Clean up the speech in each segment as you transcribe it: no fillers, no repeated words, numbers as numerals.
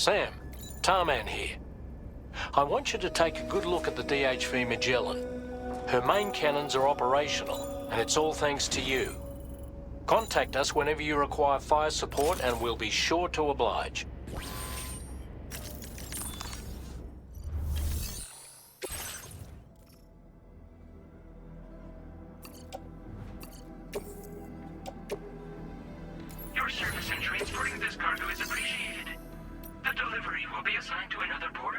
Sam, Tarman here. I want you to take a good look at the DHV Magellan. Her main cannons are operational, and it's all thanks to you. Contact us whenever you require fire support, and we'll be sure to oblige. Your service in transporting this cargo is appreciated. The delivery will be assigned to another porter.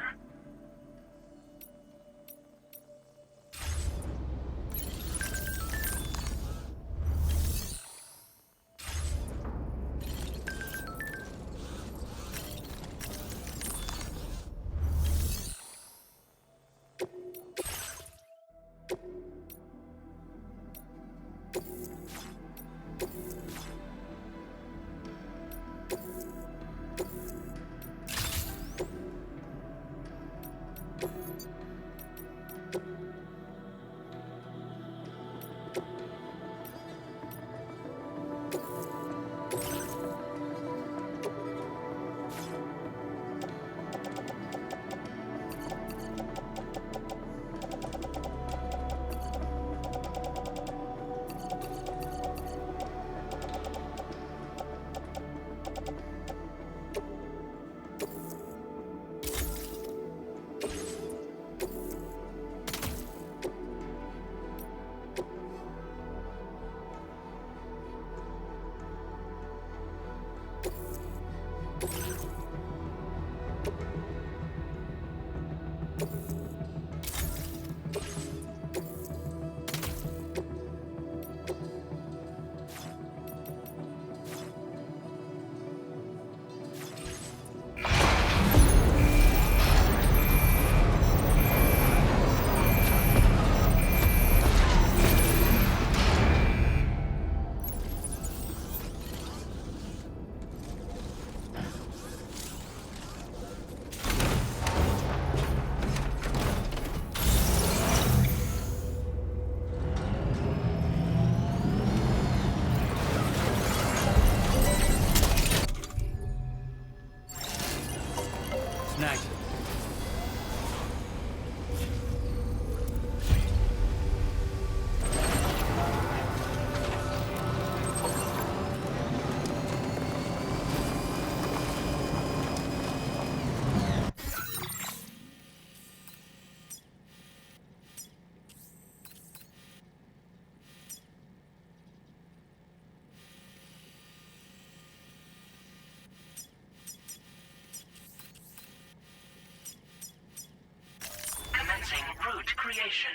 Route creation.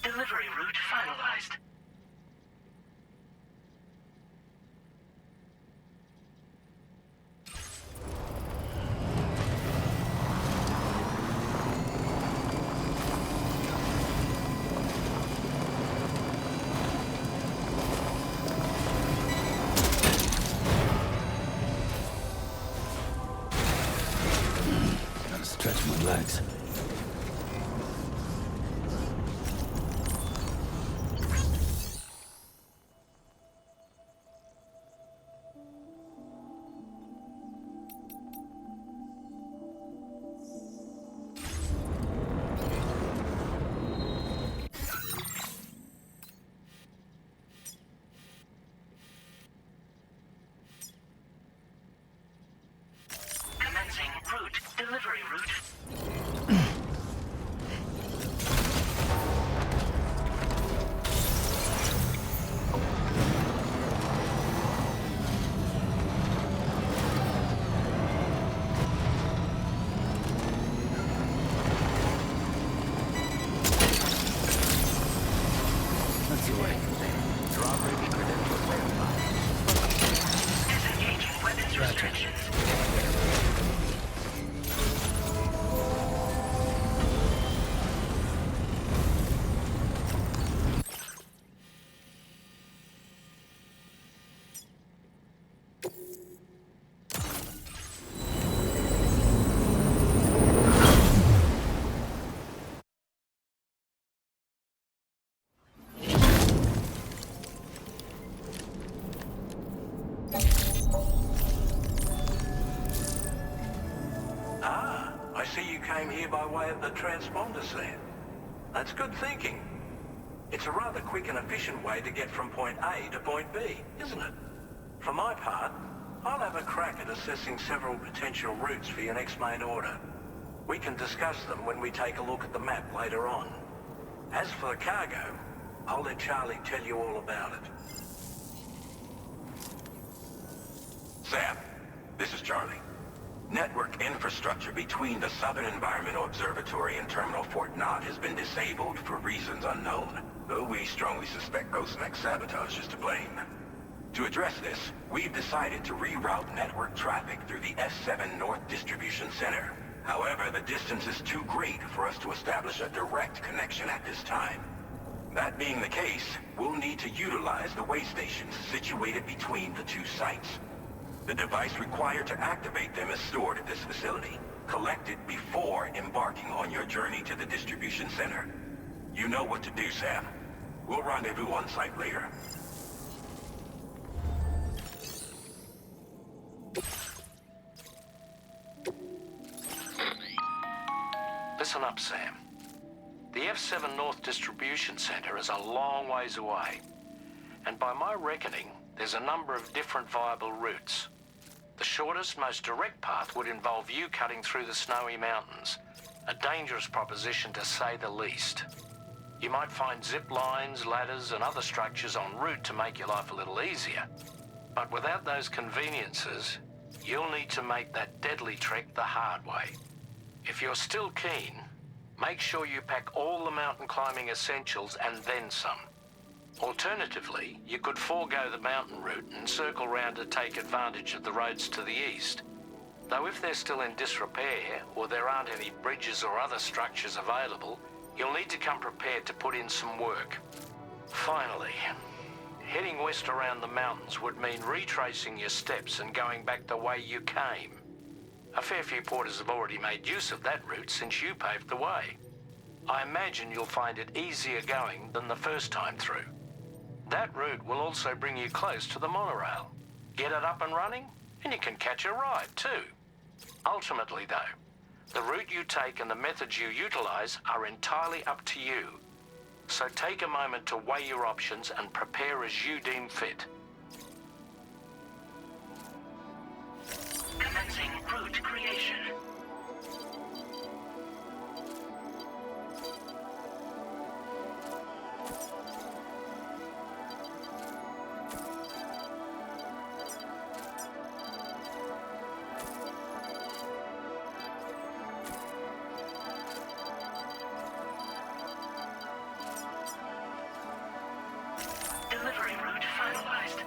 Delivery route finalized. Stretch my legs. Commencing route. Delivery route. Drawbridge credentials verified. Disengaging weapons restrictions. came here by way of the transponder set. That's good thinking. It's a rather quick and efficient way to get from point A to point B, isn't it? For my part, I'll have a crack at assessing several potential routes for your next main order. We can discuss them when we take a look at the map later on. As for the cargo, I'll let Charlie tell you all about it. Sam, this is Charlie. Network infrastructure between the Southern Environmental Observatory and Terminal Fort Knott has been disabled for reasons unknown, though we strongly suspect Ghostneck sabotage is to blame. To address this, we've decided to reroute network traffic through the S7 North Distribution Center. However, the distance is too great for us to establish a direct connection at this time. That being the case, we'll need to utilize the way stations situated between the two sites. The device required to activate them is stored at this facility, collected before embarking on your journey to the distribution center. You know what to do, Sam. We'll rendezvous on site later. Listen up, Sam. The F7 North Distribution Center is a long ways away, and by my reckoning, there's a number of different viable routes. The shortest, most direct path would involve you cutting through the snowy mountains, a dangerous proposition to say the least. You might find zip lines, ladders, and other structures en route to make your life a little easier. But without those conveniences, you'll need to make that deadly trek the hard way. If you're still keen, make sure you pack all the mountain climbing essentials and then some. Alternatively, you could forego the mountain route and circle round to take advantage of the roads to the east. Though if they're still in disrepair, or there aren't any bridges or other structures available, you'll need to come prepared to put in some work. Finally, heading west around the mountains would mean retracing your steps and going back the way you came. A fair few porters have already made use of that route since you paved the way. I imagine you'll find it easier going than the first time through. That route will also bring you close to the monorail. Get it up and running, and you can catch a ride too. Ultimately though, the route you take and the methods you utilize are entirely up to you. So take a moment to weigh your options and prepare as you deem fit. Commencing route creation. Delivery route finalized.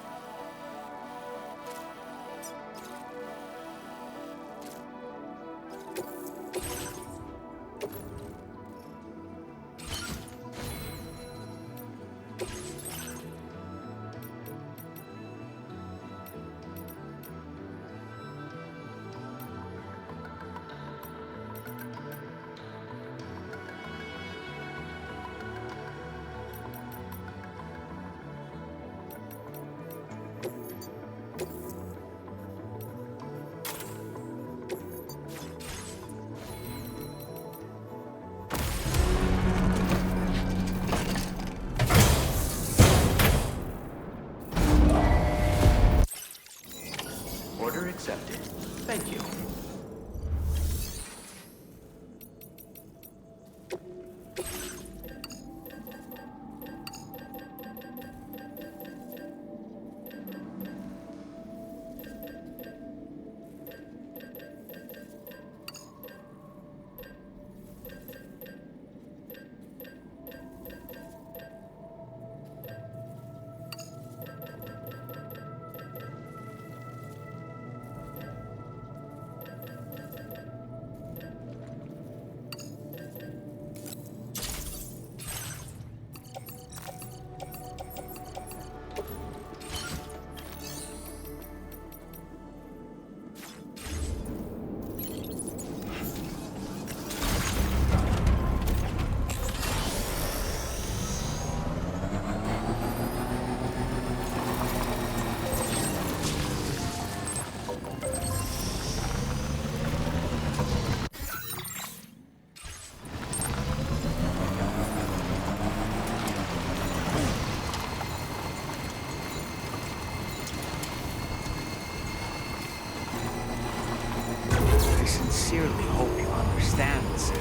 sincerely hope you understand, Sam.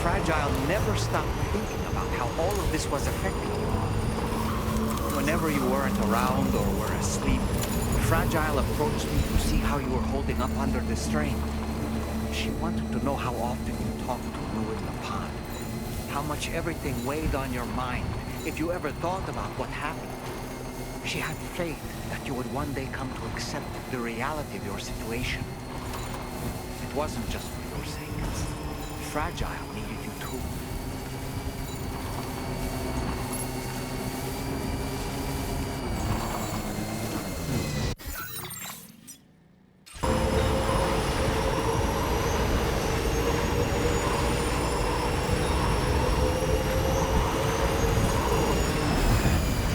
Fragile never stopped thinking about how all of this was affecting you. Whenever you weren't around or were asleep, Fragile approached me to see how you were holding up under the strain. She wanted to know how often you talked to Lou in the pond, how much everything weighed on your mind, if you ever thought about what happened. She had faith that you would one day come to accept the reality of your situation. It wasn't just for your sake. Fragile needed you too.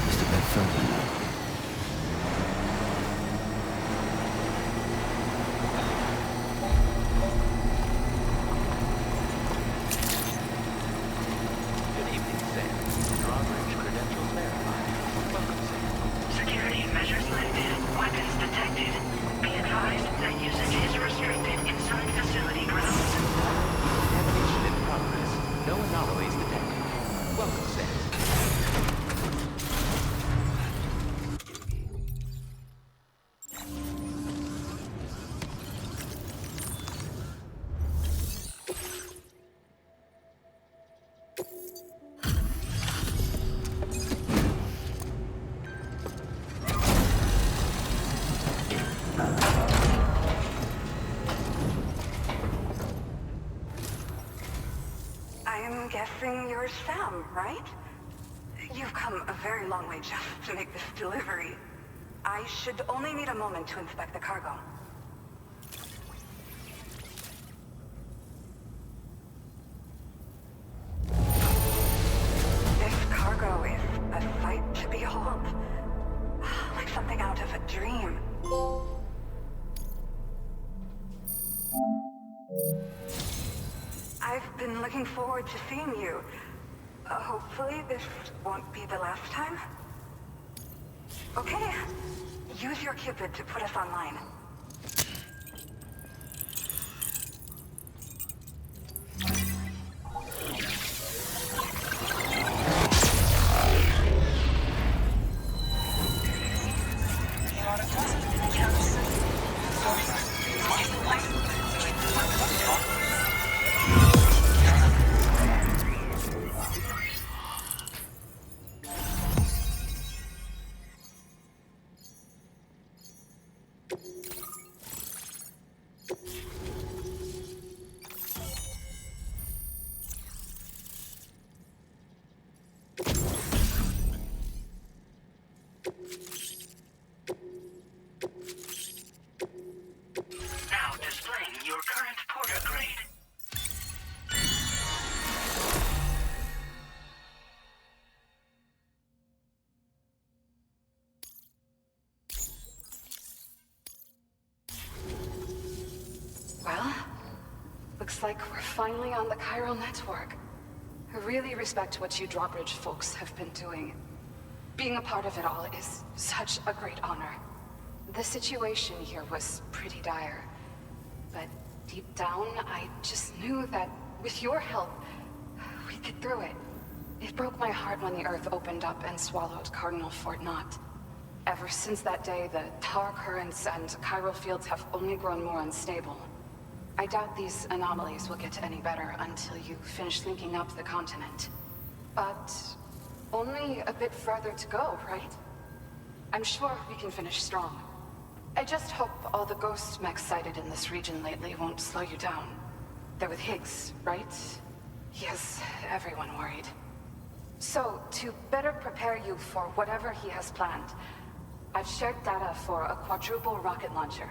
Mr. Bedford. Security measures lifted. Weapons detected. Be advised that usage is restricted inside facility grounds. Contamination in progress. No anomalies detected. Welcome, Sam. I'm guessing you're Sam, right? You've come a very long way just to make this delivery. I should only need a moment to inspect the cargo. This cargo is a sight to behold. Like something out of a dream. I've been looking forward to seeing you. Hopefully this won't be the last time. Okay, use your Cupid to put us online. Now displaying your current porter grade. Well, looks like we're finally on the chiral network. I really respect what you drawbridge folks have been doing. Being a part of it all is such a great honor. The situation here was pretty dire, but deep down, I just knew that with your help, we'd get through it. It broke my heart when the Earth opened up and swallowed Cardinal Fort Knott. Ever since that day, the tar currents and chiral fields have only grown more unstable. I doubt these anomalies will get any better until you finish linking up the continent. But only a bit further to go, right? I'm sure we can finish strong. I just hope all the ghost mechs sighted in this region lately won't slow you down. They're with Higgs, right? He has everyone worried. So, to better prepare you for whatever he has planned, I've shared data for a quadruple rocket launcher.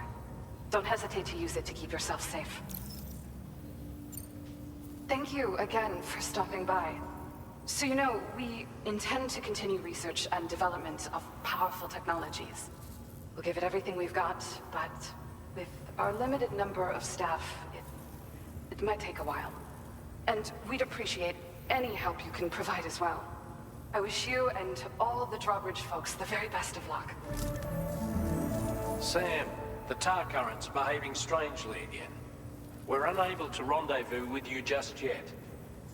Don't hesitate to use it to keep yourself safe. Thank you again for stopping by. So you know, we intend to continue research and development of powerful technologies. We'll give it everything we've got, but with our limited number of staff, it might take a while. And we'd appreciate any help you can provide as well. I wish you and all the drawbridge folks the very best of luck. Sam, the tar current's behaving strangely again. We're unable to rendezvous with you just yet.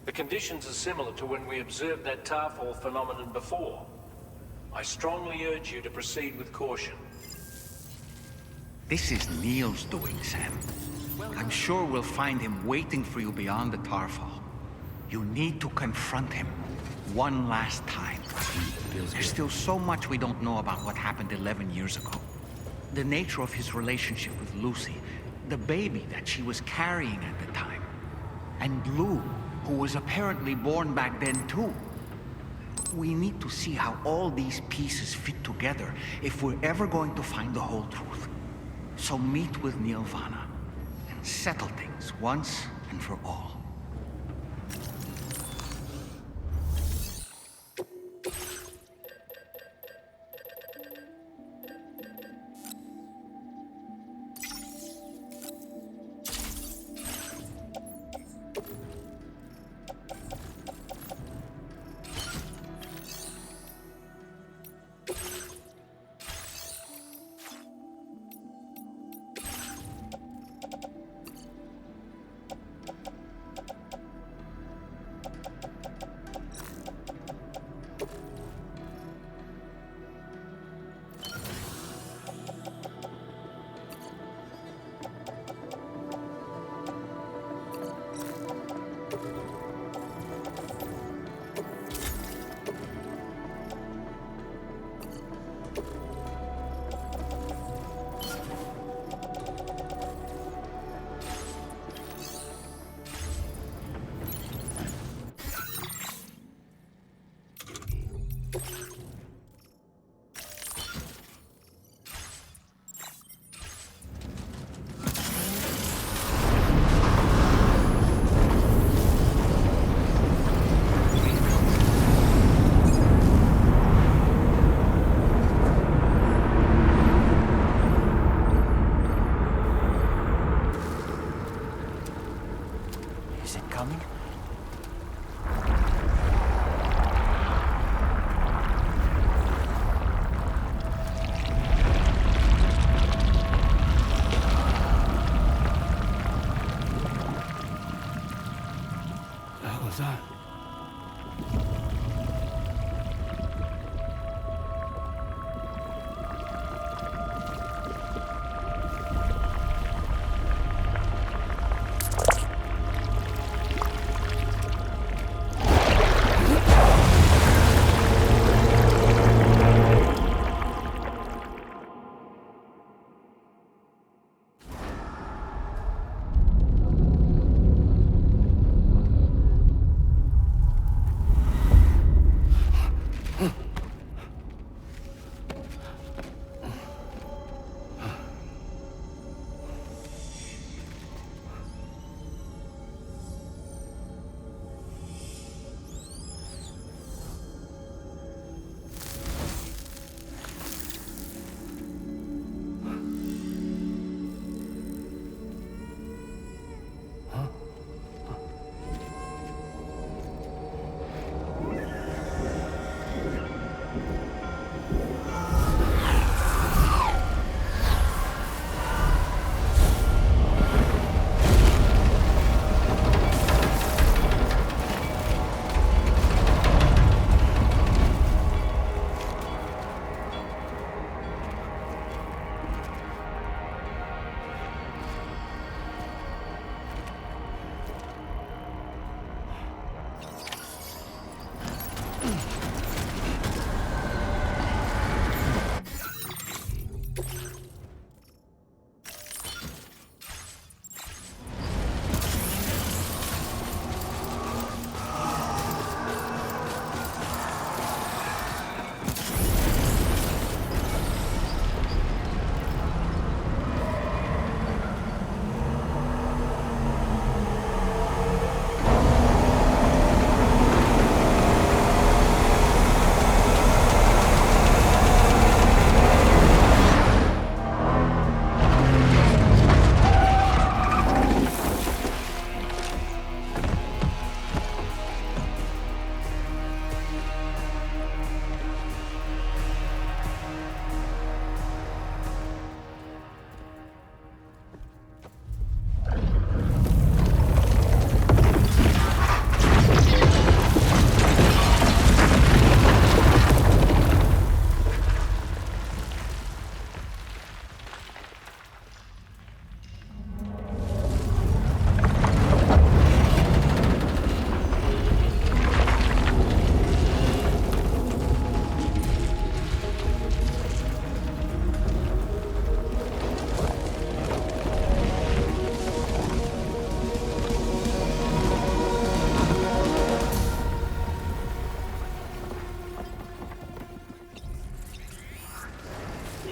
The conditions are similar to when we observed that tarfall phenomenon before. I strongly urge you to proceed with caution. This is Neil's doing, Sam. I'm sure we'll find him waiting for you beyond the tarfall. You need to confront him one last time. There's still so much we don't know about what happened 11 years ago. The nature of his relationship with Lucy, the baby that she was carrying at the time, and Lou, who was apparently born back then too. We need to see how all these pieces fit together if we're ever going to find the whole truth. So meet with Neil Vana and settle things once and for all.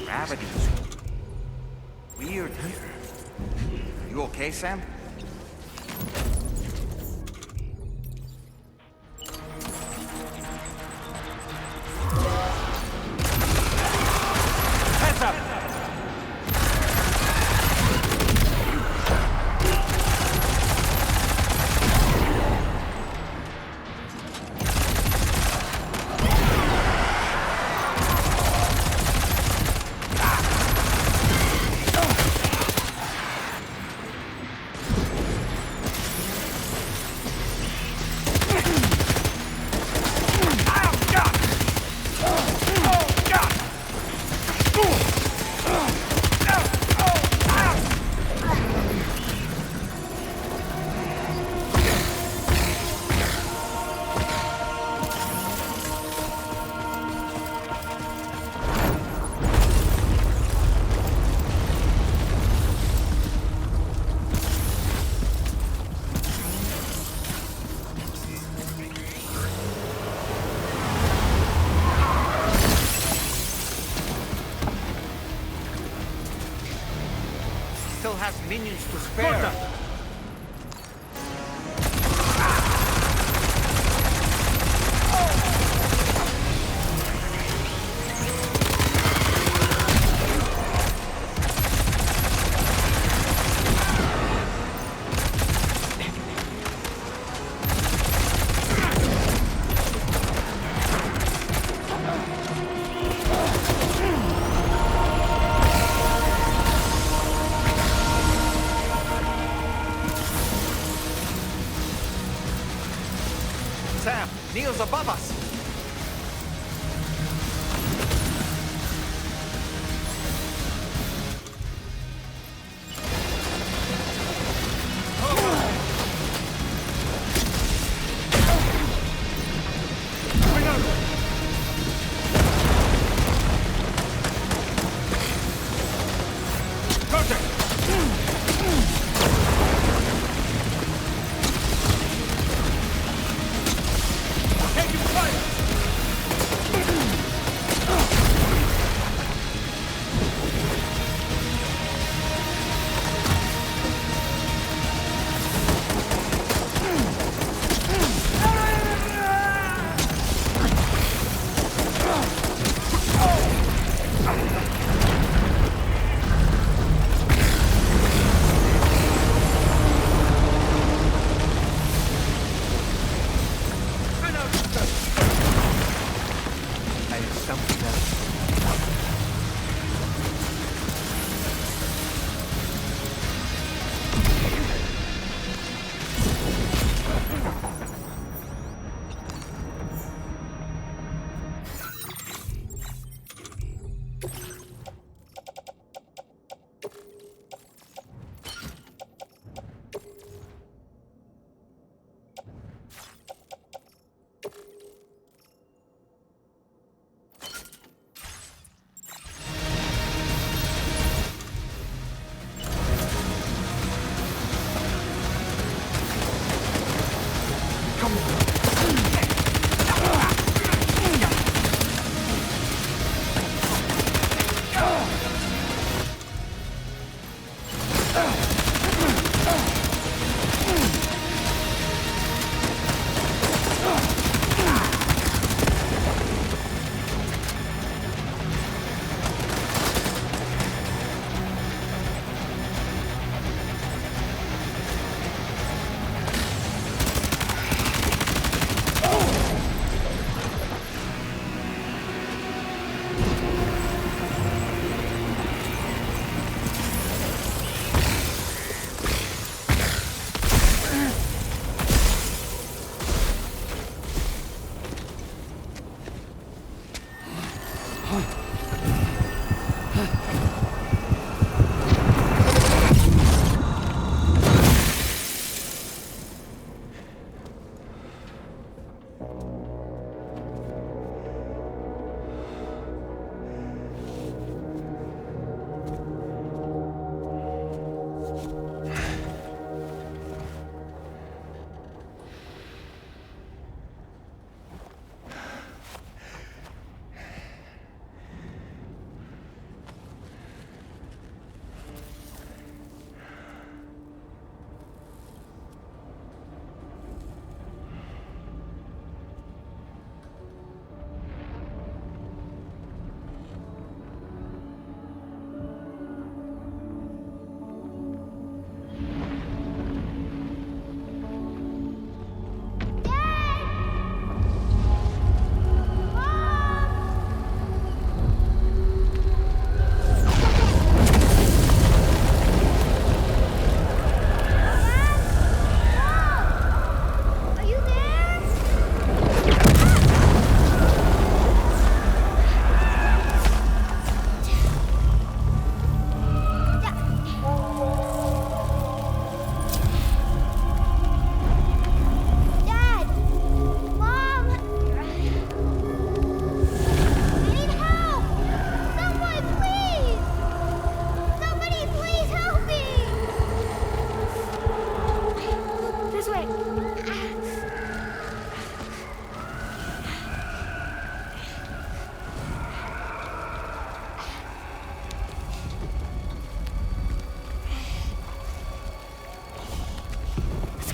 Gravity. Weird here. You okay, Sam? Heads up! Still has minions to spare. Sam, Neil's above us.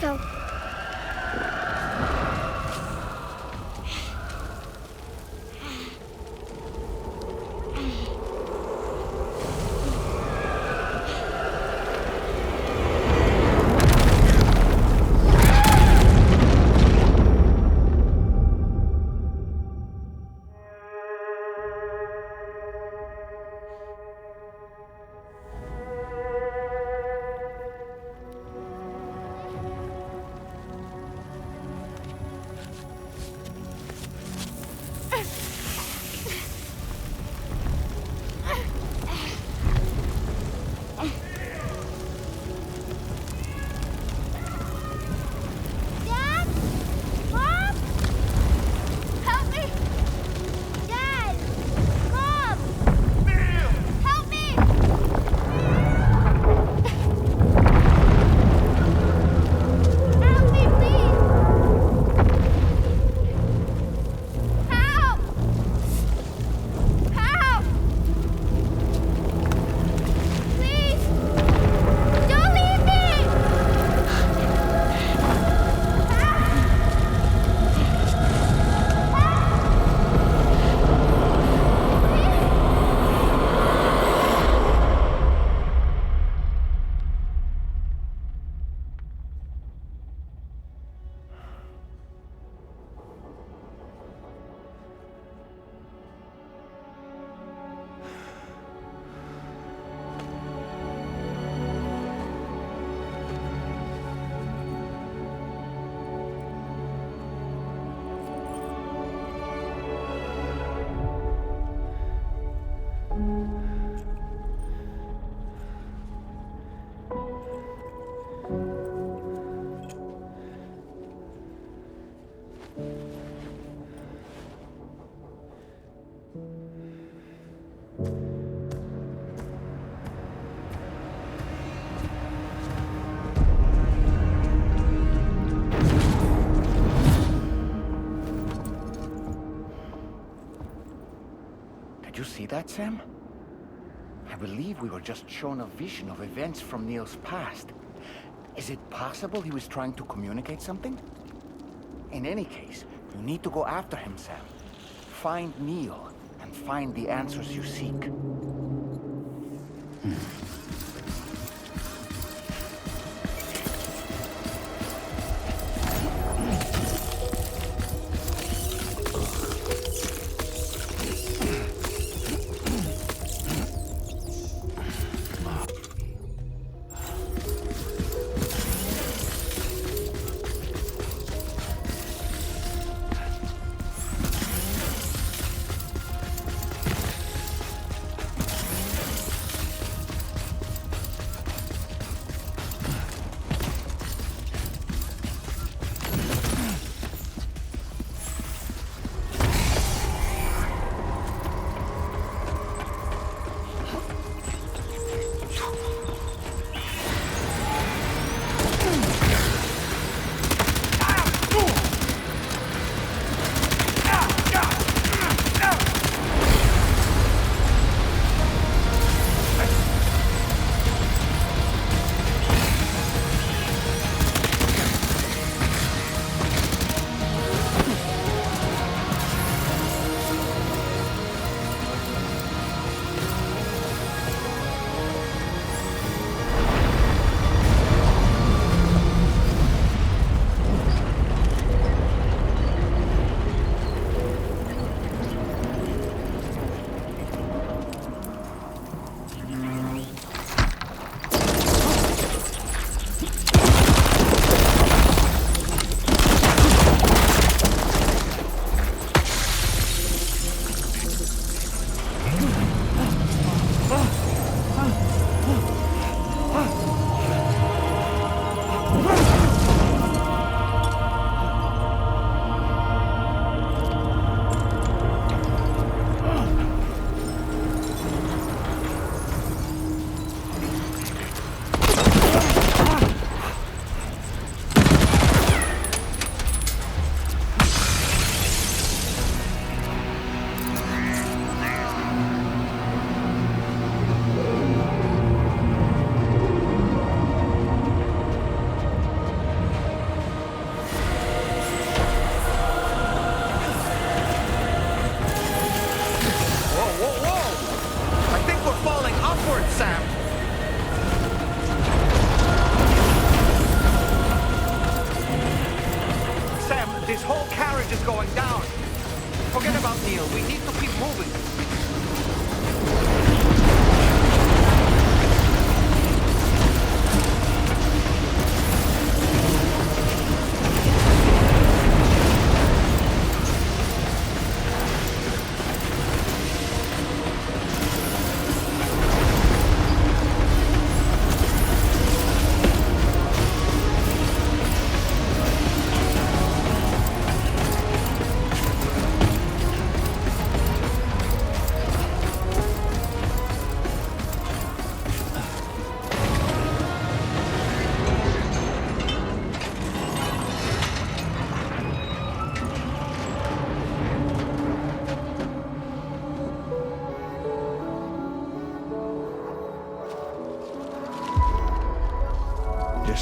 so. Did you see that, Sam? I believe we were just shown a vision of events from Neil's past. Is it possible he was trying to communicate something? In any case, you need to go after him, Sam. Find Neil and find the answers you seek.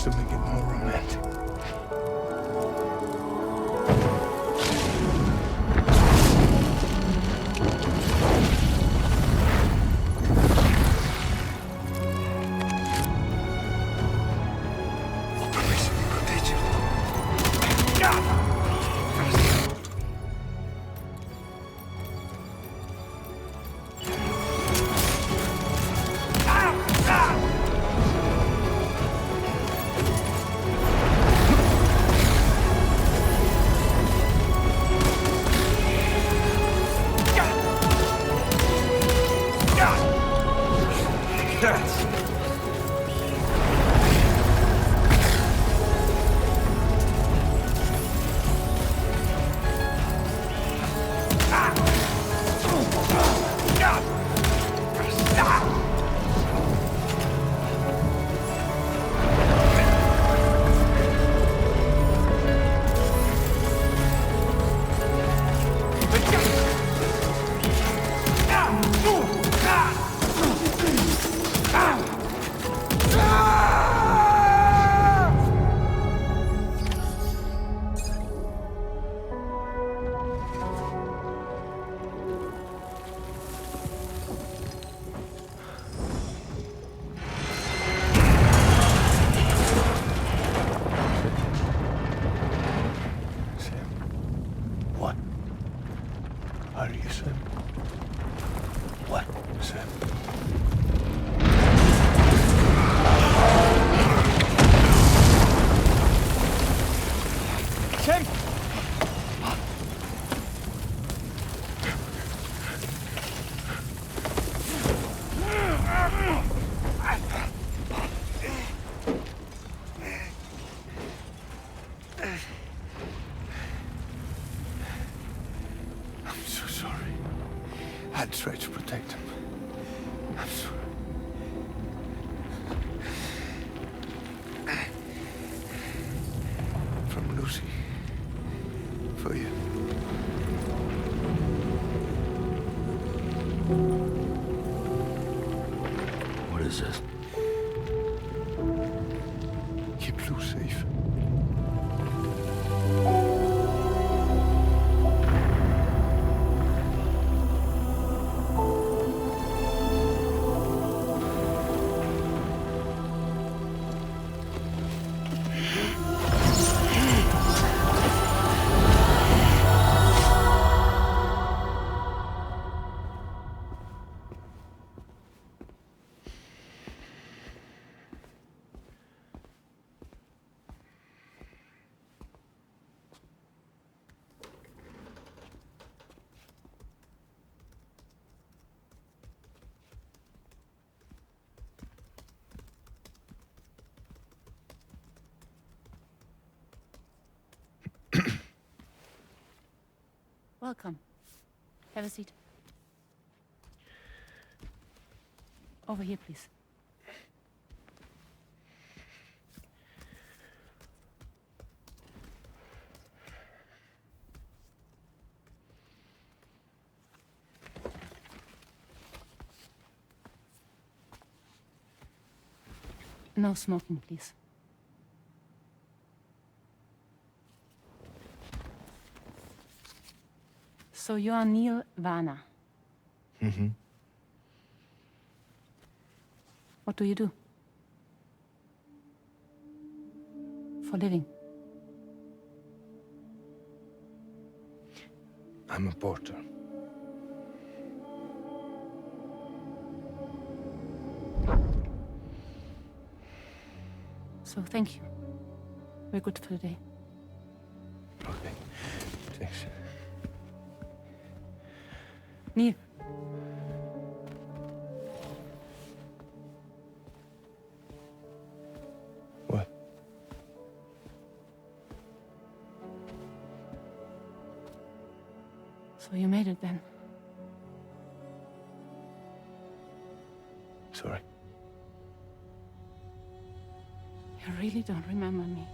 just to make it more romantic. I'd try to protect him. I'm sorry. From Lucy. For you. What is this? Keep Lou safe. Welcome. Have a seat. Over here, please. No smoking, please. So you are Neil Varner. Mm-hmm. What do you do? For a living? I'm a porter. So thank you. We're good for the day. Okay. Thanks. Neil. What? So you made it then? Sorry. You really don't remember me.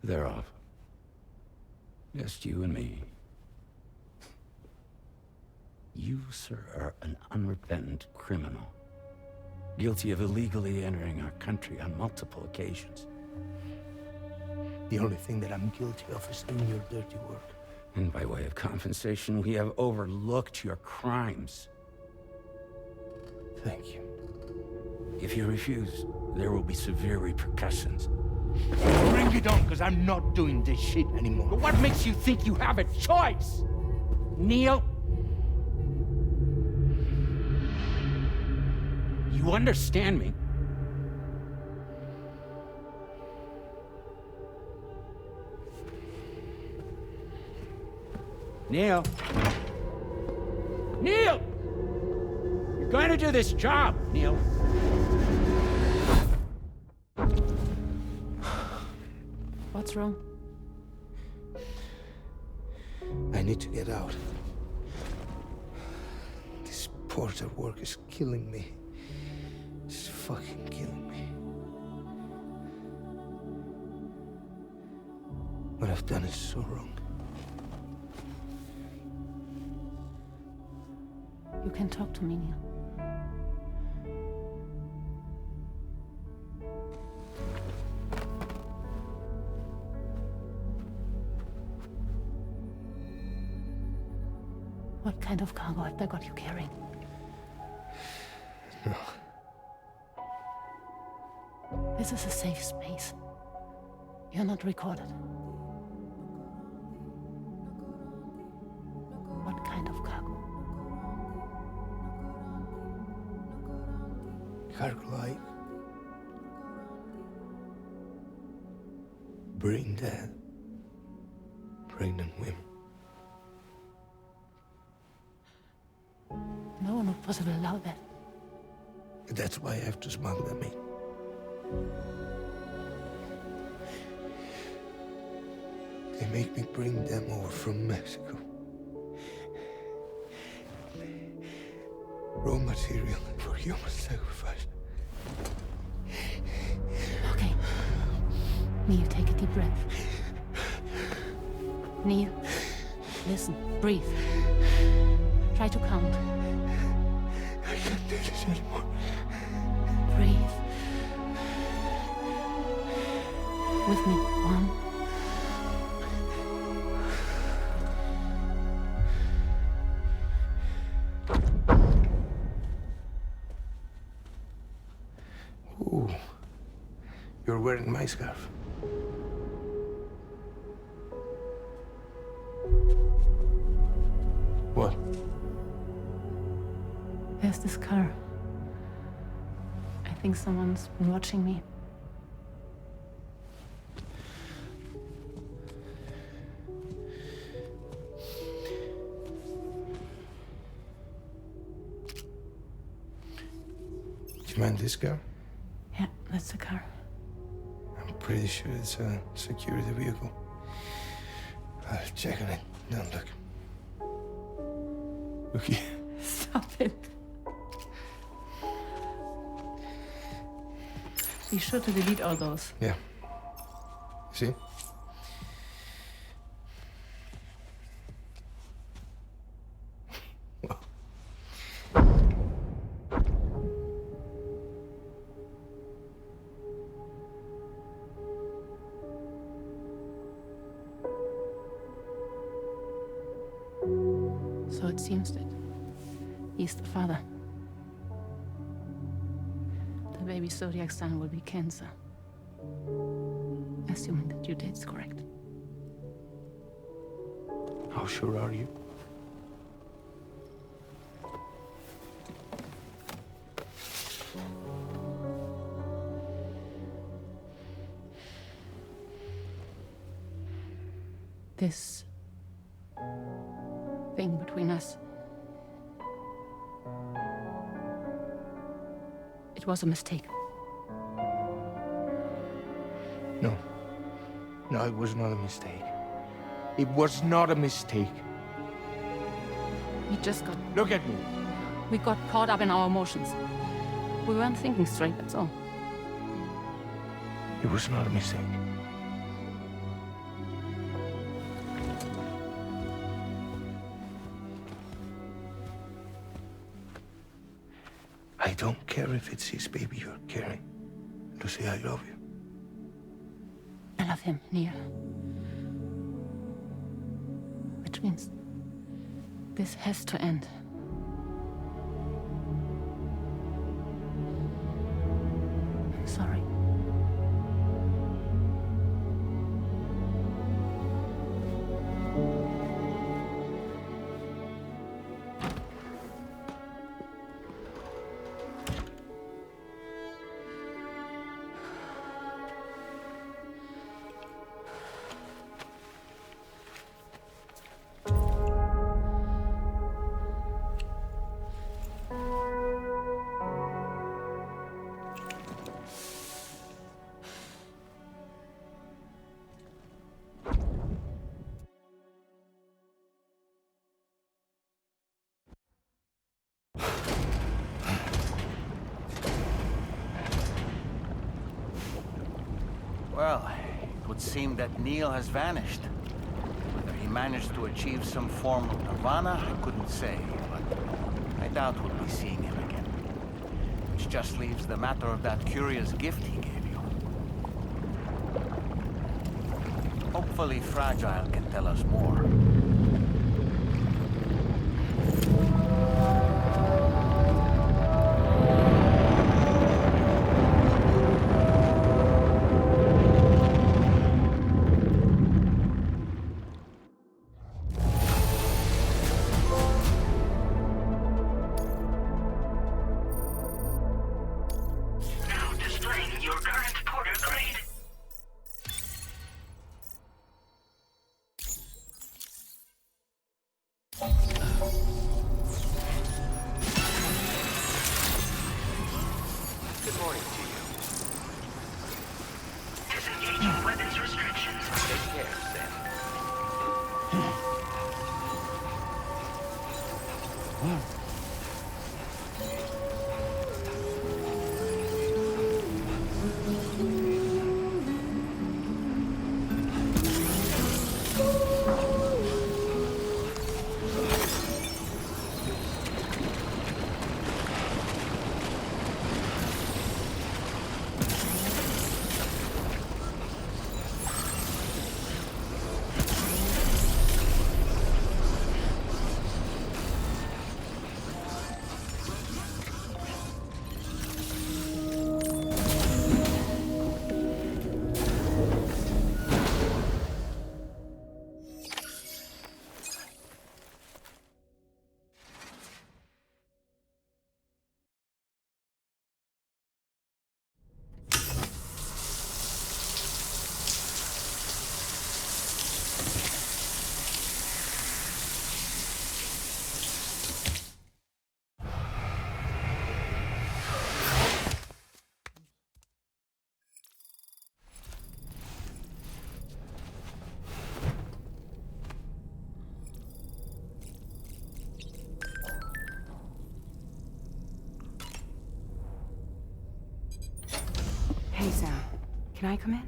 They're off. Just you and me. You, sir, are an unrepentant criminal. Guilty of illegally entering our country on multiple occasions. The only thing that I'm guilty of is doing your dirty work. And by way of compensation, we have overlooked your crimes. Thank you. If you refuse, there will be severe repercussions. Bring it on, because I'm not doing this shit anymore. But what makes you think you have a choice? Neil? You understand me? Neil? Neil! You're going to do this job, Neil. What's wrong? I need to get out. This porter work is killing me. It's fucking killing me. What I've done is so wrong. You can talk to me, Neil. What kind of cargo have they got you carrying? No. This is a safe space. You're not recorded. What kind of cargo? Cargo like brain dead, pregnant women. No one would possibly allow that. That's why I have to smuggle them in. They make me bring them over from Mexico. Raw material for human sacrifice. Okay. Neil, take a deep breath. Neil, listen, breathe. Try to count. I can't do this anymore. Breathe. With me. 1. Ooh. You're wearing my scarf. What? There's this car. I think someone's been watching me. Do you mind this car? Yeah, that's the car. I'm pretty sure it's a security vehicle. I'll check on it. Don't look. Look here. Stop it. Be sure to delete all those. Yeah. See? So it seems that he's the father. The baby zodiac sign will be Cancer. Assuming that your date's correct. How sure are you? This thing between us. It was a mistake. No. No, it was not a mistake. It was not a mistake. We just got... Look at me. We got caught up in our emotions. We weren't thinking straight, that's all. It was not a mistake. I don't care if it's his baby you're carrying. Lucy, I love you. I love him, Neil. Which means this has to end. I'm sorry. Well, it would seem that Neil has vanished. Whether he managed to achieve some form of nirvana, I couldn't say, but I doubt we'll be seeing him again. Which just leaves the matter of that curious gift he gave you. Hopefully Fragile can tell us more. Hey, Sam. Can I come in?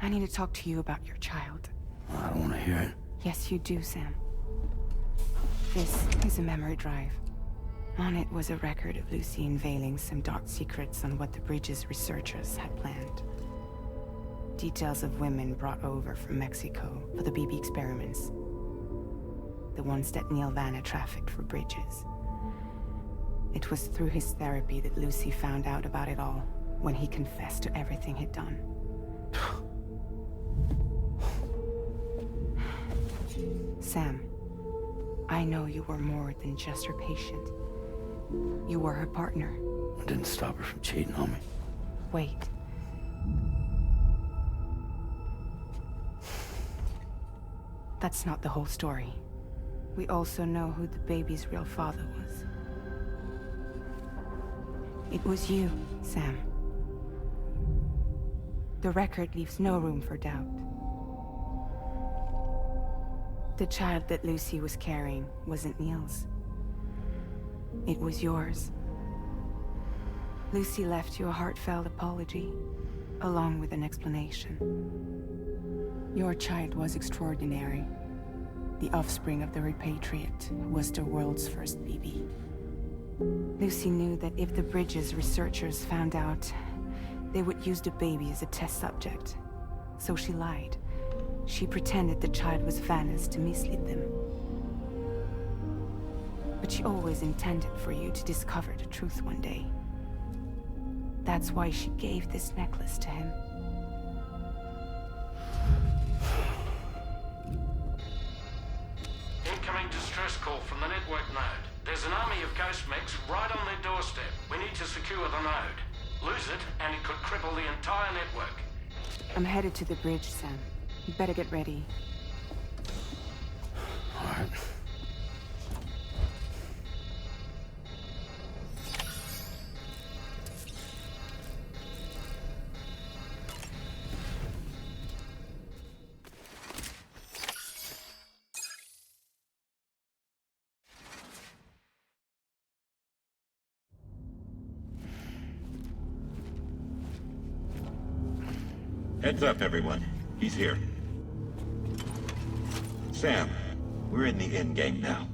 I need to talk to you about your child. I don't want to hear it. Yes, you do, Sam. This is a memory drive. On it was a record of Lucy unveiling some dark secrets on what the Bridges researchers had planned. Details of women brought over from Mexico for the BB experiments. The ones that Neil Vanna trafficked for Bridges. It was through his therapy that Lucy found out about it all, when he confessed to everything he'd done. Sam, I know you were more than just her patient. You were her partner. I didn't stop her from cheating on me. Wait. That's not the whole story. We also know who the baby's real father was. It was you, Sam. The record leaves no room for doubt. The child that Lucy was carrying wasn't Neil's. It was yours. Lucy left you a heartfelt apology, along with an explanation. Your child was extraordinary. The offspring of the repatriate who was the world's first BB. Lucy knew that if the Bridges researchers found out, they would use the baby as a test subject. So she lied. She pretended the child was Vanna's to mislead them. But she always intended for you to discover the truth one day. That's why she gave this necklace to him. Incoming distress call from the network node. There's an army of ghost mechs right on their doorstep. We need to secure the node. Lose it, and it could cripple the entire network. I'm headed to the bridge, Sam. You better get ready. All right. Heads up, everyone. He's here. Sam, we're in the end game now.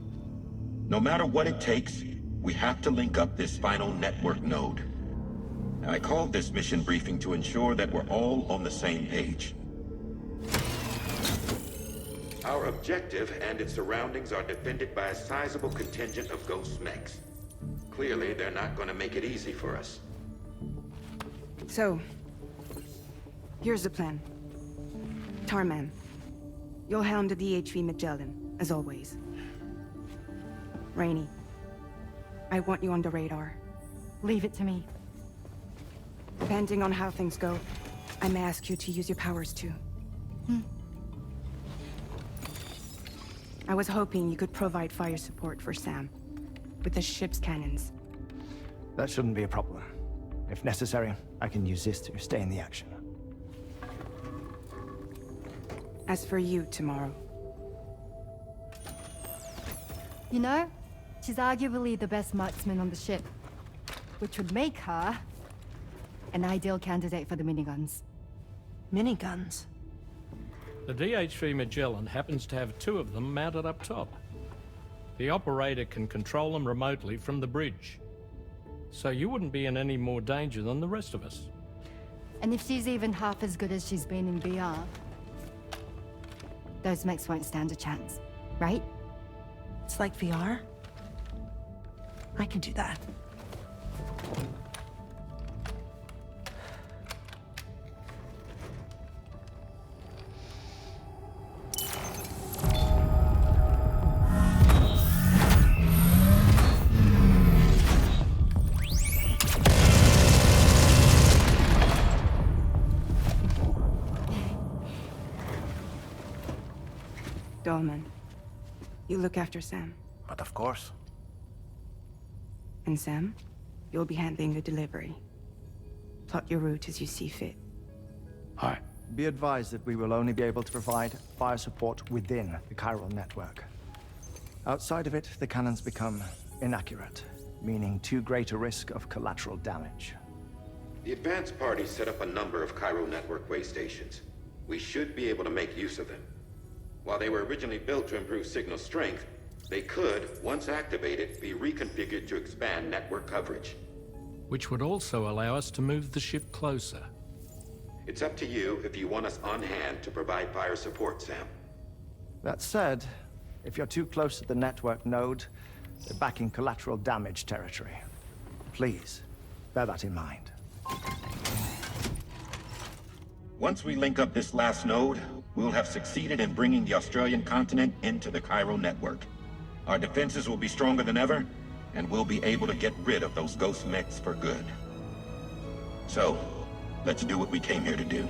No matter what it takes, we have to link up this final network node. I called this mission briefing to ensure that we're all on the same page. Our objective and its surroundings are defended by a sizable contingent of ghost mechs. Clearly, they're not going to make it easy for us. So, here's the plan. Tarman, you'll helm the DHV Magellan, as always. Rainey, I want you on the radar. Leave it to me. Depending on how things go, I may ask you to use your powers too. I was hoping you could provide fire support for Sam, with the ship's cannons. That shouldn't be a problem. If necessary, I can use this to stay in the action. As for you, tomorrow. You know, she's arguably the best marksman on the ship, which would make her an ideal candidate for the miniguns. Miniguns? The DHV Magellan happens to have 2 of them mounted up top. The operator can control them remotely from the bridge. So you wouldn't be in any more danger than the rest of us. And if she's even half as good as she's been in VR, those mechs won't stand a chance, right? It's like VR? I can do that. Dolman, you look after Sam. But of course. And Sam, you'll be handling the delivery. Plot your route as you see fit. All right. Be advised that we will only be able to provide fire support within the chiral network. Outside of it, the cannons become inaccurate, meaning too great a risk of collateral damage. The advanced party set up a number of chiral network way stations. We should be able to make use of them. While they were originally built to improve signal strength, they could, once activated, be reconfigured to expand network coverage. Which would also allow us to move the ship closer. It's up to you if you want us on hand to provide fire support, Sam. That said, if you're too close to the network node, they're back in collateral damage territory. Please, bear that in mind. Once we link up this last node, we'll have succeeded in bringing the Australian continent into the chiral network. Our defenses will be stronger than ever, and we'll be able to get rid of those ghost mechs for good. So, let's do what we came here to do.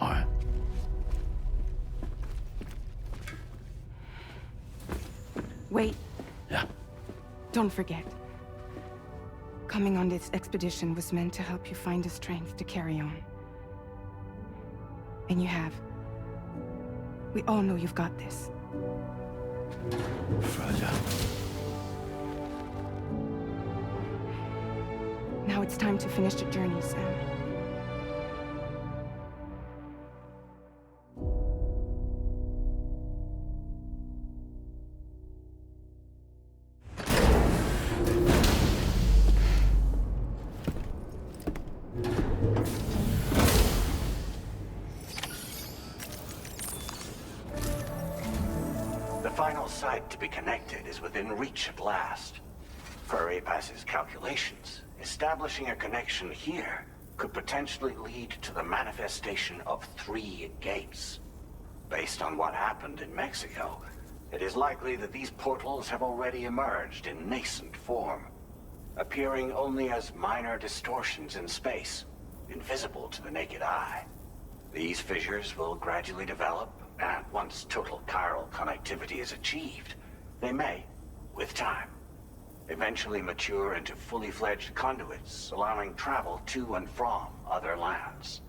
All right. Wait. Yeah. Don't forget. Coming on this expedition was meant to help you find the strength to carry on. And you have. We all know you've got this. Fragile. Now it's time to finish the journey, Sam. final site to be connected is within reach at last. Per APAS's calculations, establishing a connection here could potentially lead to the manifestation of 3 gates. Based on what happened in Mexico, it is likely that these portals have already emerged in nascent form, appearing only as minor distortions in space, invisible to the naked eye. These fissures will gradually develop, and once total chiral connectivity is achieved, they may, with time, eventually mature into fully fledged conduits, allowing travel to and from other lands.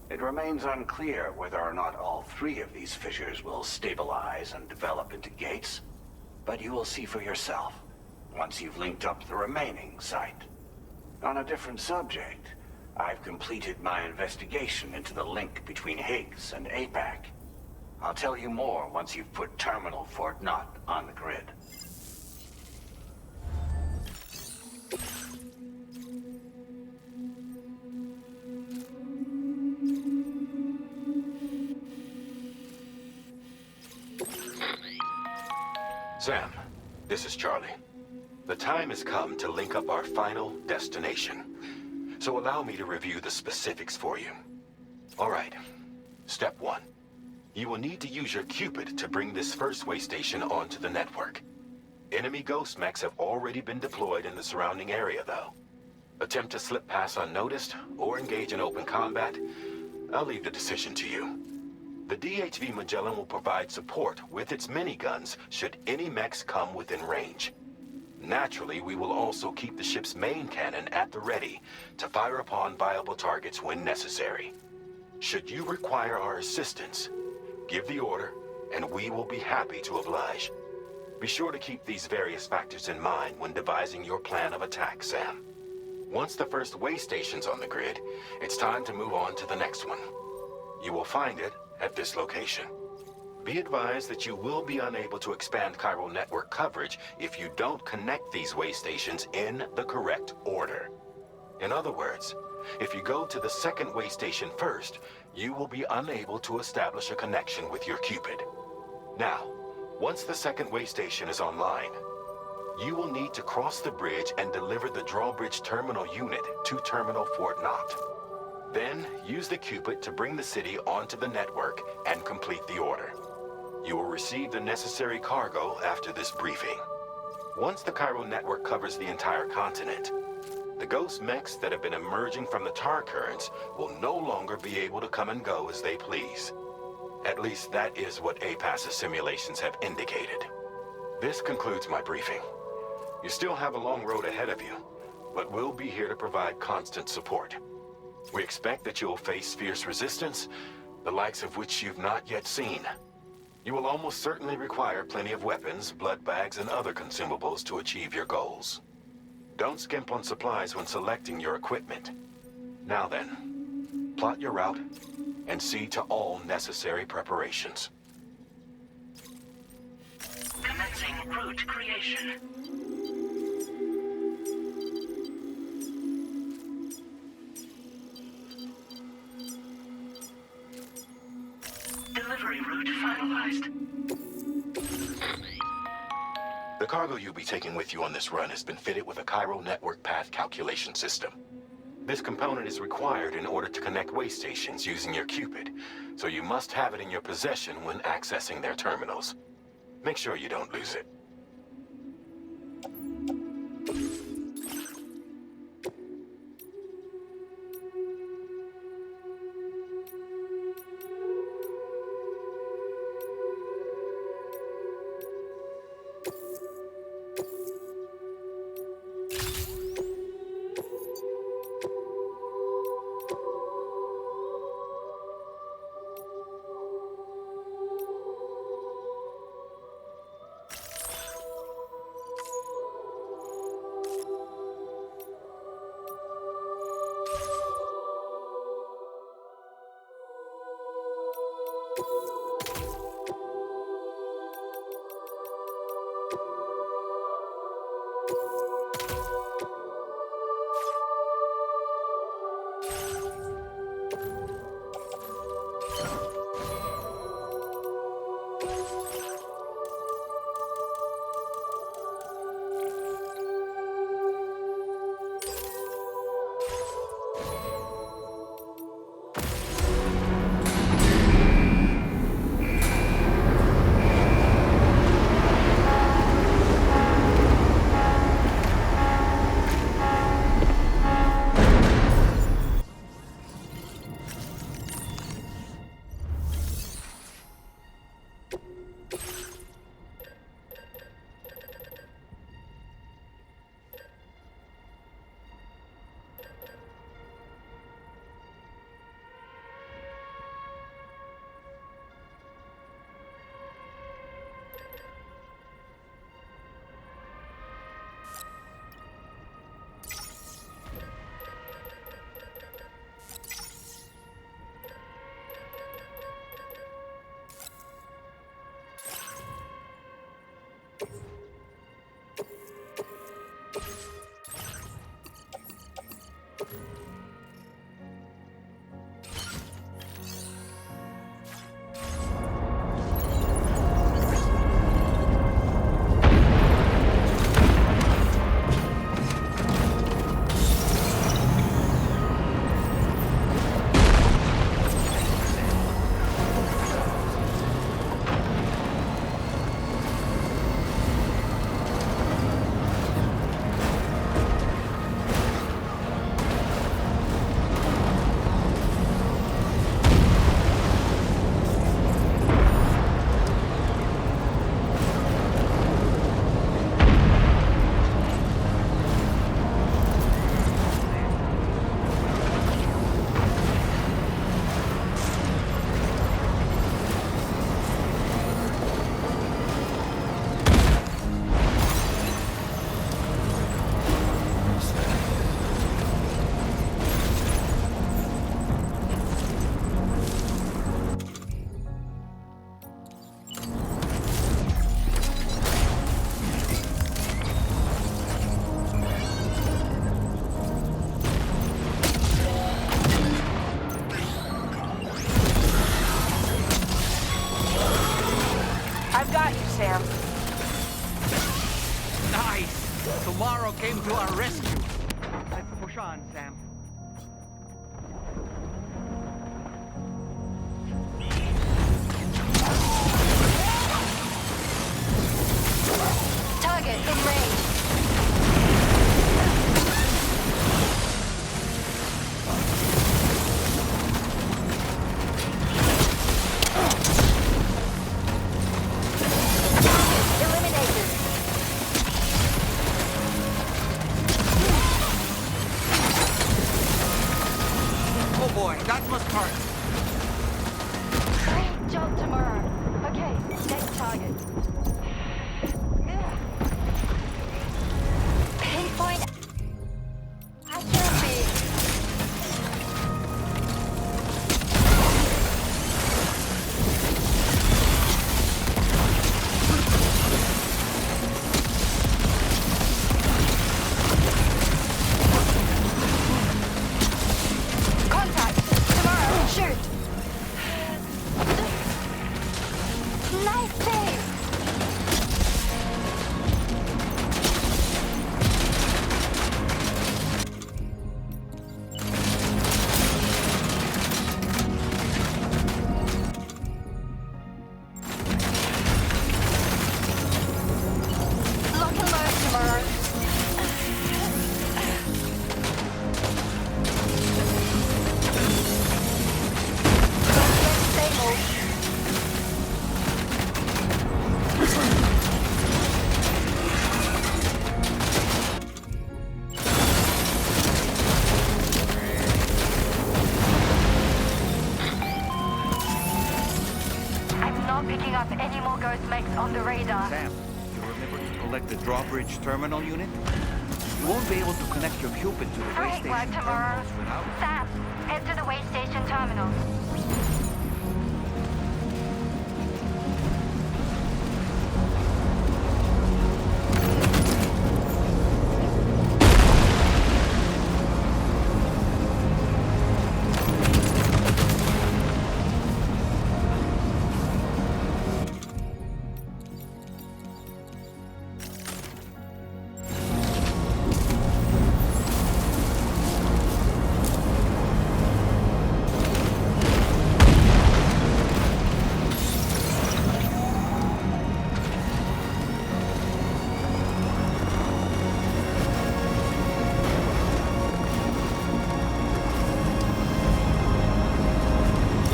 It remains unclear whether or not all 3 of these fissures will stabilize and develop into gates, but you will see for yourself once you've linked up the remaining site. On a different subject, I've completed my investigation into the link between Higgs and APAC. I'll tell you more once you've put Terminal Fort Knott on the grid. Sam, this is Charlie. The time has come to link up our final destination. So allow me to review the specifics for you. All right. Step 1. You will need to use your Cupid to bring this first way station onto the network. Enemy ghost mechs have already been deployed in the surrounding area, though. Attempt to slip past unnoticed or engage in open combat, I'll leave the decision to you. The DHV Magellan will provide support with its miniguns should any mechs come within range. Naturally, we will also keep the ship's main cannon at the ready to fire upon viable targets when necessary. Should you require our assistance, give the order, and we will be happy to oblige. Be sure to keep these various factors in mind when devising your plan of attack, Sam. Once the first way station's on the grid, it's time to move on to the next one. You will find it at this location. Be advised that you will be unable to expand chiral network coverage if you don't connect these way stations in the correct order. In other words, if you go to the second way station first, you will be unable to establish a connection with your Cupid. Now, once the second way station is online, you will need to cross the bridge and deliver the drawbridge terminal unit to Terminal Fort Knott. Then, use the Cupid to bring the city onto the network and complete the order. You will receive the necessary cargo after this briefing. Once the chiral network covers the entire continent, the ghost mechs that have been emerging from the tar currents will no longer be able to come and go as they please. At least that is what APAS's simulations have indicated. This concludes my briefing. You still have a long road ahead of you, but we'll be here to provide constant support. We expect that you'll face fierce resistance, the likes of which you've not yet seen. You will almost certainly require plenty of weapons, blood bags, and other consumables to achieve your goals. Don't skimp on supplies when selecting your equipment. Now then, plot your route and see to all necessary preparations. Commencing route creation. Delivery route finalized. The cargo you'll be taking with you on this run has been fitted with a chiral network path calculation system. This component is required in order to connect way stations using your Cupid, so you must have it in your possession when accessing their terminals. Make sure you don't lose it. I've got you, Sam. Nice! Tomorrow came to our rescue. Let's push on, Sam. Target in range. Great job, Tamara. Okay, next target. Pinpoint accuracy. Contact. Tamara, shoot. Nice save. Lock and load, Tamara. Stable. I'm not picking up any more ghost mechs on the radar. Sam, you remember to collect the drawbridge terminal unit? You won't be able to connect your Cupid to the way Great station work, Tamara. terminals without... Sam, head to the way station terminal.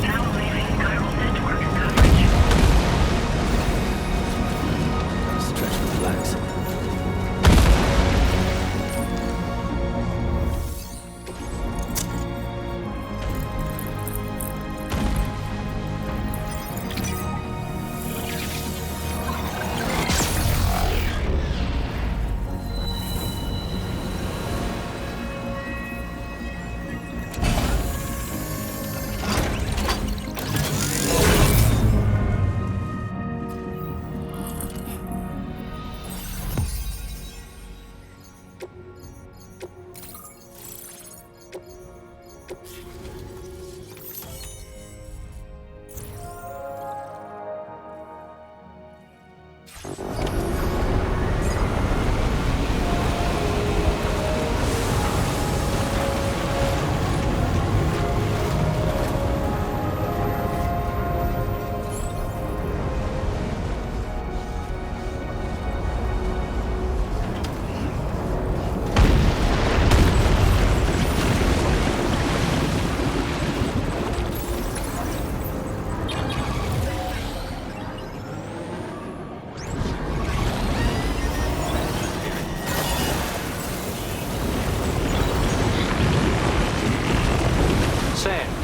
Now leaving chiral network coverage. Stretch and relax.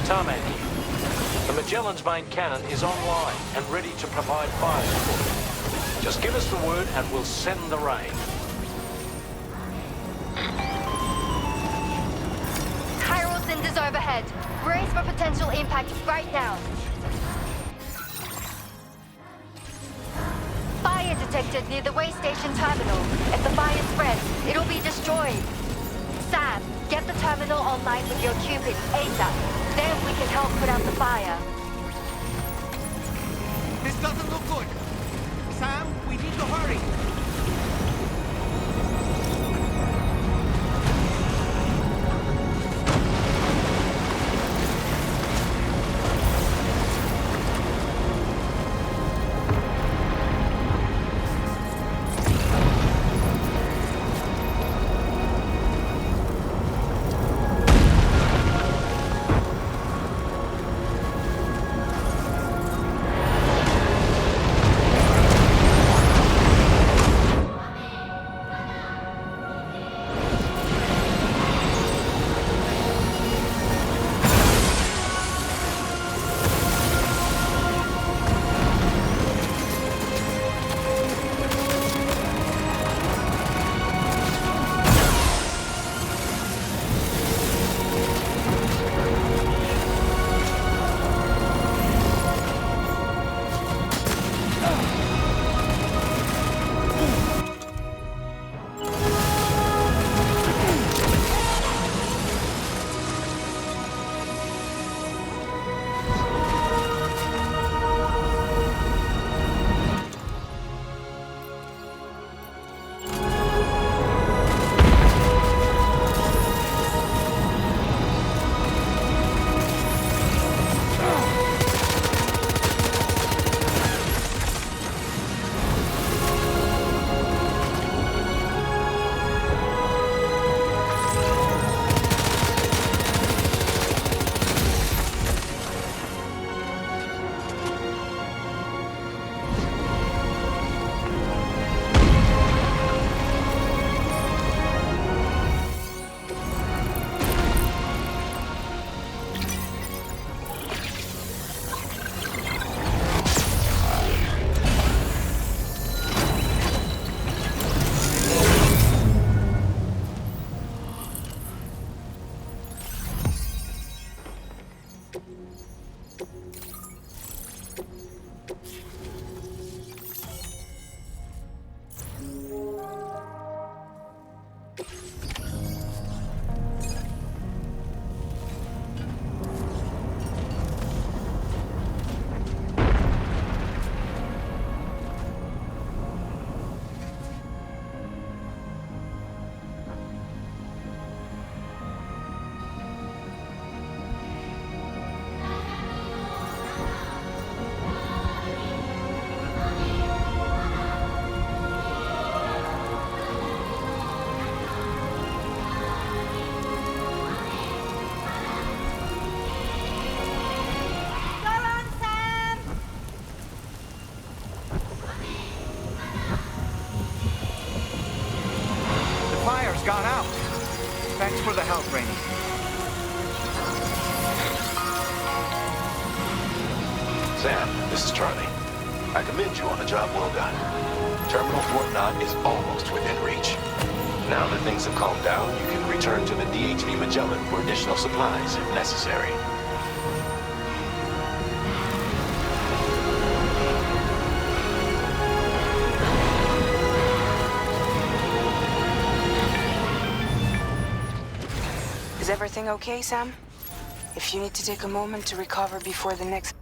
Tarmac here. The Magellan's main cannon is online and ready to provide fire support. Just give us the word and we'll send the rain. Chiral cinders overhead. Brace for potential impact right now. Fire detected near the way station terminal. If the fire spreads, it'll be destroyed. Sam, get the terminal online with your Cupid ASAP. Then we can help put out the fire. This doesn't look good. Sam, this is Charlie. I commend you on a job well done. Terminal Fort Knott is almost within reach. Now that things have calmed down, you can return to the DHV Magellan for additional supplies if necessary. Is everything okay, Sam? If you need to take a moment to recover before the next...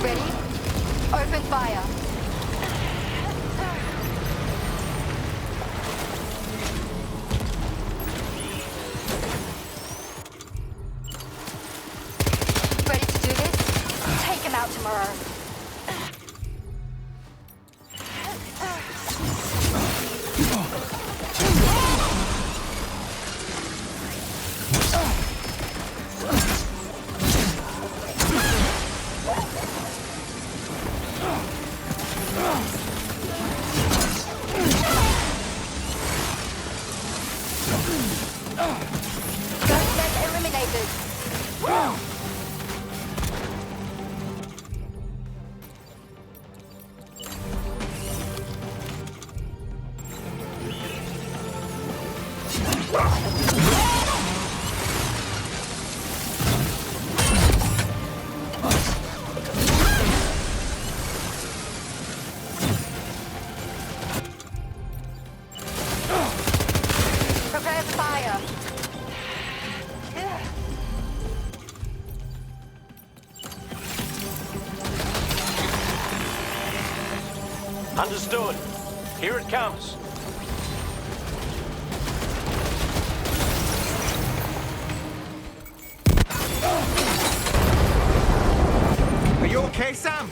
Ready? Open fire. Ready to do this? Take him out tomorrow. Prepare for fire. Understood. Here it comes. Are you okay, Sam?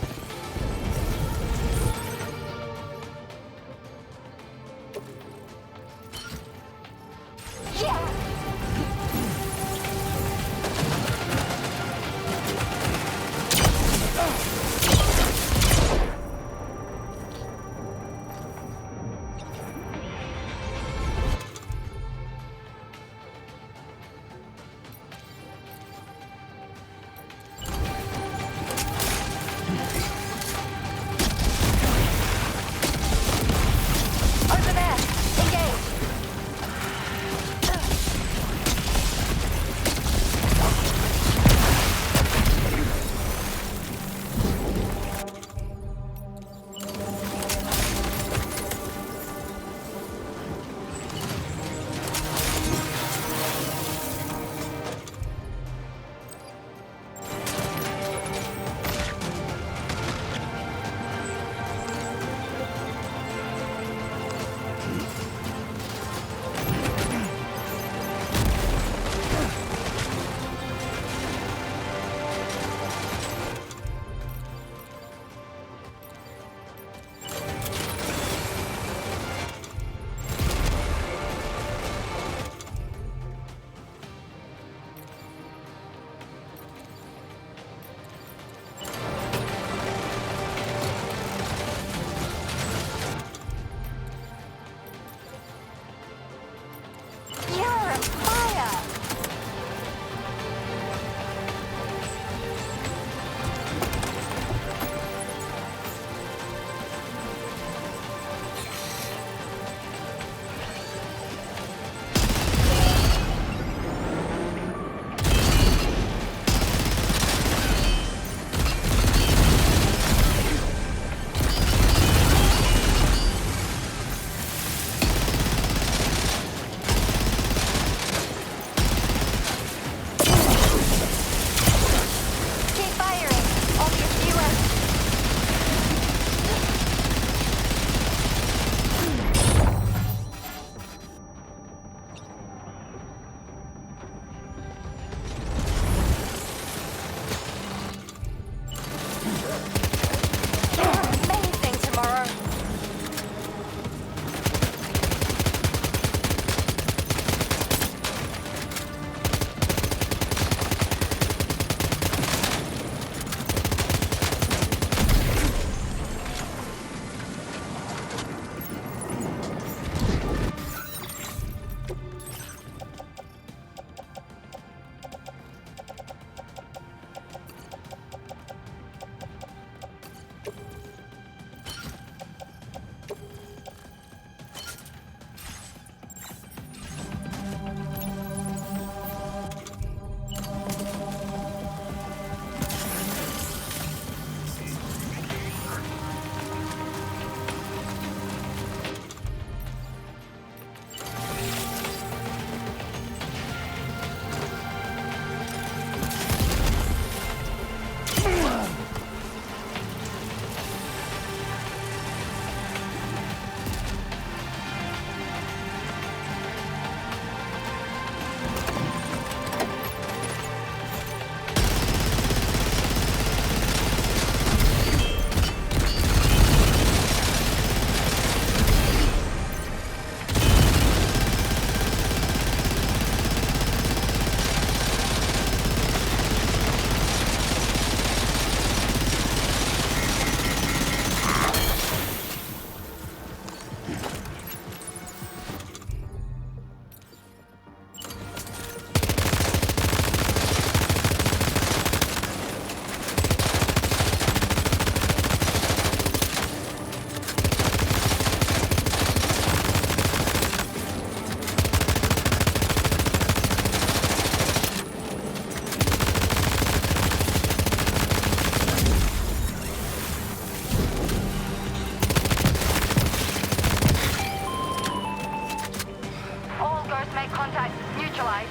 neutralized.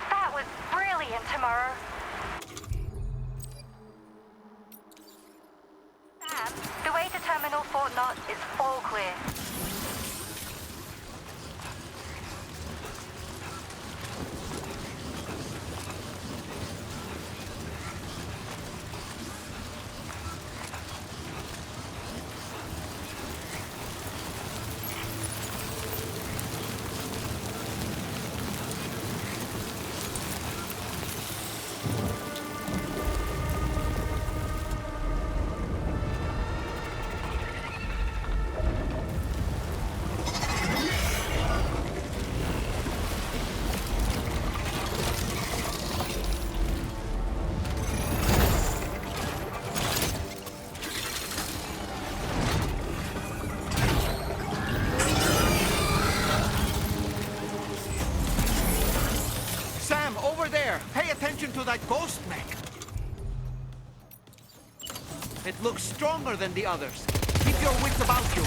That was brilliant, Timur. Sam, the way to Terminal Fort Knott is all clear. To that ghost mech. It looks stronger than the others. Keep your wits about you.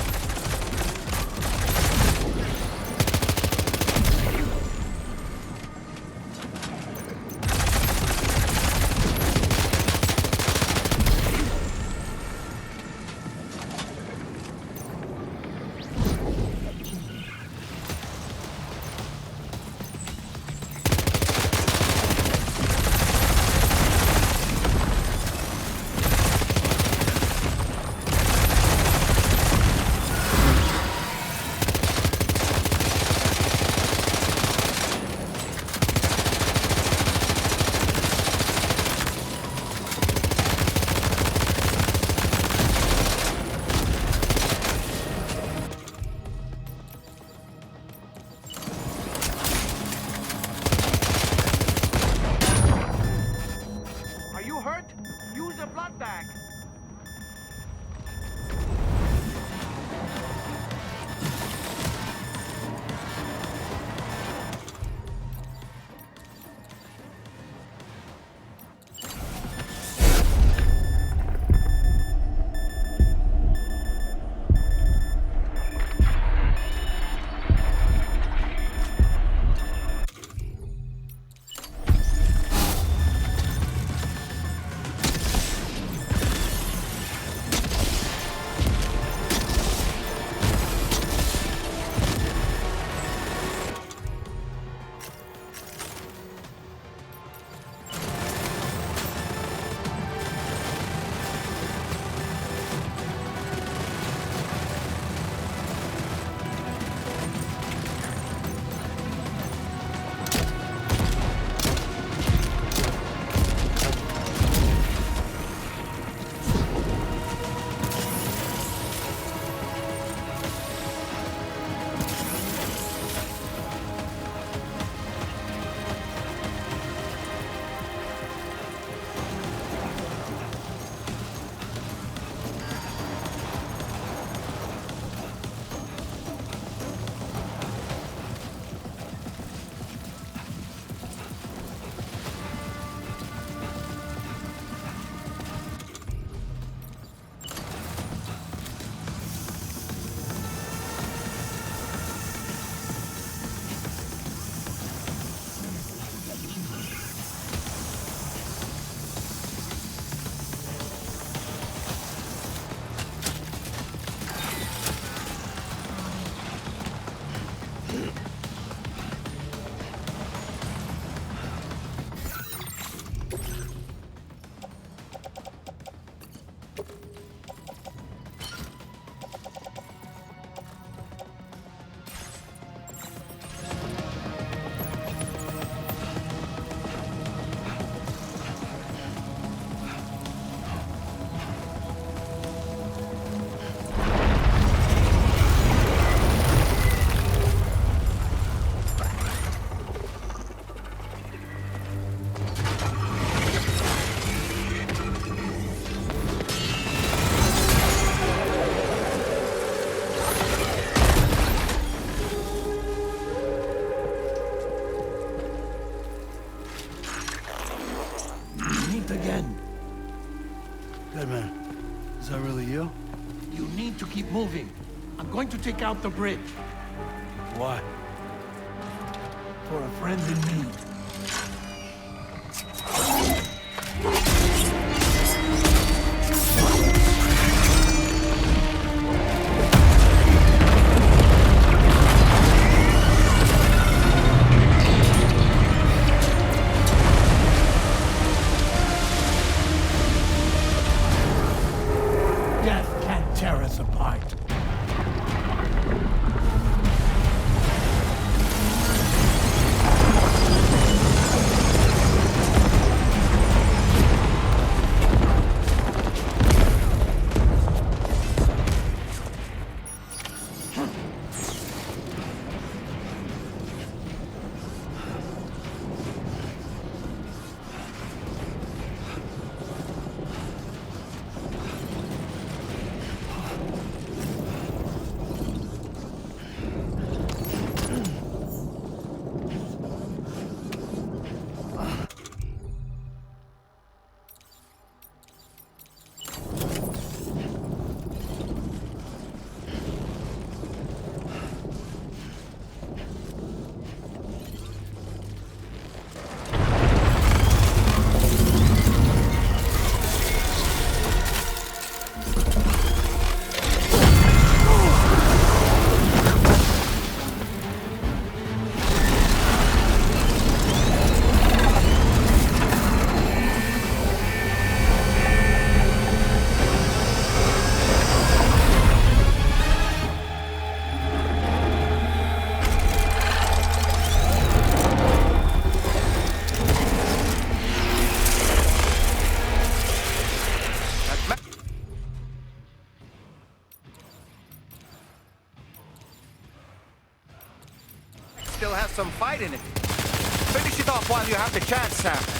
Is that really you? You need to keep moving. I'm going to take out the bridge. Why? For a friend in need. Death can't tear us apart. Still has some fight in it. Finish it off while you have the chance, Sam.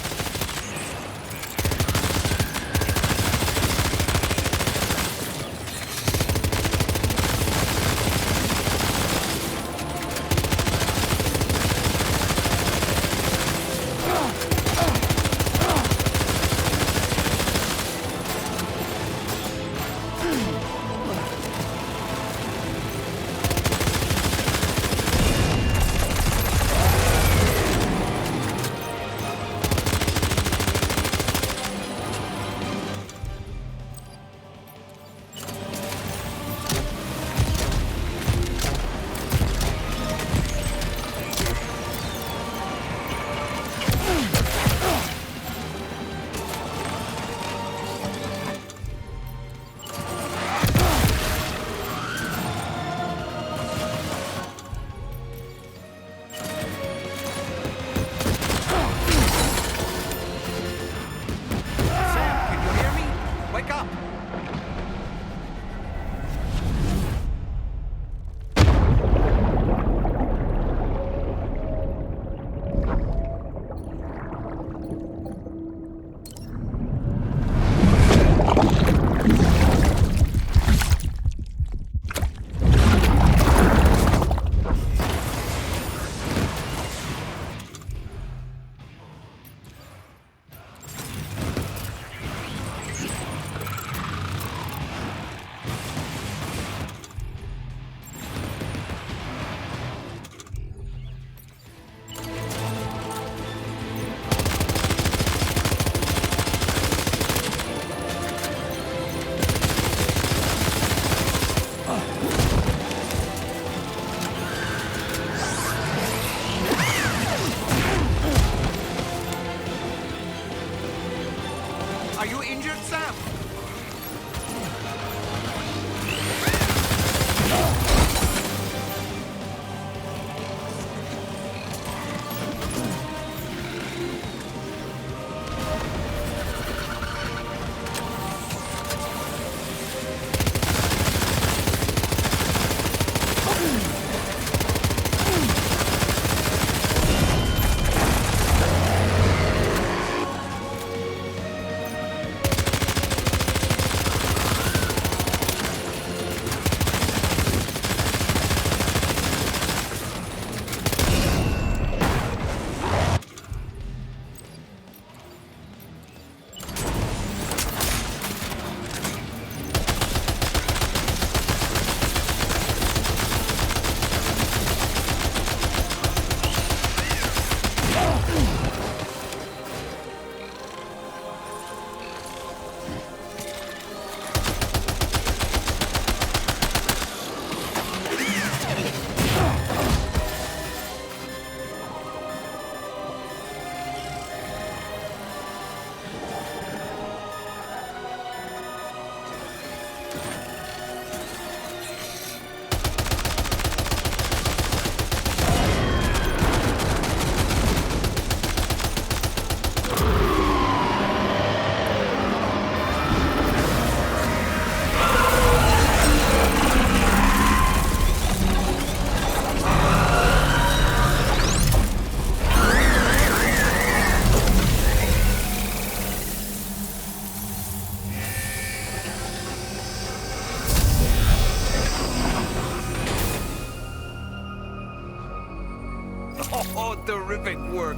Oh, terrific work.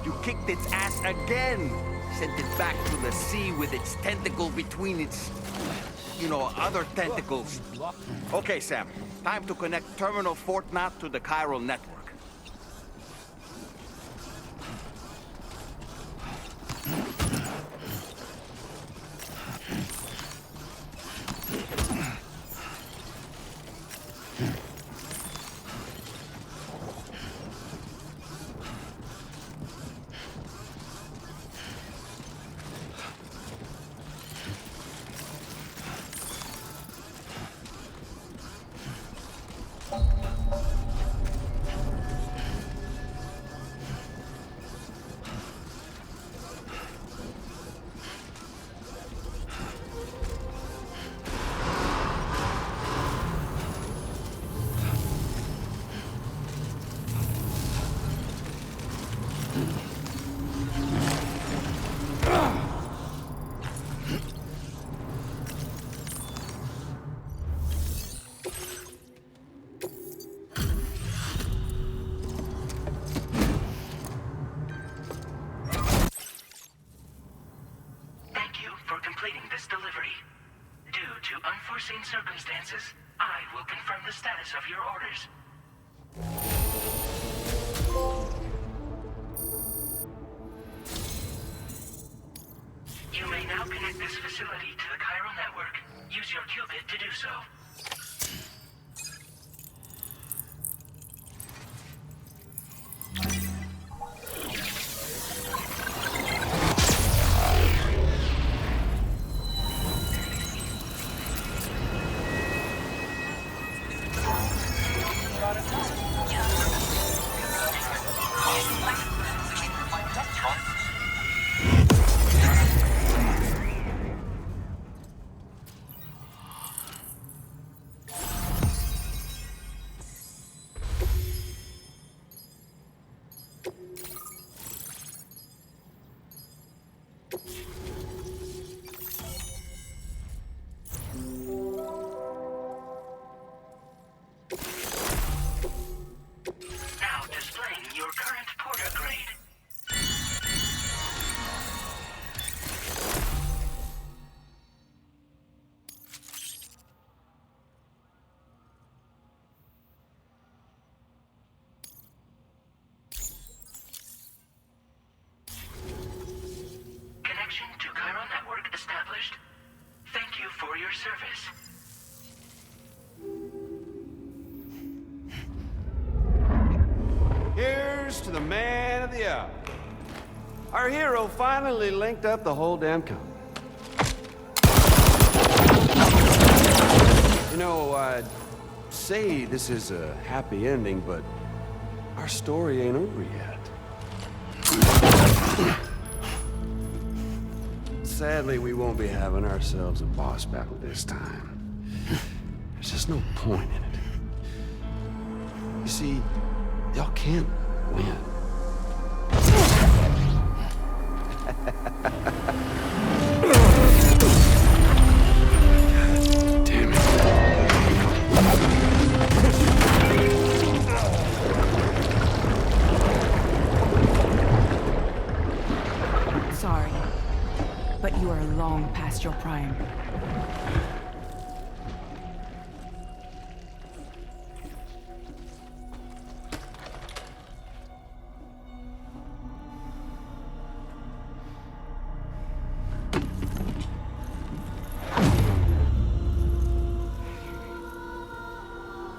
You kicked its ass again. Sent it back to the sea with its tentacle between its, other tentacles. Okay, Sam. Time to connect Terminal Fort Knot to the chiral network. Unforeseen circumstances, I will confirm the status of your orders. You may now connect this facility to the chiral network. Use your qubit to do so. Service. Here's to the man of the hour. Our hero finally linked up the whole damn company. I'd say this is a happy ending, but our story ain't over yet. Sadly, we won't be having ourselves a boss battle this time. There's just no point in it. You see, y'all can't win. Damn it. Sorry, but you are long past your prime.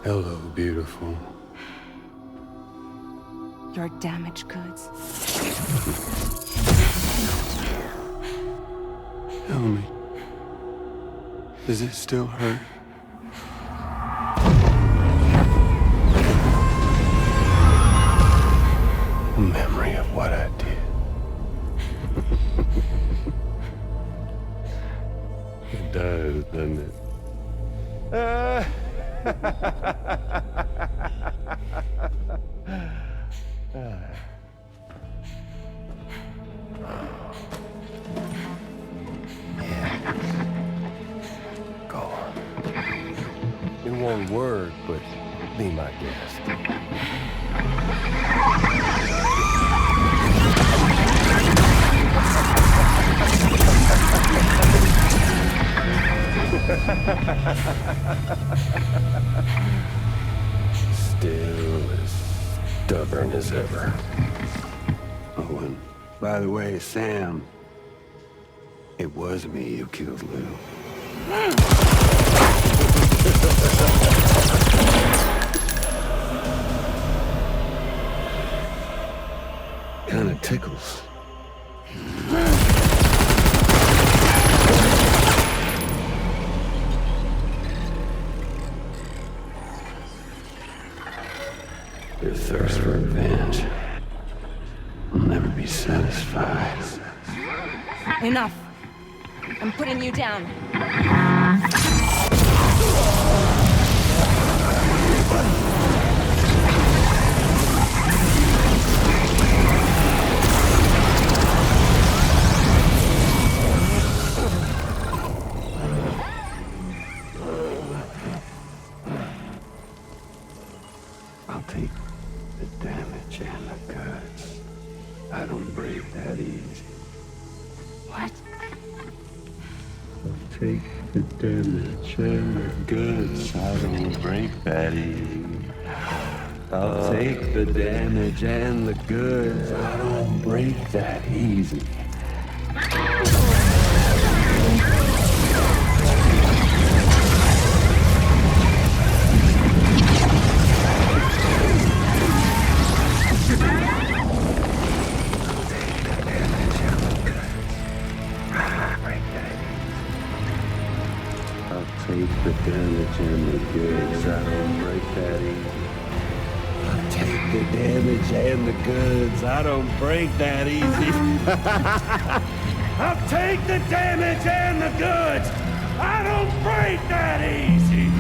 Hello, beautiful. Your damaged goods. Tell me, does it still hurt? A memory of what I did. It does, doesn't it? Go on. In one word, but be my guest. Still as stubborn as ever. Oh, and by the way, Sam, it was me who killed Lou. Kinda tickles. Your thirst for revenge will never be satisfied. Enough. I'm putting you down. I'll take the damage and the goods. I don't break that easy. What? I'll take the damage and the goods. I don't break that easy. I'll take the damage and the goods. I don't break that easy. Take the damage and the goods, I don't break that easy. I'll take the damage and the goods, I don't break that easy. I'll take the damage and the goods, I don't break that easy.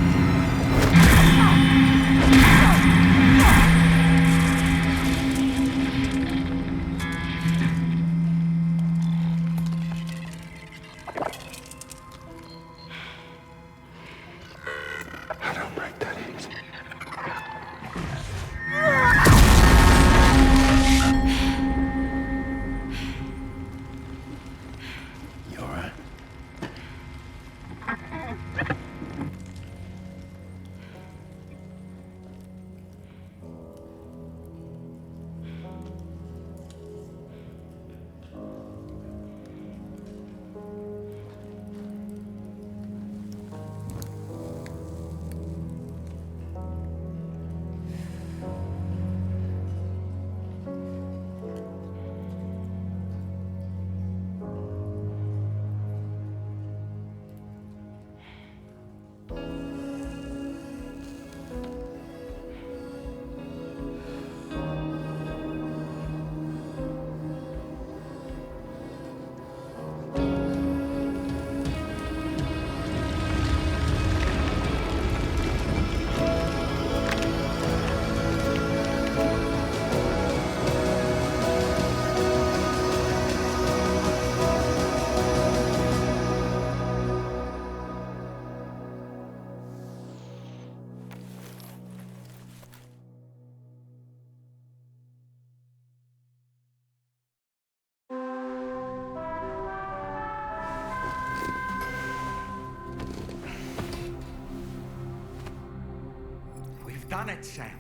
Done it, Sam.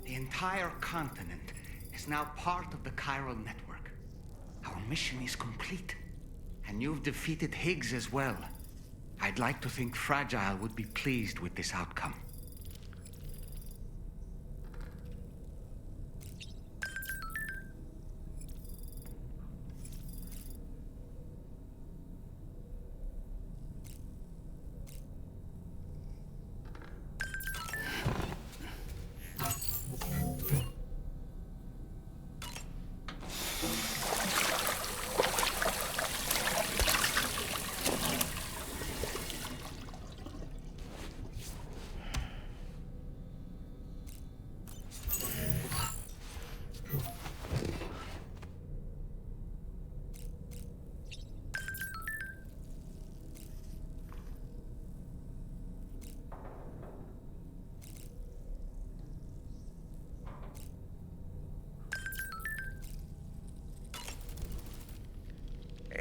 The entire continent is now part of the chiral network. Our mission is complete. And you've defeated Higgs as well. I'd like to think Fragile would be pleased with this outcome.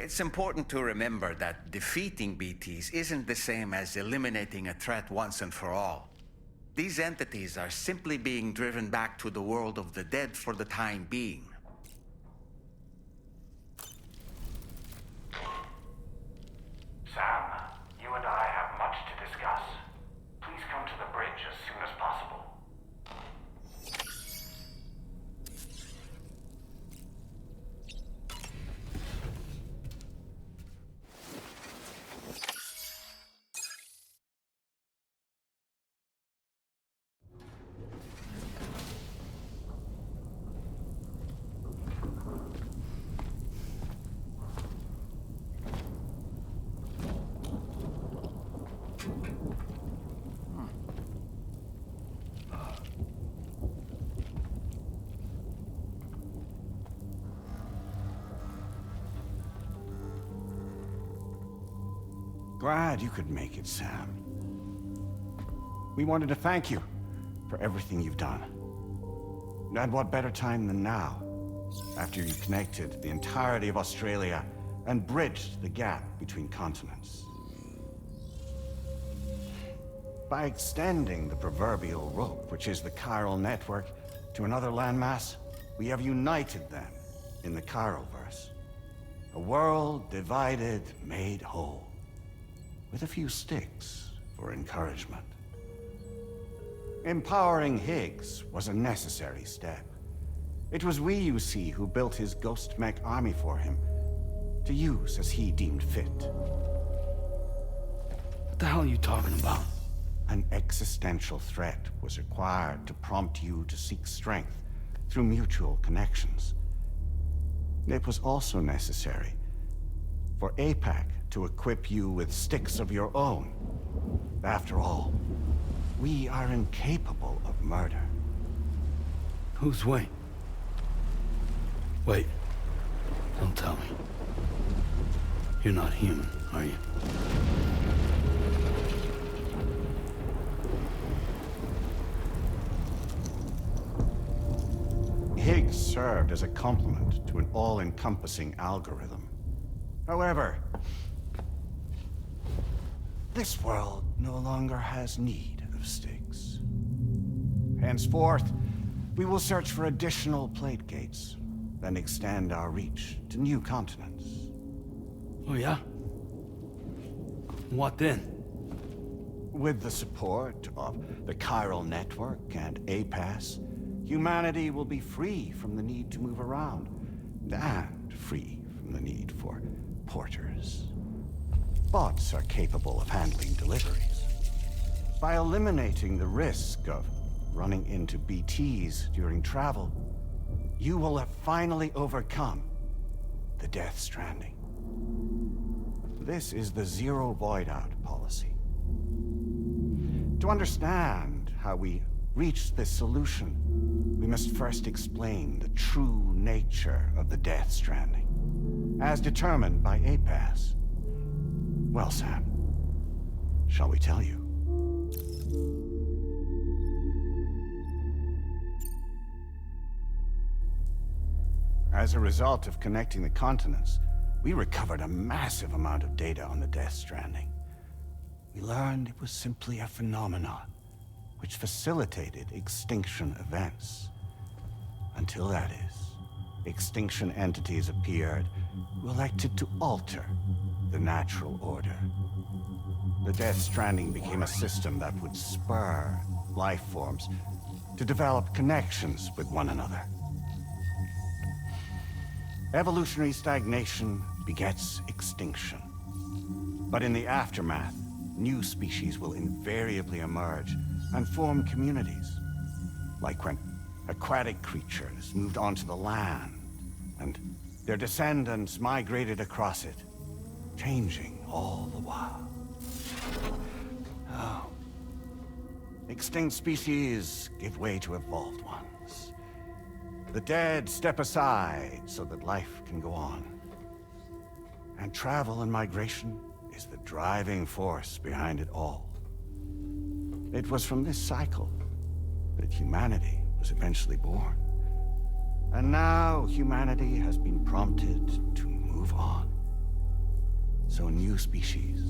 It's important to remember that defeating BTs isn't the same as eliminating a threat once and for all. These entities are simply being driven back to the world of the dead for the time being. Sam, you and I have much to discuss. Please come to the bridge as soon as possible. Glad you could make it, Sam. We wanted to thank you for everything you've done. And what better time than now, after you connected the entirety of Australia and bridged the gap between continents. By extending the proverbial rope, which is the chiral network, to another landmass, we have united them in the Chiralverse. A world divided, made whole. With a few sticks for encouragement. Empowering Higgs was a necessary step. It was we, you see, who built his ghost mech army for him, to use as he deemed fit. What the hell are you talking about? An existential threat was required to prompt you to seek strength through mutual connections. It was also necessary for APAC to equip you with sticks of your own. After all, we are incapable of murder. Who's we? Wait. Don't tell me. You're not human, are you? Higgs served as a complement to an all-encompassing algorithm. However, this world no longer has need of sticks. Henceforth, we will search for additional plate gates, then extend our reach to new continents. Oh yeah? What then? With the support of the chiral network and APAS, humanity will be free from the need to move around, and free from the need for porters. Bots are capable of handling deliveries. By eliminating the risk of running into BTs during travel, you will have finally overcome the Death Stranding. This is the Zero Void-Out policy. To understand how we reached this solution, we must first explain the true nature of the Death Stranding, as determined by APAS. Well, Sam, shall we tell you? As a result of connecting the continents, we recovered a massive amount of data on the Death Stranding. We learned it was simply a phenomenon which facilitated extinction events. Until that is, extinction entities appeared who elected to alter the natural order. The Death Stranding became a system that would spur life forms to develop connections with one another. Evolutionary stagnation begets extinction. But in the aftermath, new species will invariably emerge and form communities. Like when aquatic creatures moved onto the land, and their descendants migrated across it, changing all the while. Oh. Extinct species give way to evolved ones. The dead step aside so that life can go on. And travel and migration is the driving force behind it all. It was from this cycle that humanity was eventually born. And now humanity has been prompted to move on. so new species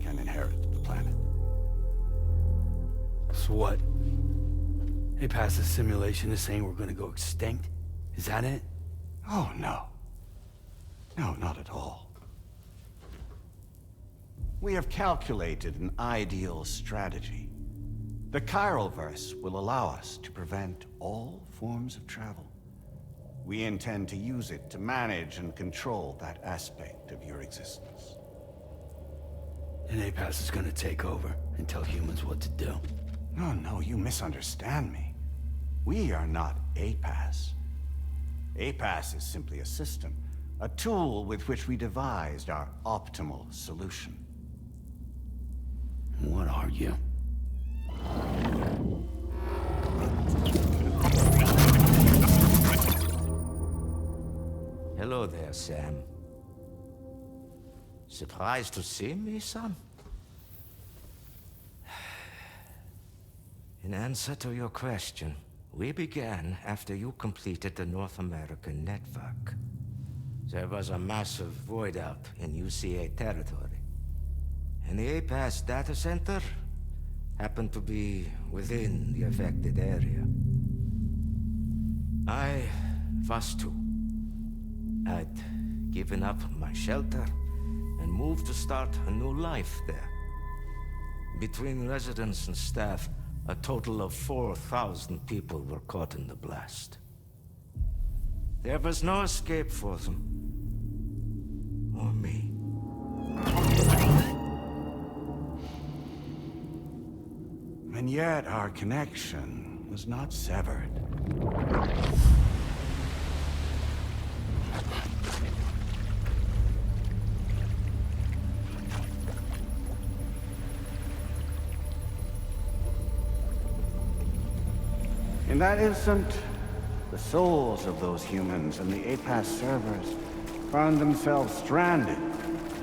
can inherit the planet. So what? APAS's simulation is saying we're gonna go extinct? Is that it? Oh, no. No, not at all. We have calculated an ideal strategy. The Chiralverse will allow us to prevent all forms of travel. We intend to use it to manage and control that aspect of your existence. And APAS is gonna take over and tell humans what to do. No, you misunderstand me. We are not APAS. APAS is simply a system, a tool with which we devised our optimal solution. What are you? Hello there, Sam. Surprised to see me, son? In answer to your question, we began after you completed the North American network. There was a massive void out in UCA territory, and the APAS data center happened to be within the affected area. I was too. I'd given up my shelter and moved to start a new life there. Between residents and staff, a total of 4,000 people were caught in the blast. There was no escape for them. Or me. And yet our connection was not severed. In that instant, the souls of those humans and the APAS servers found themselves stranded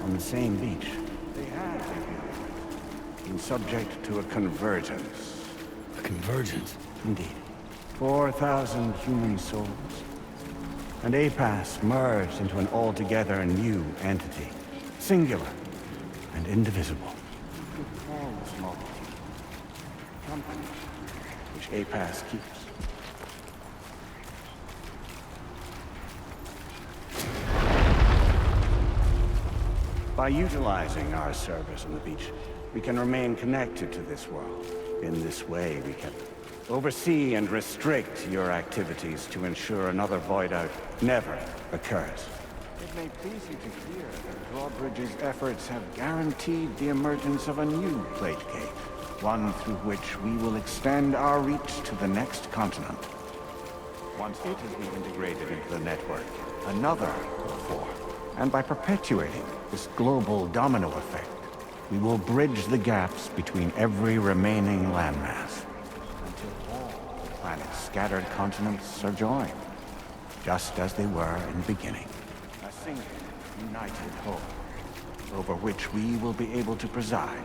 on the same beach. They had been subject to a convergence. A convergence? Indeed. 4,000 human souls. And APAS merged into an altogether new entity. Singular and indivisible. All the small company which APAS keeps. By utilizing our servers on the beach, we can remain connected to this world. In this way, we can oversee and restrict your activities to ensure another void out never occurs. It may please you to hear that Drawbridge's efforts have guaranteed the emergence of a new plate gate, one through which we will extend our reach to the next continent. Once it has been integrated into the network, another will form. And by perpetuating this global domino effect, we will bridge the gaps between every remaining landmass until all the planet's scattered continents are joined, just as they were in the beginning. A single, united whole, over which we will be able to preside.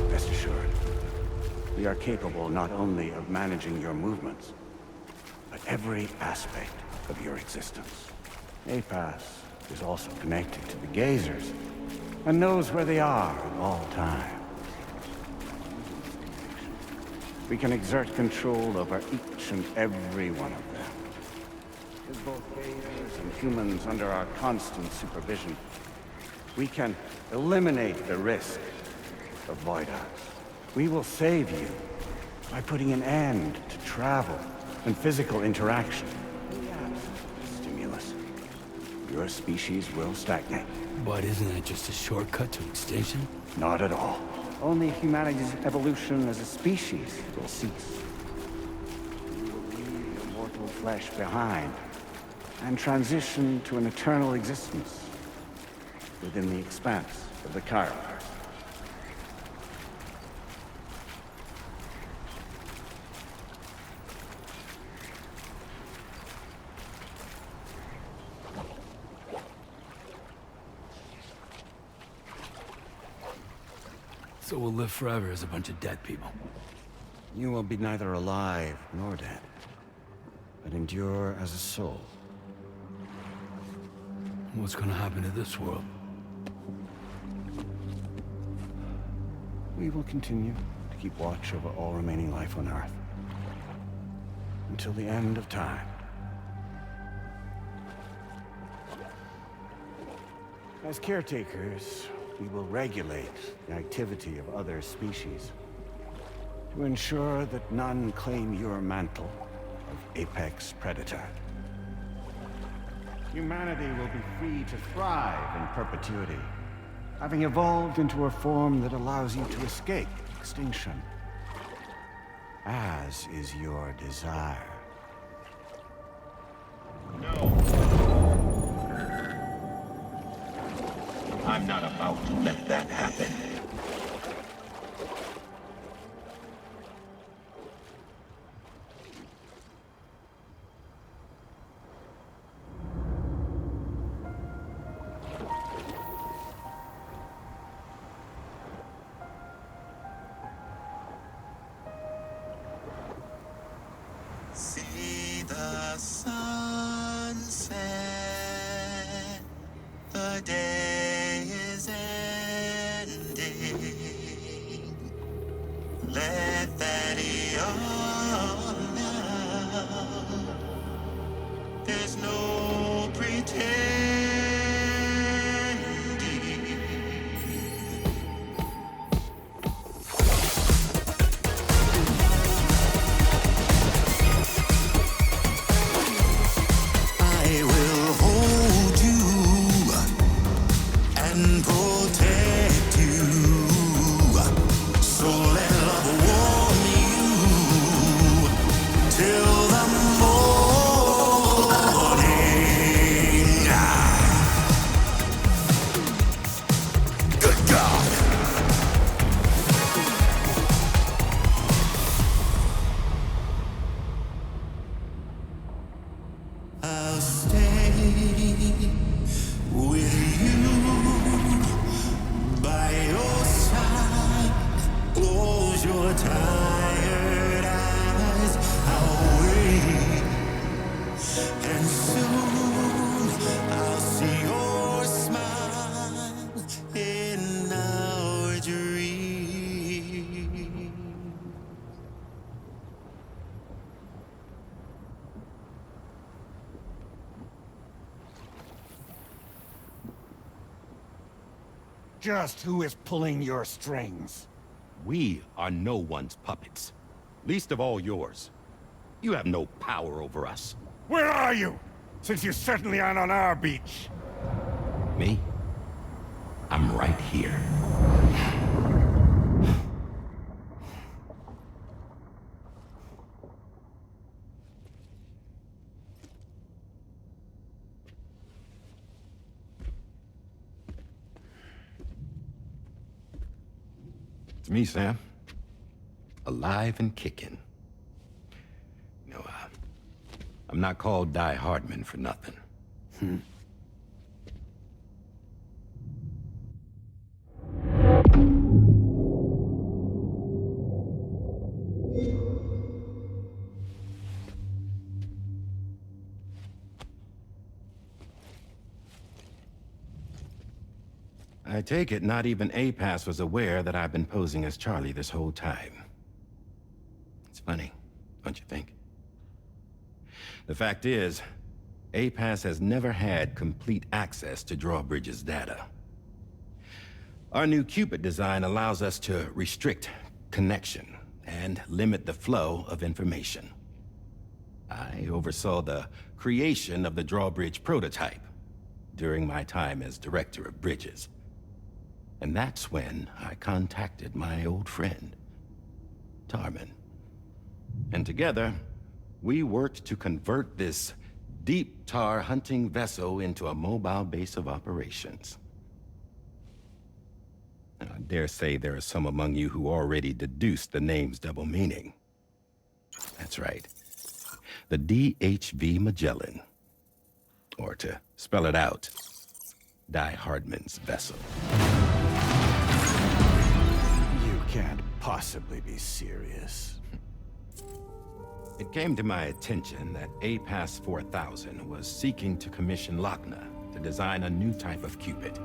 Rest assured, we are capable not only of managing your movements, but every aspect of your existence. APAS is also connected to the Gazers, and knows where they are at all times. We can exert control over each and every one of them. With both Gazers and humans under our constant supervision, we can eliminate the risk of void-outs. We will save you by putting an end to travel and physical interaction. In the absence of stimulus, your species will stagnate. But isn't that just a shortcut to extinction? Not at all. Only humanity's evolution as a species will cease. We will leave your mortal flesh behind and transition to an eternal existence within the expanse of the Chiralverse. So we'll live forever as a bunch of dead people. You will be neither alive nor dead. but endure as a soul. What's gonna happen to this world? We will continue to keep watch over all remaining life on Earth. Until the end of time. As caretakers, we will regulate the activity of other species to ensure that none claim your mantle of apex predator. Humanity will be free to thrive in perpetuity, having evolved into a form that allows you to escape extinction, as is your desire. I'm not about to let that happen. See the sunset, the day is ending. Let that yawn now. There's no pretending. I will hold you and protect you. So let love warm you till the morning. Good God. I'll stay with you by your side. Close your tired eyes. I'll wait, and soon I'll see your smile in our dream. Just who is pulling your strings? We are no one's puppets. Least of all yours. You have no power over us. Where are you? Since you certainly aren't on our beach. Me? I'm right here. It's me, Sam. Alive and kicking. No, I'm not called Die Hardman for nothing. I take it not even APAS was aware that I've been posing as Charlie this whole time. It's funny, don't you think? The fact is, APAS has never had complete access to Drawbridge's data. Our new Cupid design allows us to restrict connection and limit the flow of information. I oversaw the creation of the Drawbridge prototype during my time as Director of Bridges. And that's when I contacted my old friend, Tarman. And together, we worked to convert this deep tar hunting vessel into a mobile base of operations. Now, I dare say there are some among you who already deduced the name's double meaning. That's right. The DHV Magellan. Or to spell it out, Die Hardman's vessel. You can't possibly be serious. It came to my attention that APAS 4000 was seeking to commission Lochna to design a new type of Cupid.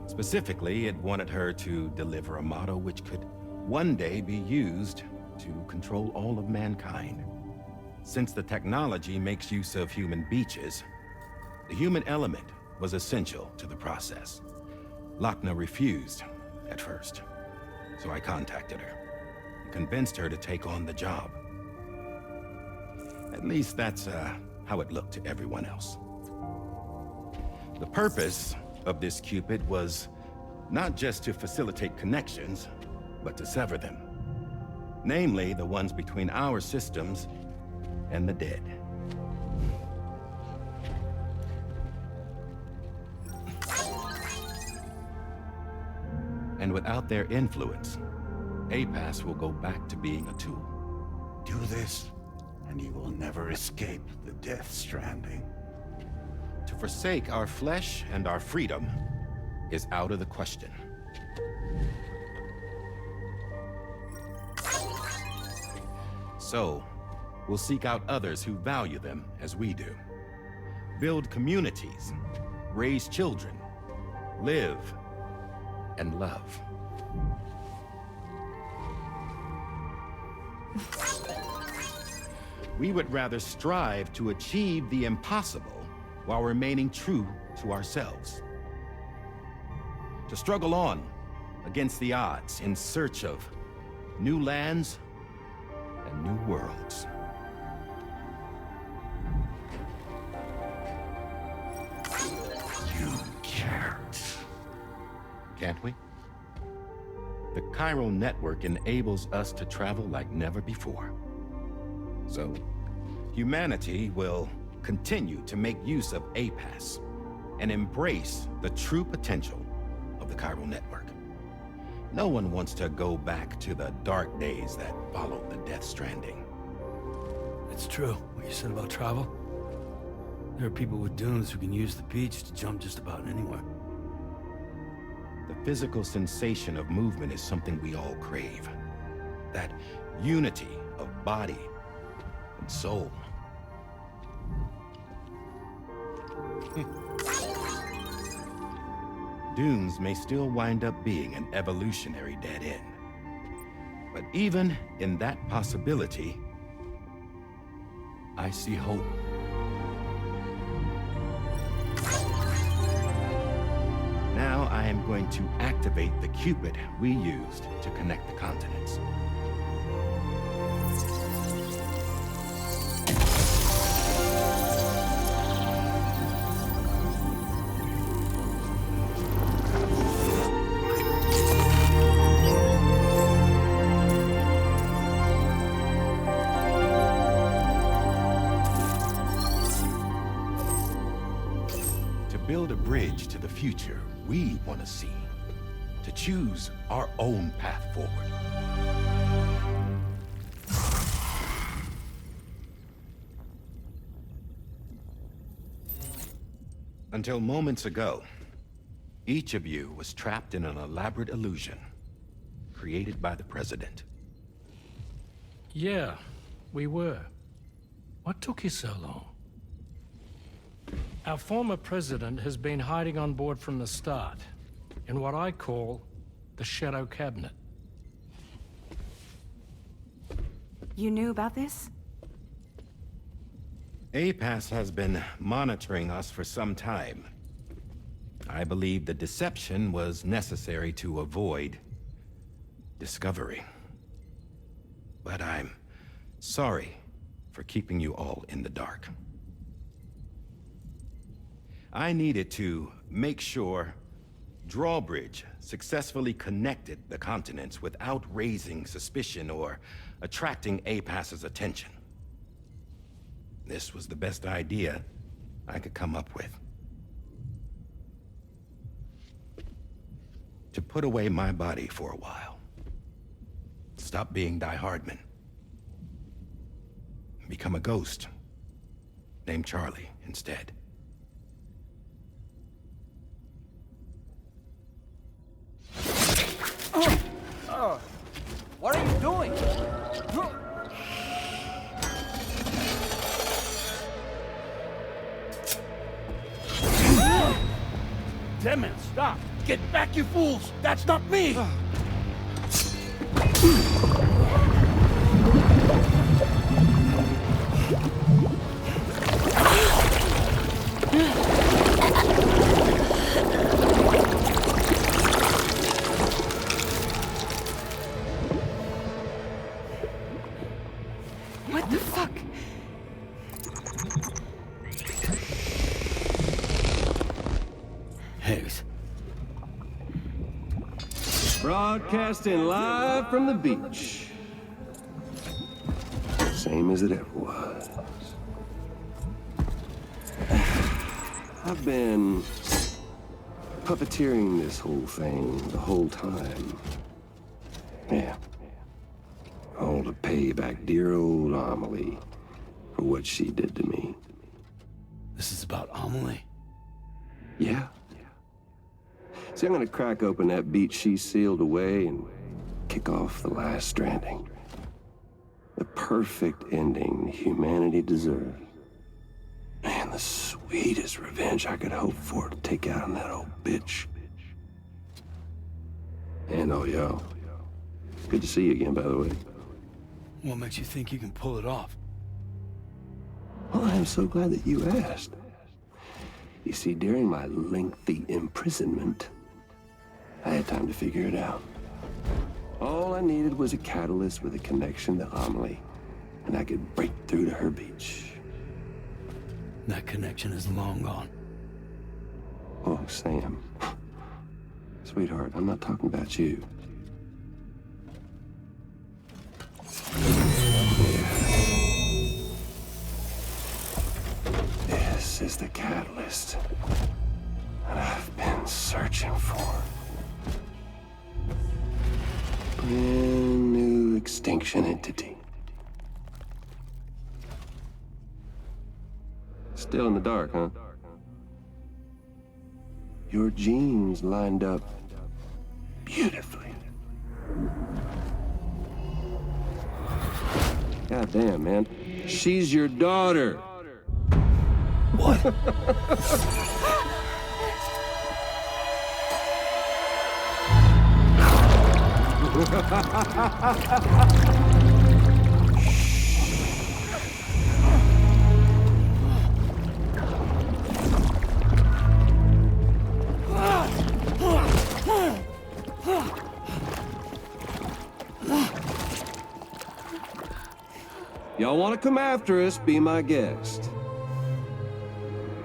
Specifically, it wanted her to deliver a model which could one day be used to control all of mankind. Since the technology makes use of human beaches, the human element was essential to the process. Lochna refused at first, so I contacted her and convinced her to take on the job. At least that's how it looked to everyone else. The purpose of this Cupid was not just to facilitate connections, but to sever them. Namely, the ones between our systems and the dead. And without their influence, APAS will go back to being a tool. Do this, and you will never escape the Death Stranding. To forsake our flesh and our freedom is out of the question. So, we'll seek out others who value them as we do. Build communities, raise children, live, and love. We would rather strive to achieve the impossible while remaining true to ourselves. To struggle on against the odds in search of new lands and new worlds. You can't. Can't we? The chiral network enables us to travel like never before. So, humanity will continue to make use of APAS and embrace the true potential of the chiral network. No one wants to go back to the dark days that followed the Death Stranding. It's true, what you said about travel. There are people with dunes who can use the beach to jump just about anywhere. The physical sensation of movement is something we all crave. That unity of body and soul. Dunes may still wind up being an evolutionary dead end. But even in that possibility, I see hope. Now I am going to activate the Cupid we used to connect the continents. Build a bridge to the future we want to see, to choose our own path forward. Until moments ago, each of you was trapped in an elaborate illusion created by the President. Yeah, we were. What took you so long? Our former president has been hiding on board from the start, in what I call the Shadow Cabinet. You knew about this? APAS has been monitoring us for some time. I believe the deception was necessary to avoid discovery. But I'm sorry for keeping you all in the dark. I needed to make sure Drawbridge successfully connected the continents without raising suspicion or attracting APAS's attention. This was the best idea I could come up with. To put away my body for a while. Stop being Die Hardman. Become a ghost. Named Charlie instead. What are you doing? Damn it, stop! Get back, you fools! That's not me! What the fuck? Higgs. Broadcasting live from the beach. Same as it ever was. I've been puppeteering this whole thing the whole time. Yeah. All to pay back dear old Amelie for what she did to me. This is about Amelie? Yeah. See, I'm gonna crack open that beach she sealed away and kick off the last stranding. The perfect ending humanity deserves. Man, the sweetest revenge I could hope for to take out on that old bitch. And all y'all. Good to see you again, by the way. What makes you think you can pull it off? Well, I'm so glad that you asked. You see, during my lengthy imprisonment, I had time to figure it out. All I needed was a catalyst with a connection to Amelie, and I could break through to her beach. That connection is long gone. Oh, Sam. Sweetheart, I'm not talking about you. This is the catalyst that I've been searching for. Brand new extinction entity. Still in the dark, huh? Your genes lined up beautifully. God damn, man. She's your daughter. What? Y'all want to come after us, be my guest.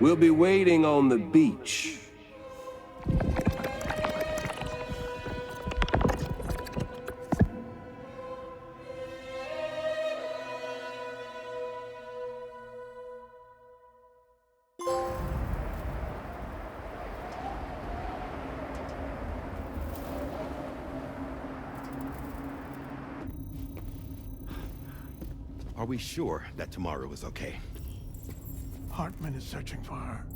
We'll be waiting on the beach. Are we sure that tomorrow is okay? Hartman is searching for her.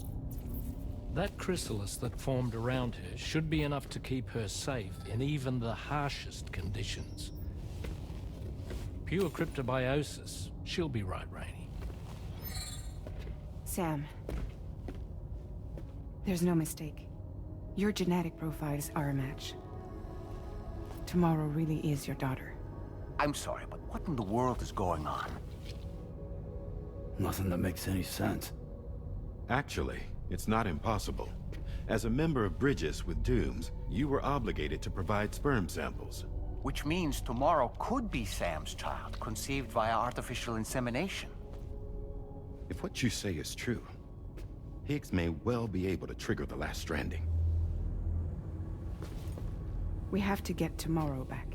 That chrysalis that formed around her should be enough to keep her safe in even the harshest conditions. Pure cryptobiosis. She'll be right, Rainey. Sam. There's no mistake. Your genetic profiles are a match. Tomorrow really is your daughter. I'm sorry, but what in the world is going on? Nothing that makes any sense. Actually, it's not impossible. As a member of Bridges with Dooms, you were obligated to provide sperm samples. Which means tomorrow could be Sam's child, conceived via artificial insemination. If what you say is true, Higgs may well be able to trigger the last stranding. We have to get tomorrow back.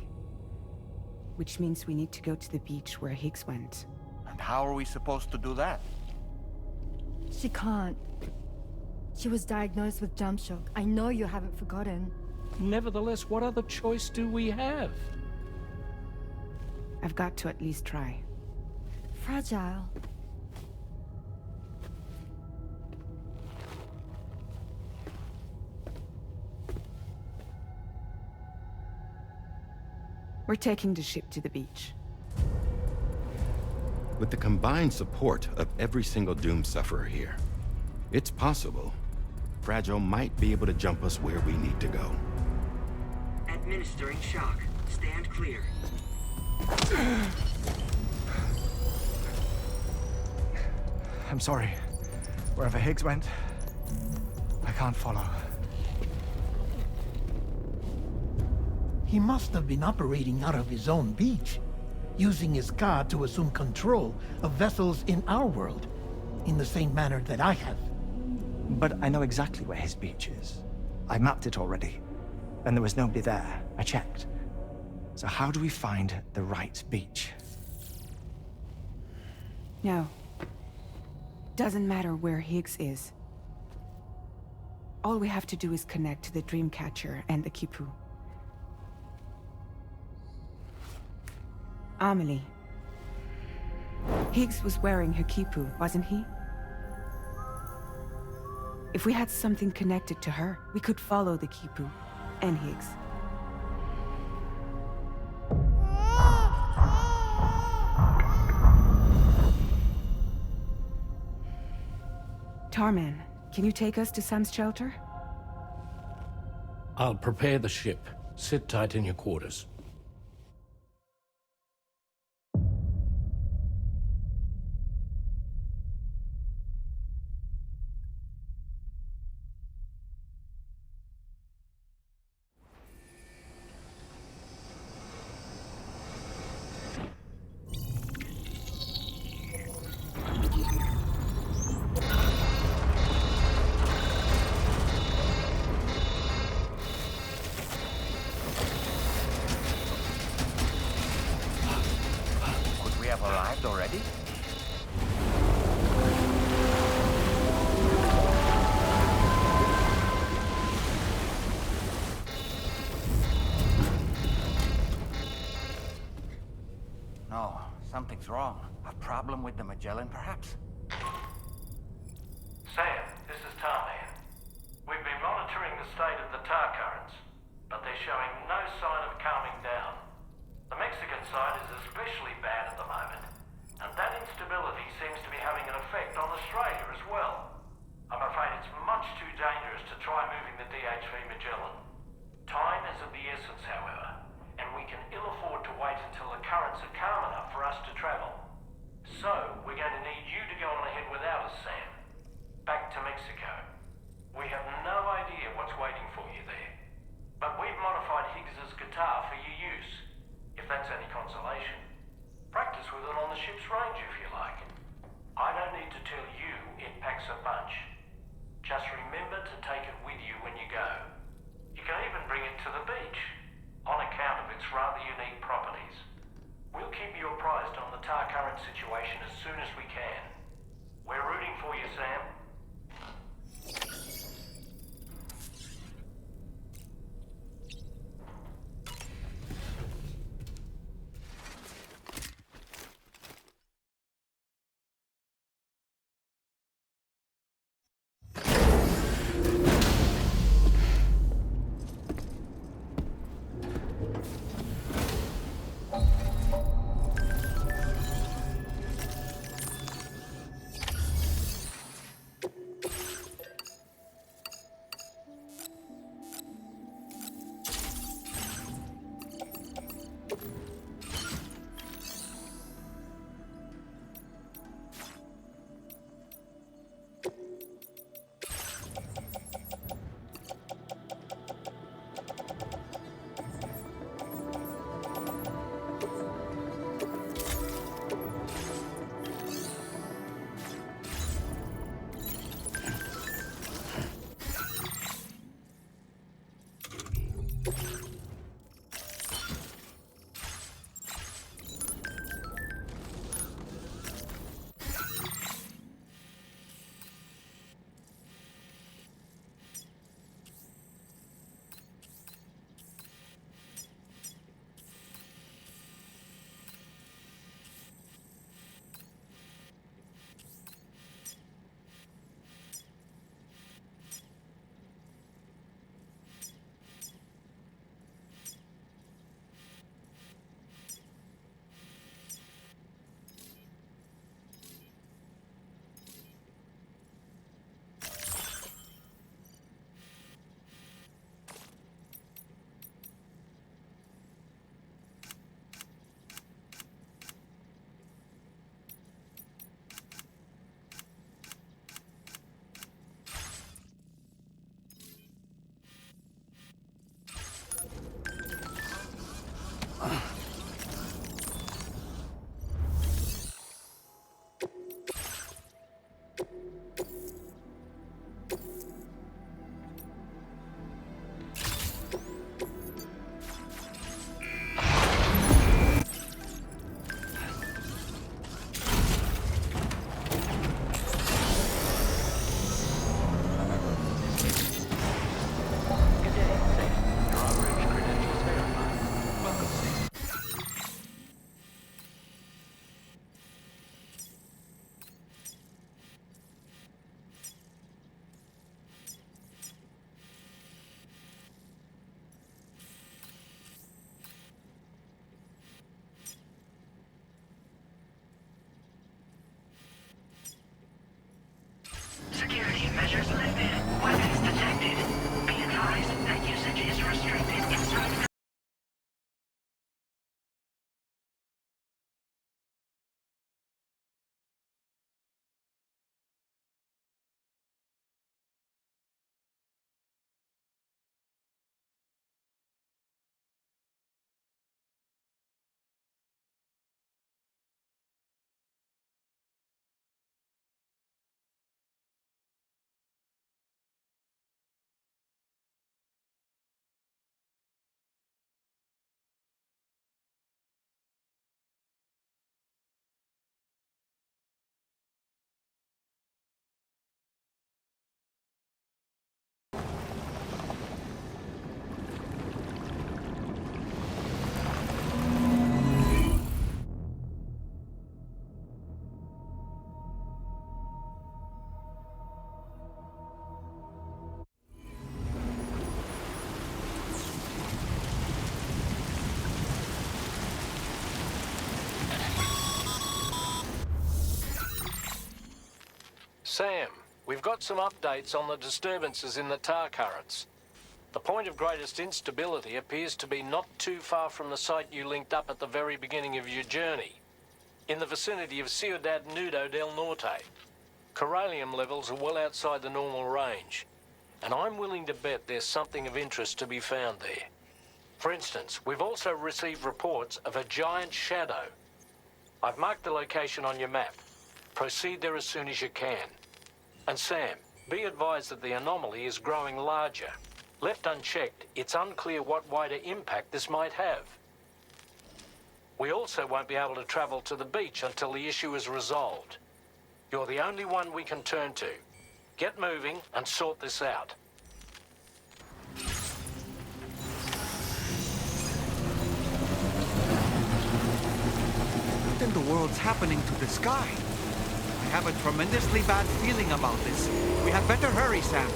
Which means we need to go to the beach where Higgs went. And how are we supposed to do that? She can't. She was diagnosed with jump shock. I know you haven't forgotten. Nevertheless, what other choice do we have? I've got to at least try. Fragile. We're taking the ship to the beach. With the combined support of every single Doom sufferer here, it's possible Fragile might be able to jump us where we need to go. Administering shock. Stand clear. I'm sorry. Wherever Higgs went, I can't follow. He must have been operating out of his own beach, using his car to assume control of vessels in our world, in the same manner that I have. But I know exactly where his beach is. I mapped it already, and there was nobody there. I checked. So how do we find the right beach? No. Doesn't matter where Higgs is. All we have to do is connect to the Dreamcatcher and the Kipu. Amelie. Higgs was wearing her Kipu, wasn't he? If we had something connected to her, we could follow the Kipu and Higgs. Tarman, can you take us to Sam's shelter? I'll prepare the ship. Sit tight in your quarters. Arrived already? No, something's wrong. A problem with the Magellan, perhaps? Sam, this is Tarman. We've been monitoring the state of the tar currents, but they're showing no sign of calming down. The Mexican side is especially bad at the moment, and that instability seems to be having an effect on Australia as well. I'm afraid it's much too dangerous to try moving the DHV Magellan. Time is of the essence, however, and we can ill afford to wait until the currents are calm enough for us to travel. So, we're going to need you to go on ahead without us, Sam. Back to Mexico. We have no idea what's waiting for you there, but we've modified Higgs's guitar for your use, if that's any consolation. Practice with it on the ship's range if you like. I don't need to tell you it packs a punch. Just remember to take it with you when you go. You can even bring it to the beach, on account of its rather unique properties. We'll keep you apprised on the tar current situation as soon as we can. We're rooting for you, Sam. Security measures lifted. Weapons detected. Be advised that usage is restricted inside the... Sam, we've got some updates on the disturbances in the tar currents. The point of greatest instability appears to be not too far from the site you linked up at the very beginning of your journey, in the vicinity of Ciudad Nudo del Norte. Corallium levels are well outside the normal range, and I'm willing to bet there's something of interest to be found there. For instance, we've also received reports of a giant shadow. I've marked the location on your map. Proceed there as soon as you can. And Sam, be advised that the anomaly is growing larger. Left unchecked, it's unclear what wider impact this might have. We also won't be able to travel to the beach until the issue is resolved. You're the only one we can turn to. Get moving and sort this out. What in the world's happening to the sky? I have a tremendously bad feeling about this. We had better hurry, Sam.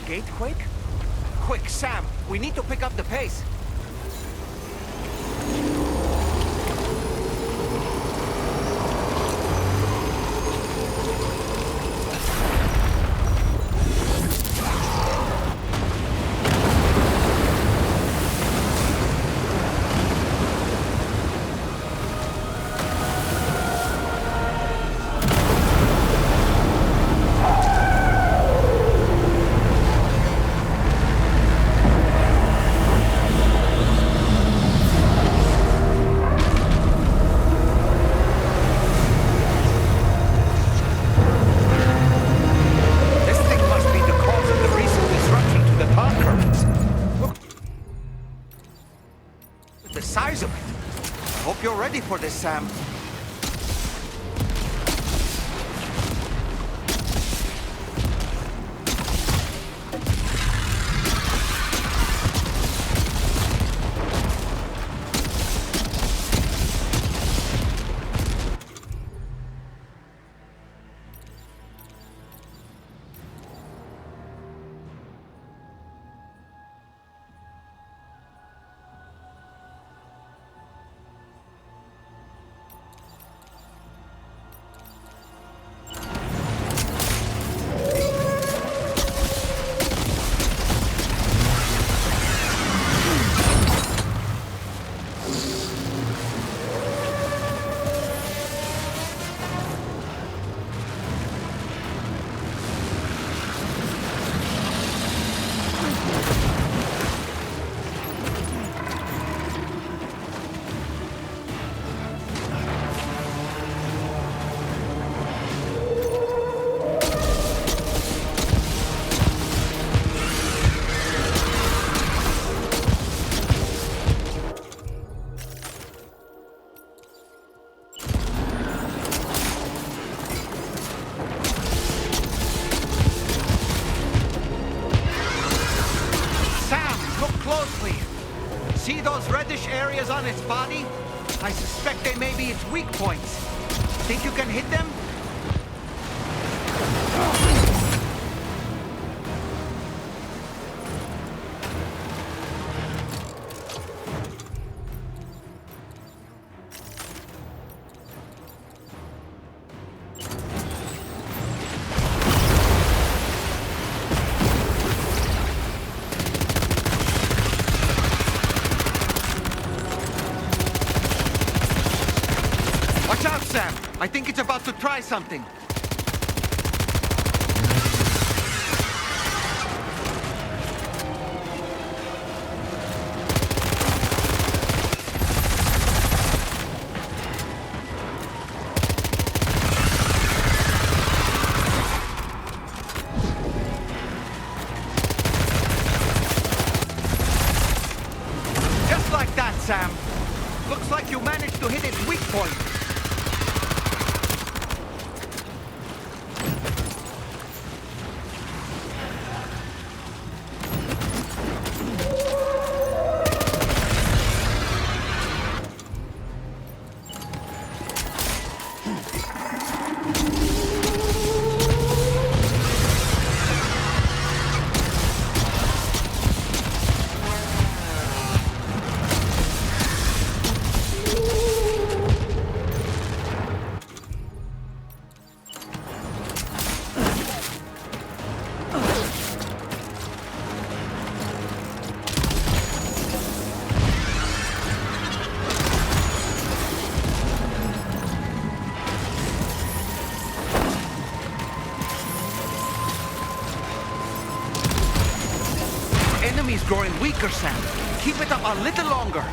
Gatequake? Quick, Sam! We need to pick up the pace! For this, Sam. areas on its body, I suspect they may be its weak points. Think you can hit them? Watch out, Sam! I think it's about to try something. Just like that, Sam. Looks like you managed to hit its weak point. Enemy's growing weaker, Sam. Keep it up a little longer.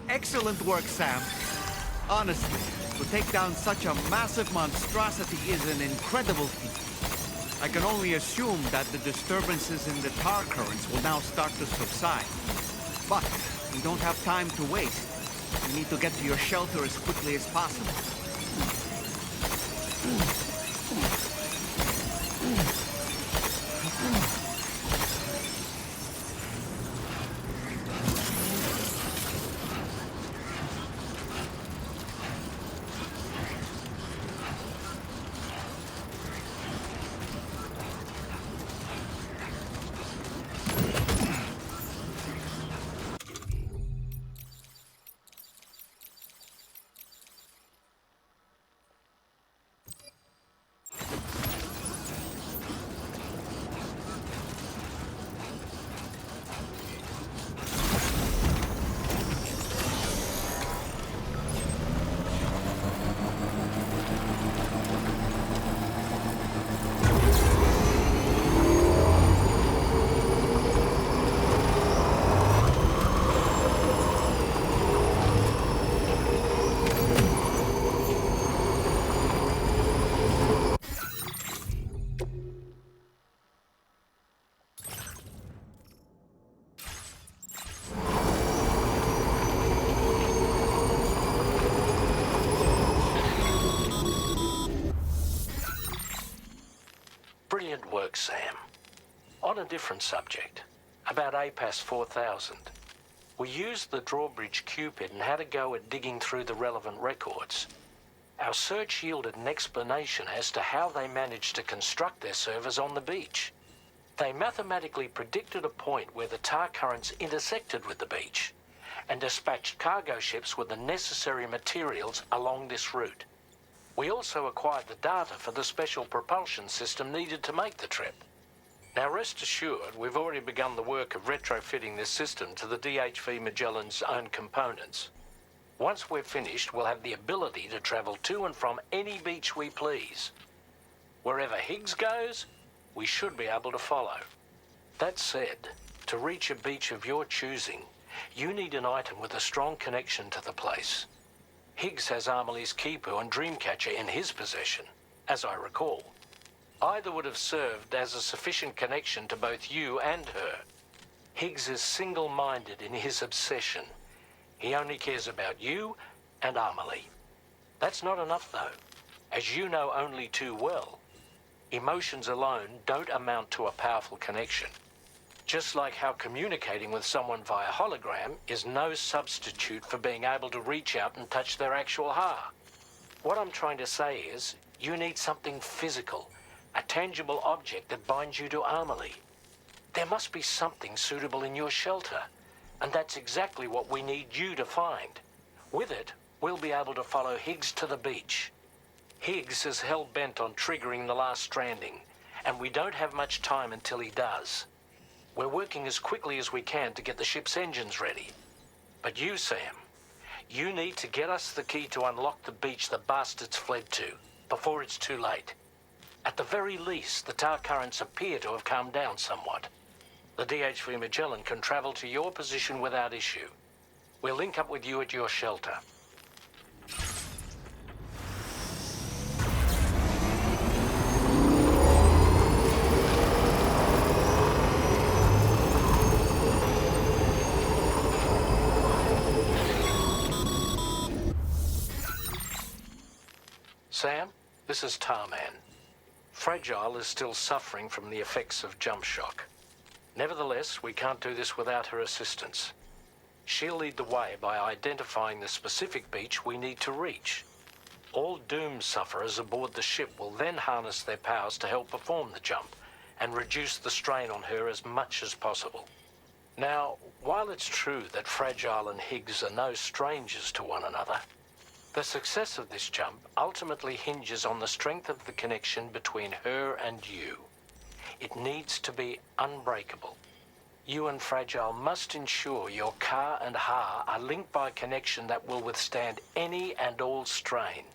Excellent work, Sam. Honestly, to take down such a massive monstrosity is an incredible feat. I can only assume that the disturbances in the tar currents will now start to subside. But we don't have time to waste. You need to get to your shelter as quickly as possible. Brilliant work, Sam. On a different subject, about APAS 4000. We used the drawbridge Cupid and had a go at digging through the relevant records. Our search yielded an explanation as to how they managed to construct their servers on the beach. They mathematically predicted a point where the tar currents intersected with the beach and dispatched cargo ships with the necessary materials along this route. We also acquired the data for the special propulsion system needed to make the trip. Now rest assured, we've already begun the work of retrofitting this system to the DHV Magellan's own components. Once we're finished, we'll have the ability to travel to and from any beach we please. Wherever Higgs goes, we should be able to follow. That said, to reach a beach of your choosing, you need an item with a strong connection to the place. Higgs has Amelie's Kipu and Dreamcatcher in his possession, as I recall. Either would have served as a sufficient connection to both you and her. Higgs is single-minded in his obsession. He only cares about you and Amelie. That's not enough, though. As you know only too well, emotions alone don't amount to a powerful connection. Just like how communicating with someone via hologram is no substitute for being able to reach out and touch their actual heart. What I'm trying to say is, you need something physical, a tangible object that binds you to Amelie. There must be something suitable in your shelter, and that's exactly what we need you to find. With it, we'll be able to follow Higgs to the beach. Higgs is hell-bent on triggering the last stranding, and we don't have much time until he does. We're working as quickly as we can to get the ship's engines ready. But you, Sam, you need to get us the key to unlock the beach the bastards fled to, before it's too late. At the very least, the tar currents appear to have calmed down somewhat. The DHV Magellan can travel to your position without issue. We'll link up with you at your shelter. Sam, this is Tarman. Fragile is still suffering from the effects of jump shock. Nevertheless, we can't do this without her assistance. She'll lead the way by identifying the specific beach we need to reach. All Doom sufferers aboard the ship will then harness their powers to help perform the jump and reduce the strain on her as much as possible. Now, while it's true that Fragile and Higgs are no strangers to one another, the success of this jump ultimately hinges on the strength of the connection between her and you. It needs to be unbreakable. You and Fragile must ensure your Ka and Ha are linked by a connection that will withstand any and all strain.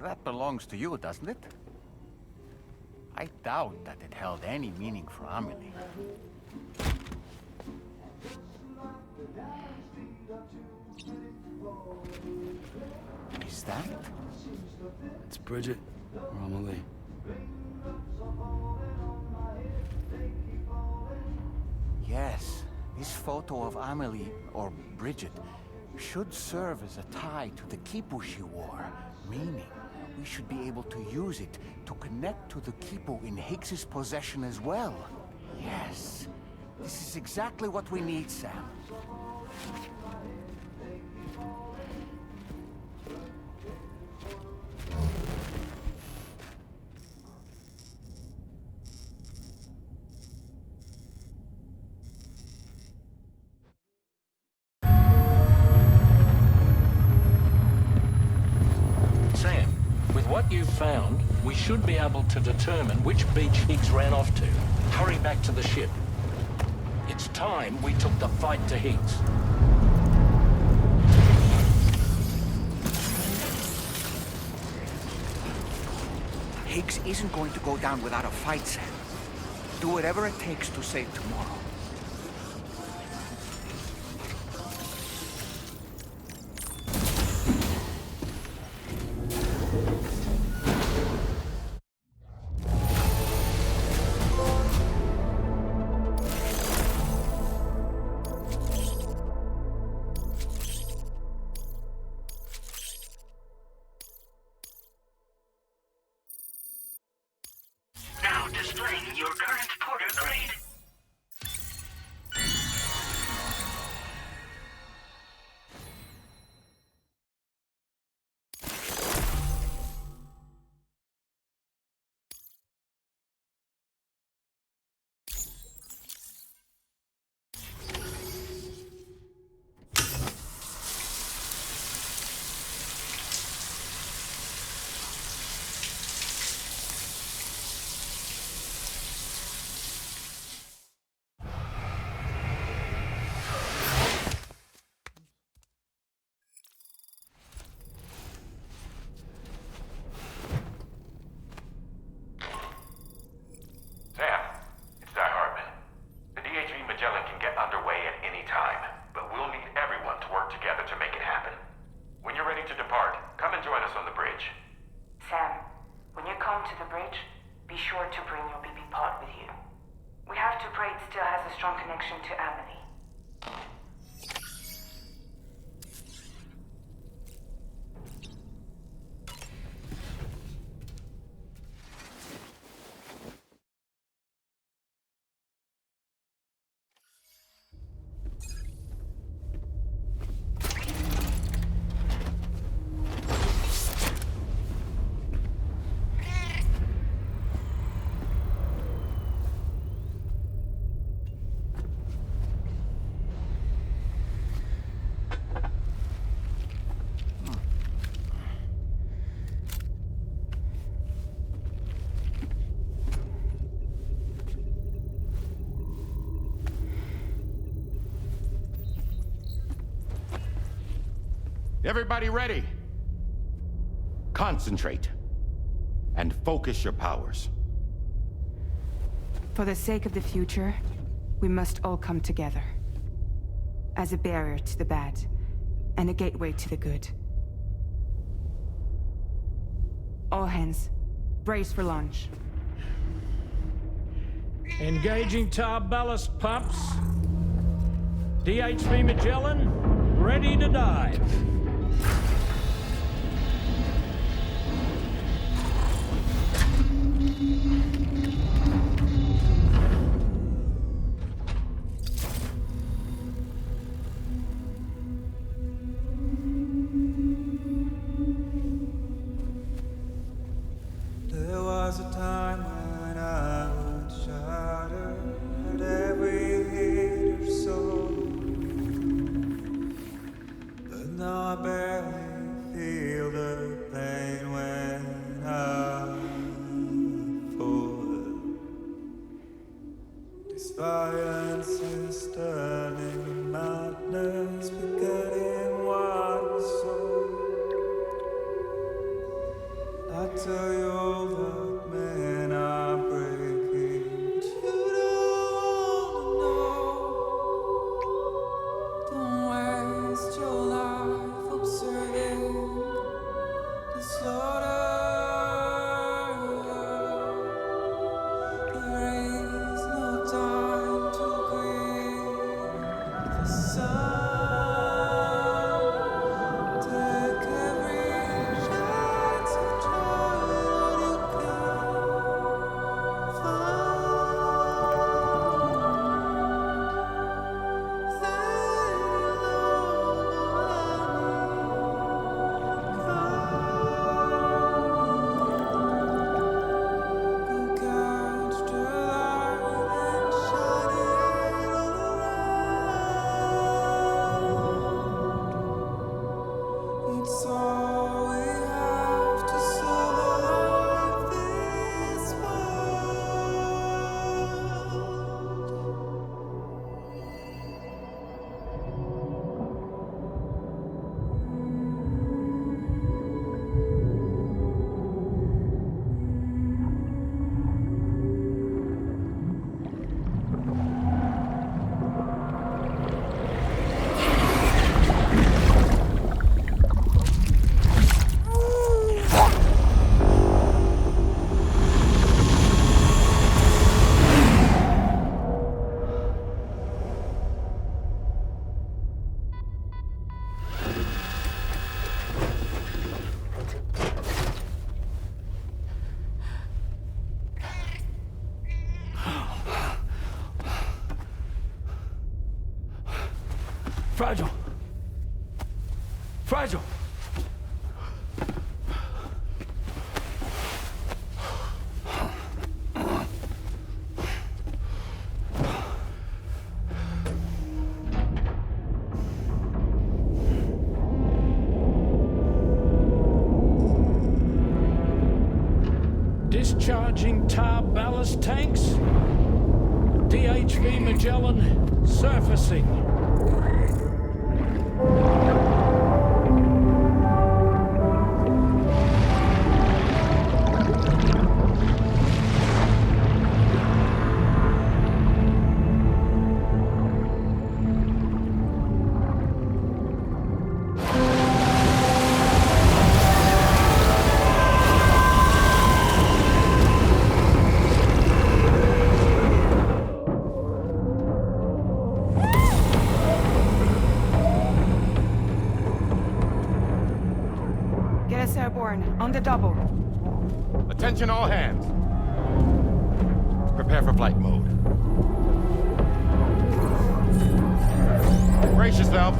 That belongs to you, doesn't it? I doubt that it held any meaning for Amelie. Is that? It's Bridget or Amelie. Yes, this photo of Amelie, or Bridget, should serve as a tie to the quipu she wore, meaning we should be able to use it to connect to the quipu in Higgs's possession as well. Yes, this is exactly what we need, Sam. Sam, with what you've found, we should be able to determine which beach Higgs ran off to. Hurry back to the ship. It's time we took the fight to Higgs. Higgs isn't going to go down without a fight, Sam. Do whatever it takes to save tomorrow. Now displaying your current porter grade. Sam, it's Die Hartman. The DHV Magellan can get underway at any time, but we'll need everyone to work together to make it happen. When you're ready to depart, come and join us on the bridge. Sam, when you come to the bridge, be sure to bring your BB pod with you. We have to pray it still has a strong connection to Amelie. Everybody ready? Concentrate. And focus your powers. For the sake of the future, we must all come together. As a barrier to the bad, and a gateway to the good. All hands, brace for launch. Engaging tar ballast pumps. DHV Magellan, ready to dive. There was a time when I would shatter at every hater's soul, but now I barely feel the pain when I fall. Fragile. Fragile. Discharging tar ballast tanks. DHV Magellan surfacing. On the double. Attention all hands. Prepare for flight mode. Brace yourselves.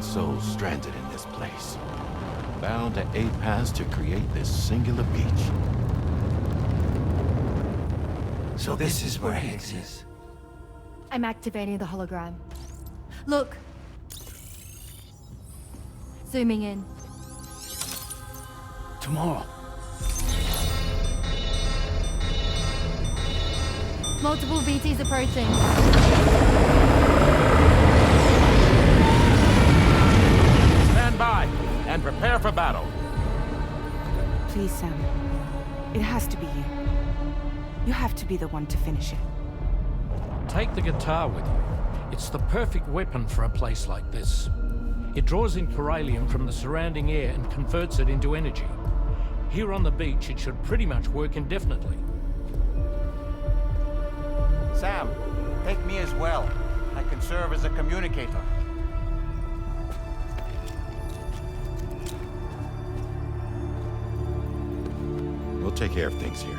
Souls stranded in this place, bound to a paths to create this singular beach. So this is where Higgs is. I'm activating the hologram. Look. Zooming in. Tomorrow. Multiple VTs approaching. Stand by and prepare for battle. Please, Sam. It has to be you. You have to be the one to finish it. Take the guitar with you. It's the perfect weapon for a place like this. It draws in chiralium from the surrounding air and converts it into energy. Here on the beach, it should pretty much work indefinitely. Sam, take me as well. I can serve as a communicator. We'll take care of things here.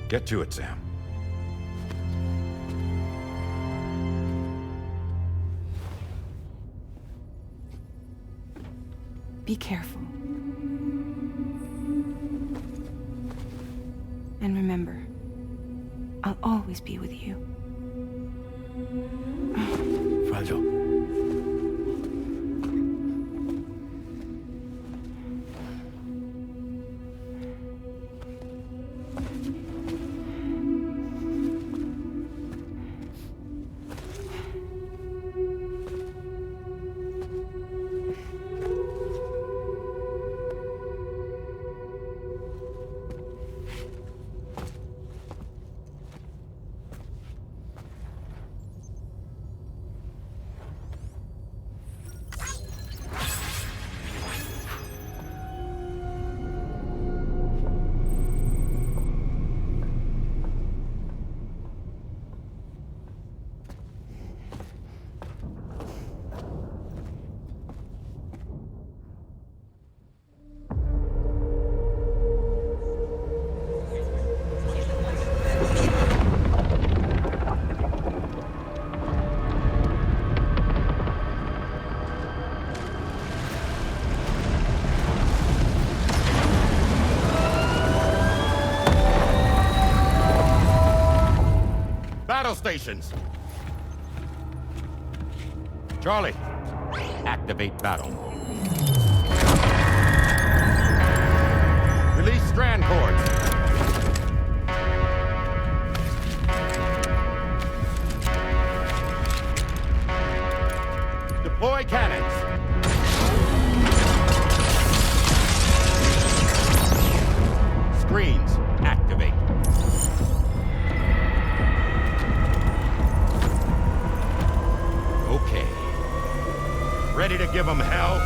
Get to it, Sam. Be careful. And remember, I'll always be with you. Fragile. Battle stations. Charlie, activate battle. Release strand cords. Deploy cannons. screens activate. Okay. Ready to give them hell?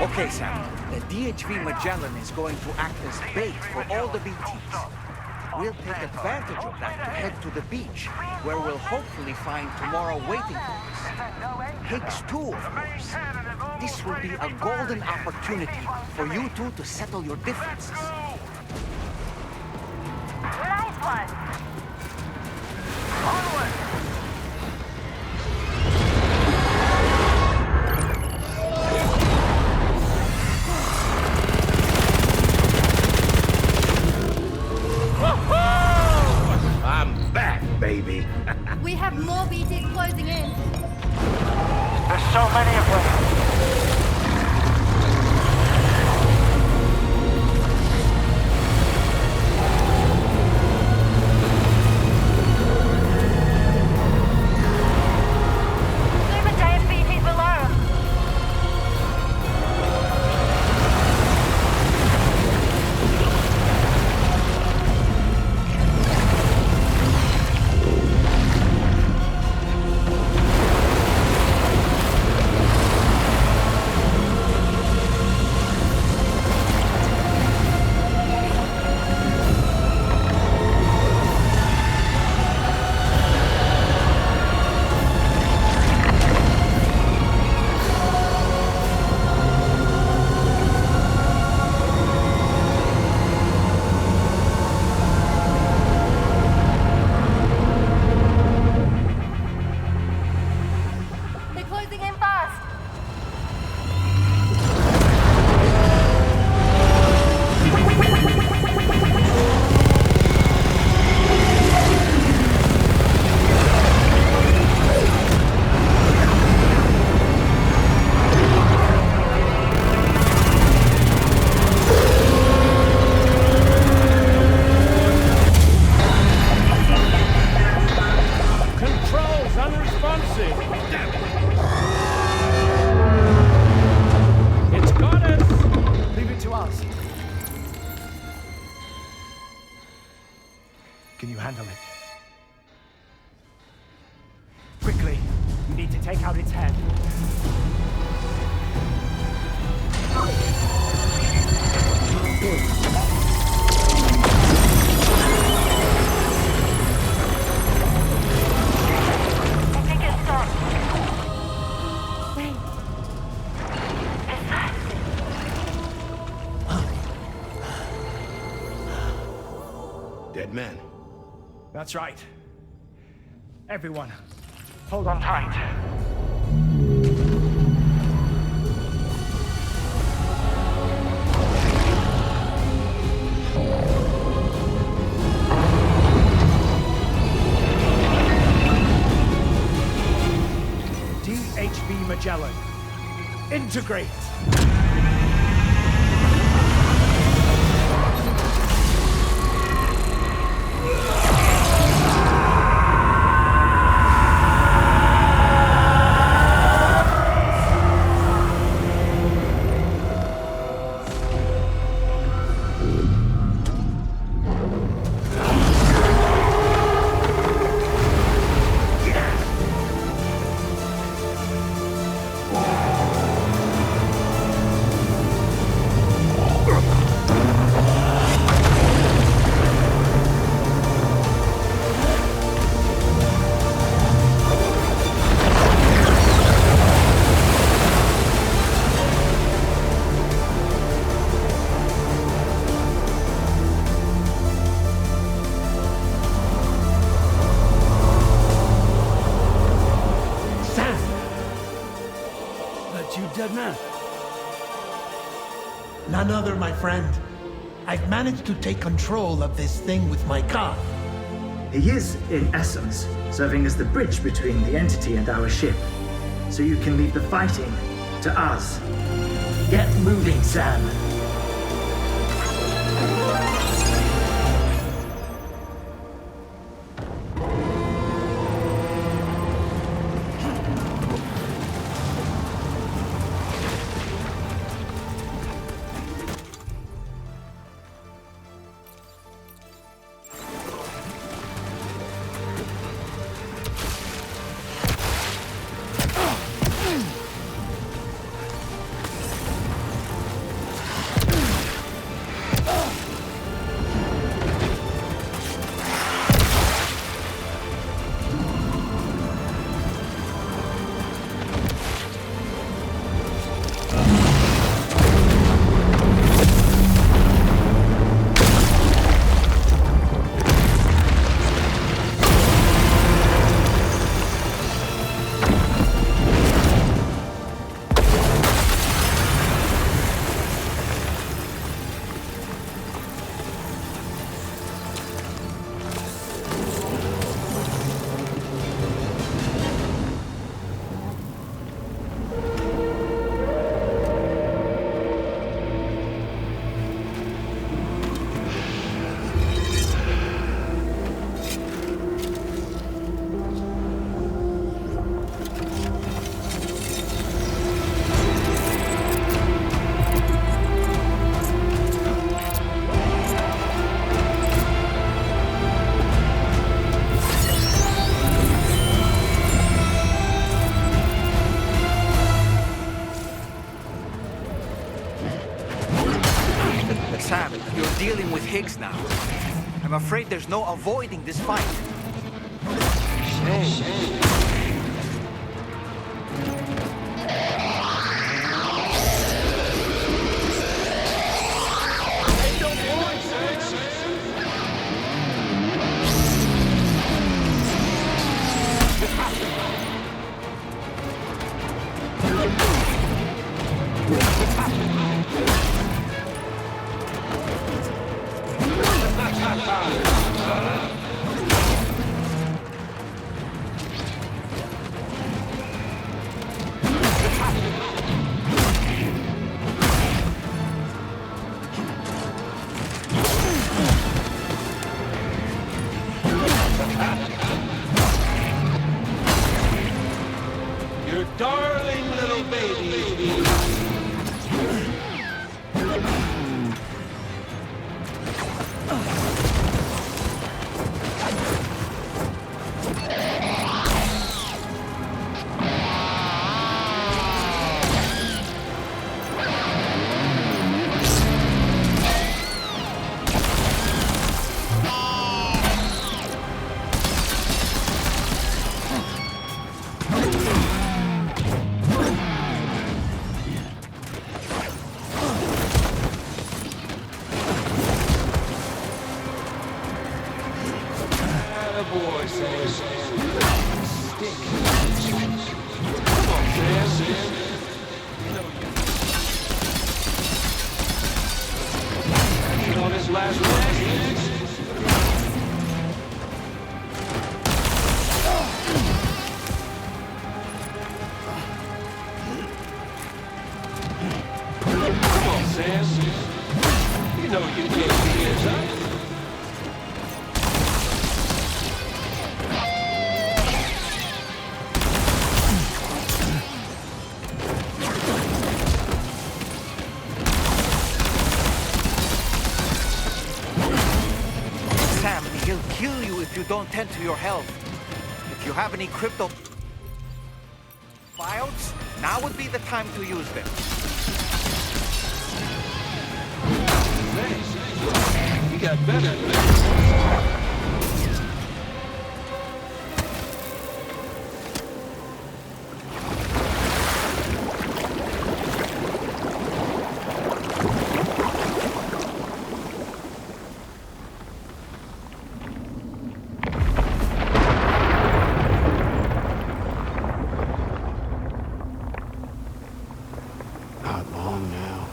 Okay, Sam. The DHV Magellan is going to act as bait for all the BTs. We'll take advantage of that to head to the beach, where we'll hopefully find tomorrow waiting for us. Higgs too, of course. This will be a golden opportunity for you two to settle your differences. Nice one! Onward! I'm back, baby. We have more BTs closing in. There's so many of them. Super giant BTs below. They're closing in fast. Controls unresponsive. It's got us. Leave it to us. Can you handle it? Quickly, we need to take out its head. I think it's stopped. Wait. Is that? Dead man. That's right. Everyone, Hold on tight. DHV Magellan. Integrate! Dead man. None other, my friend. I've managed to take control of this thing with my car. He is, in essence, serving as the bridge between the entity and our ship. So you can leave the fighting to us. Get moving, Sam. Sam, you're dealing with Higgs now. I'm afraid there's no avoiding this fight. Your darling little baby. Boy, Sam. Come on, Sam. You know this last leg. Come on, Sam. You know you get this, huh? He'll kill you if you don't tend to your health. If you have any crypto files, now would be the time to use them. You got better than that. Not long now.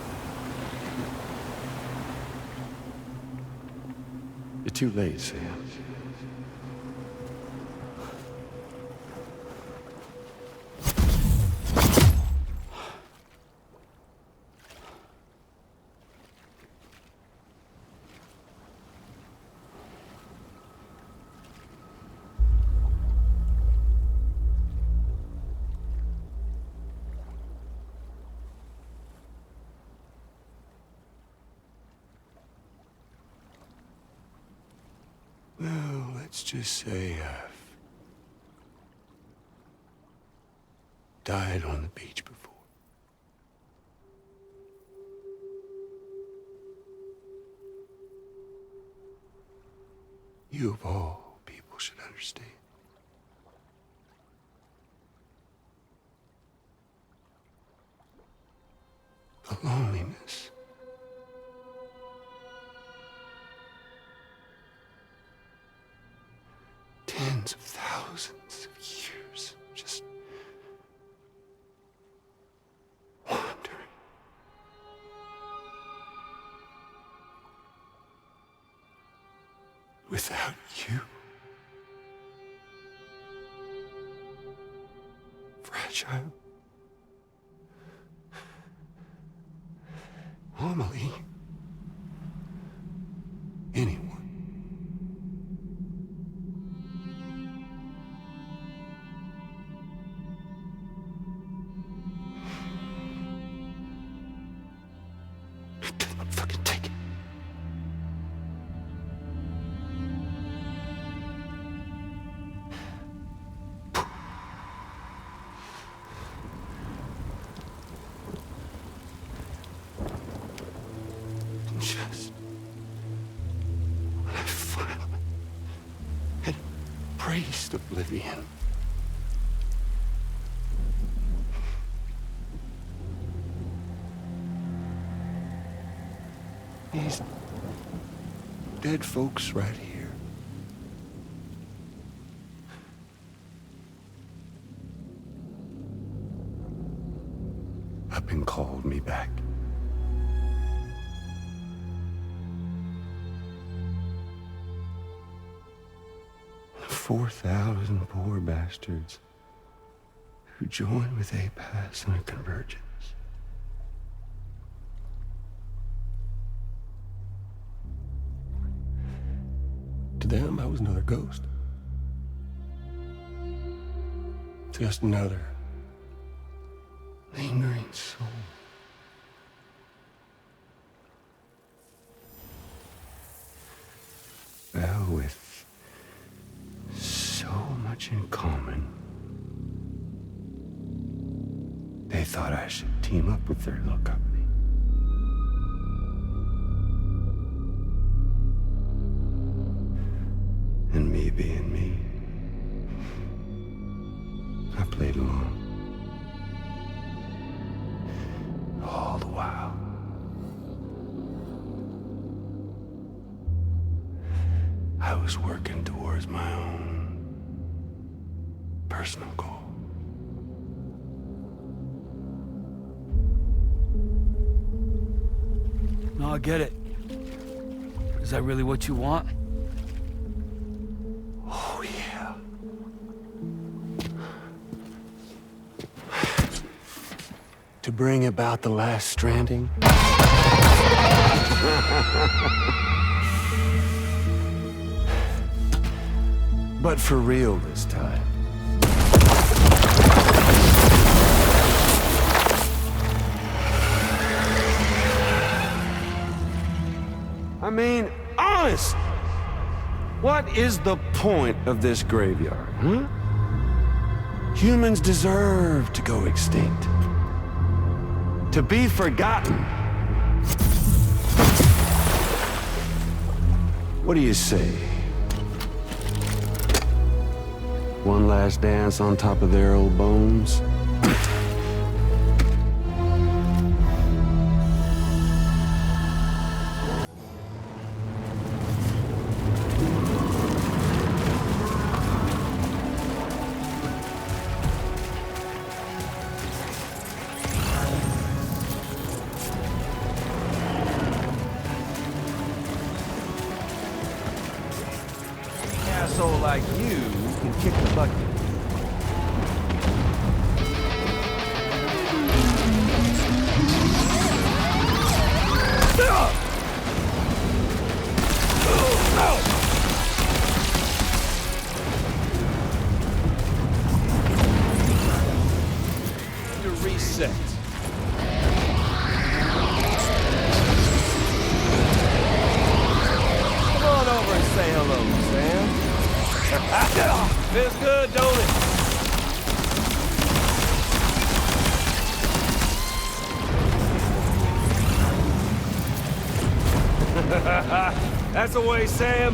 You're too late, Sam. Let's just say I've died on the beach before. You of all people should understand. The loneliness. Tens of thousands of years just wandering. Without you. Fragile. Normally, anyone. Fucking take it. Just when I finally had embraced oblivion, these dead folks right here up and called me back. 4,000 poor bastards who joined with APAS in a convergence. To them, I was another ghost. Just another lingering soul. Well, with so much in common, they thought I should team up with their little company. And me being me, I played along. All the while, I was working towards my own personal goal. No, I get it. Is that really what you want? Oh, yeah. To bring about the last stranding. But for real this time. I mean, honest. What is the point of this graveyard, huh? Humans deserve to go extinct. To be forgotten. What do you say? One last dance on top of their old bones? Asshole like you can kick the bucket. Your reset. Come on over and say hello, Sam. Feels good, don't it? That's the way, Sam.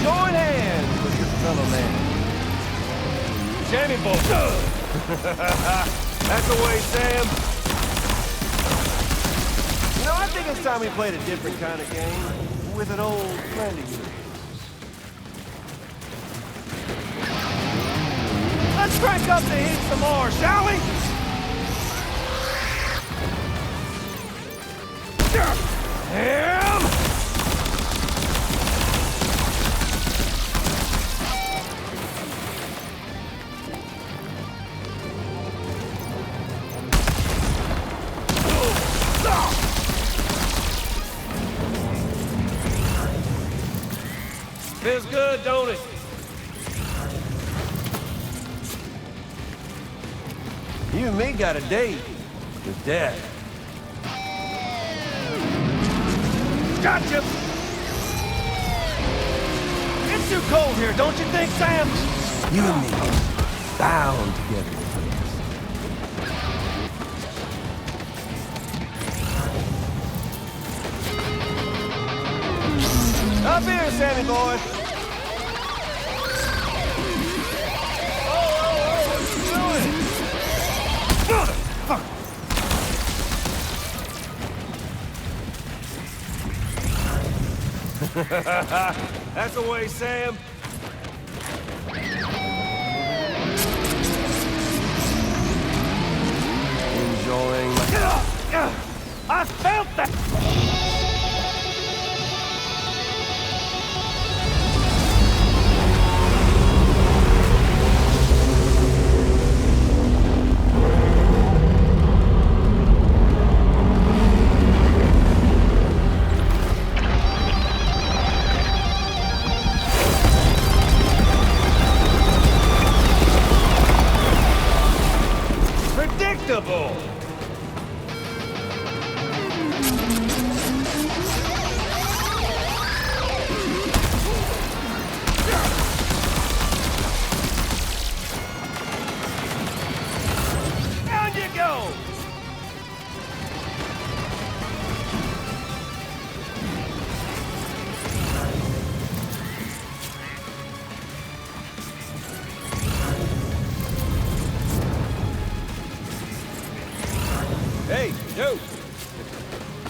Join hands with your fellow man. Jammy boy. That's the way, Sam. You know, I think it's time we played a different kind of game with an old friend of yours. Let's crank up the heat some more, shall we? Him! Feels good, don't it? You and me got a date with death. Gotcha! It's too cold here, don't you think, Sam? You and me, bound together for this. Up here, Sammy boy. Oh, what you doing? Motherfucker! That's the way, Sam. Enjoying my... I felt that! Predictable! Down you go! Hey, Joe!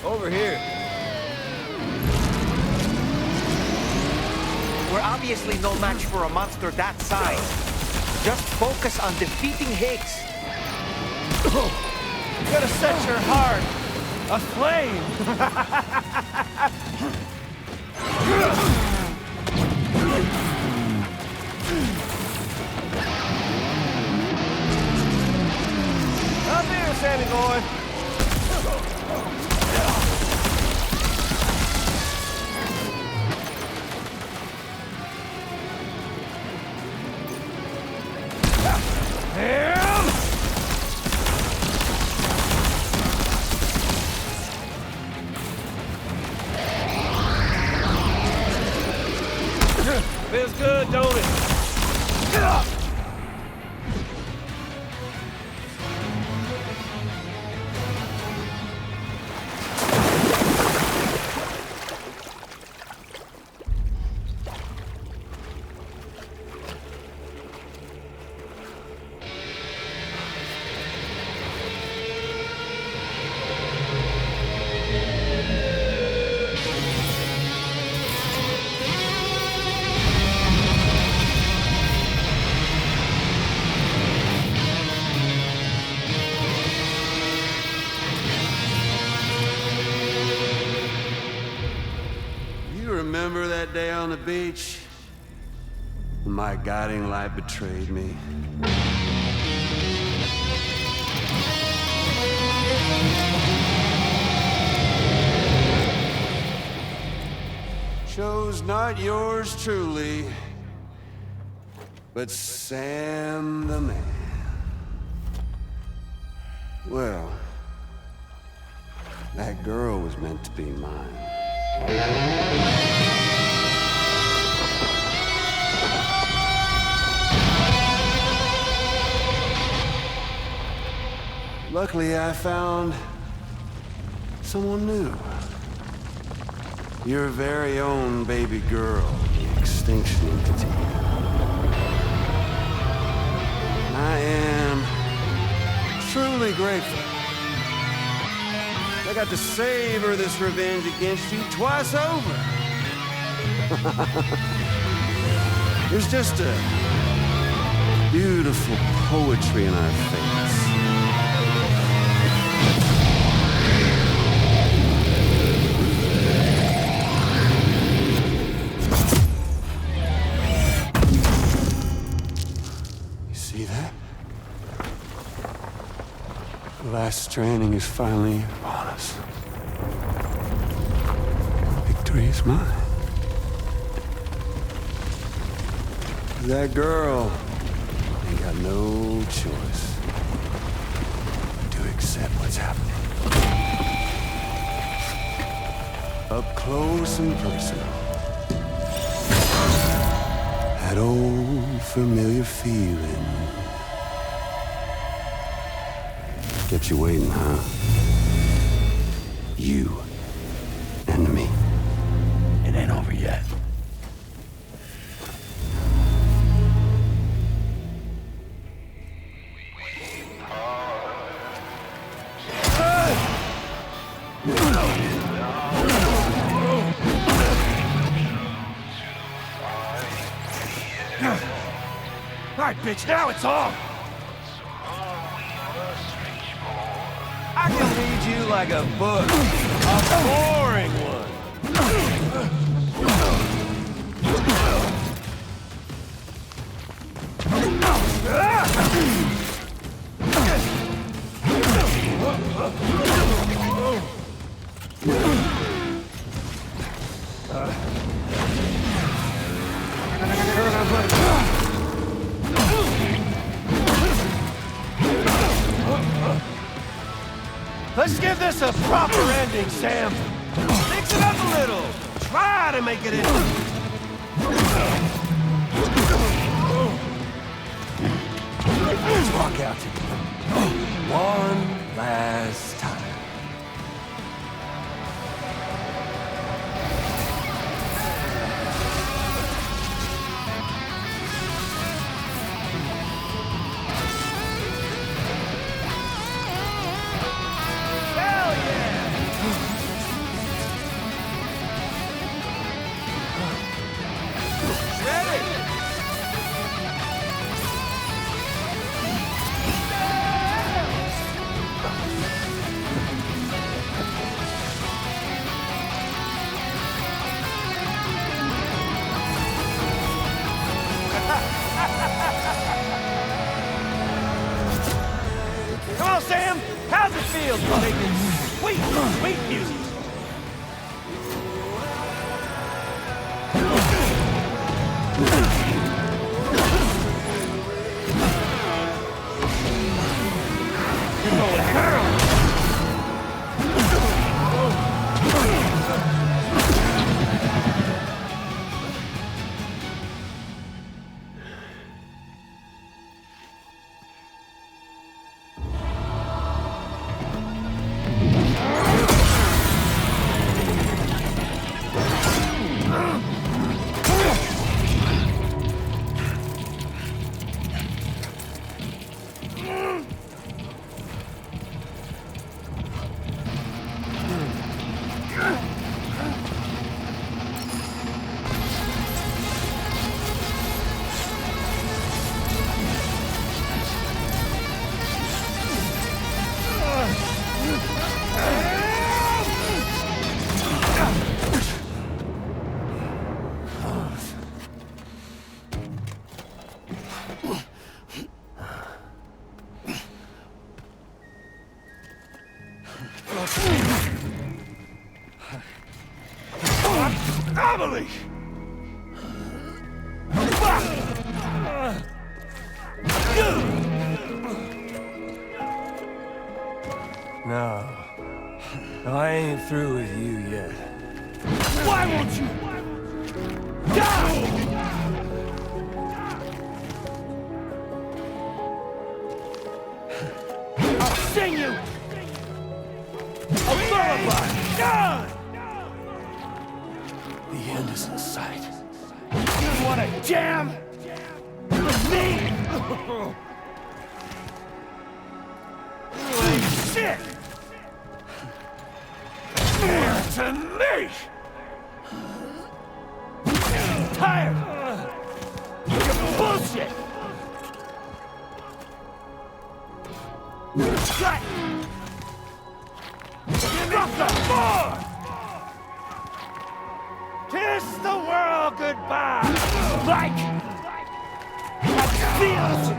Over here. We're obviously no match for a monster that size. Just focus on defeating Higgs. You gotta set your heart aflame! Up here, Sammy boy! Feels good, don't it? Get up! Remember that day on the beach? My guiding light betrayed me. Chose not yours truly, but Sam the man. Well, that girl was meant to be mine. Luckily, I found someone new. Your very own baby girl, the Extinction Entity. I am truly grateful. I got to savor this revenge against you twice over. There's just a beautiful poetry in our fates. The last stranding is finally upon us. Victory is mine. That girl ain't got no choice to accept what's happening. Up close and personal. That old familiar feeling. Kept you waiting, huh? You and me. It ain't over yet. All right, bitch, now it's on! I can read you like a book. A boring one. Let's give this a proper ending, Sam. Mix it up a little. Try to make it in. Let's walk out together. One last time. Come on, Sam! How's it feel to make this sweet, sweet music? Emily! No, I ain't through with you yet. Why won't you die? I'll sing you a lullaby. The end is in sight. You want to jam with me? You ain't shit! To me! Tired of your bullshit! Shut! Give up the more! Kiss the world goodbye! Like I feel it!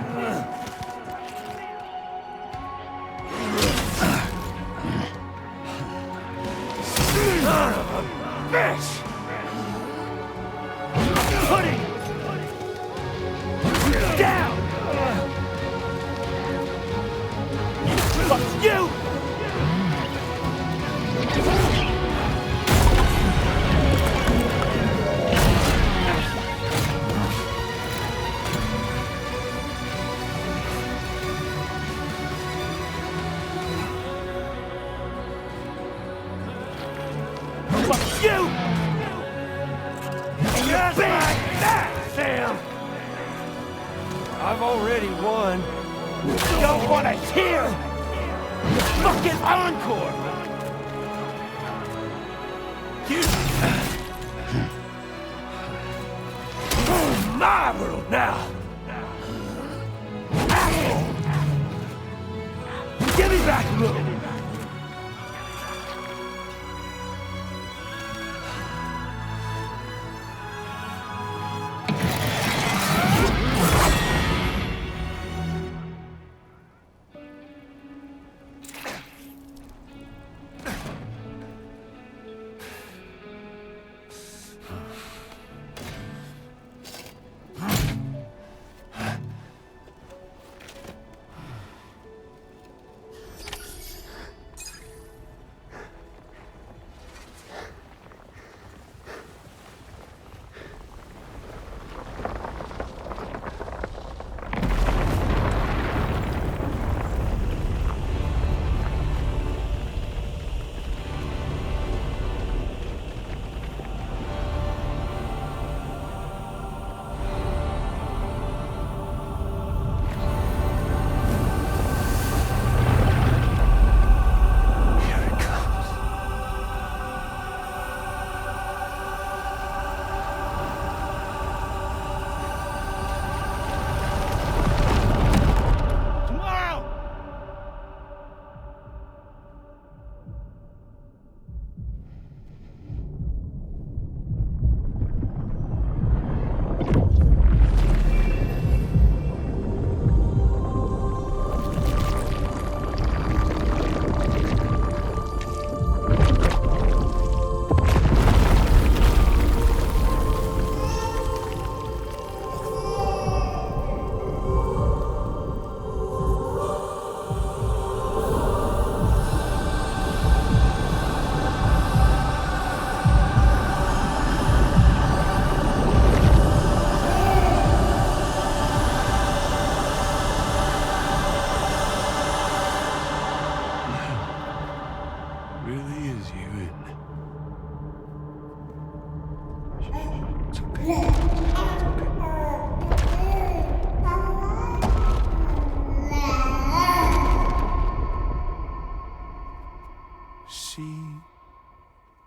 Son of a bitch! Putting you down! Fuck you! You! And you're back, Sam! I've already won. Don't want to hear the fucking encore! You... My world now! Asshole! Give me back a little!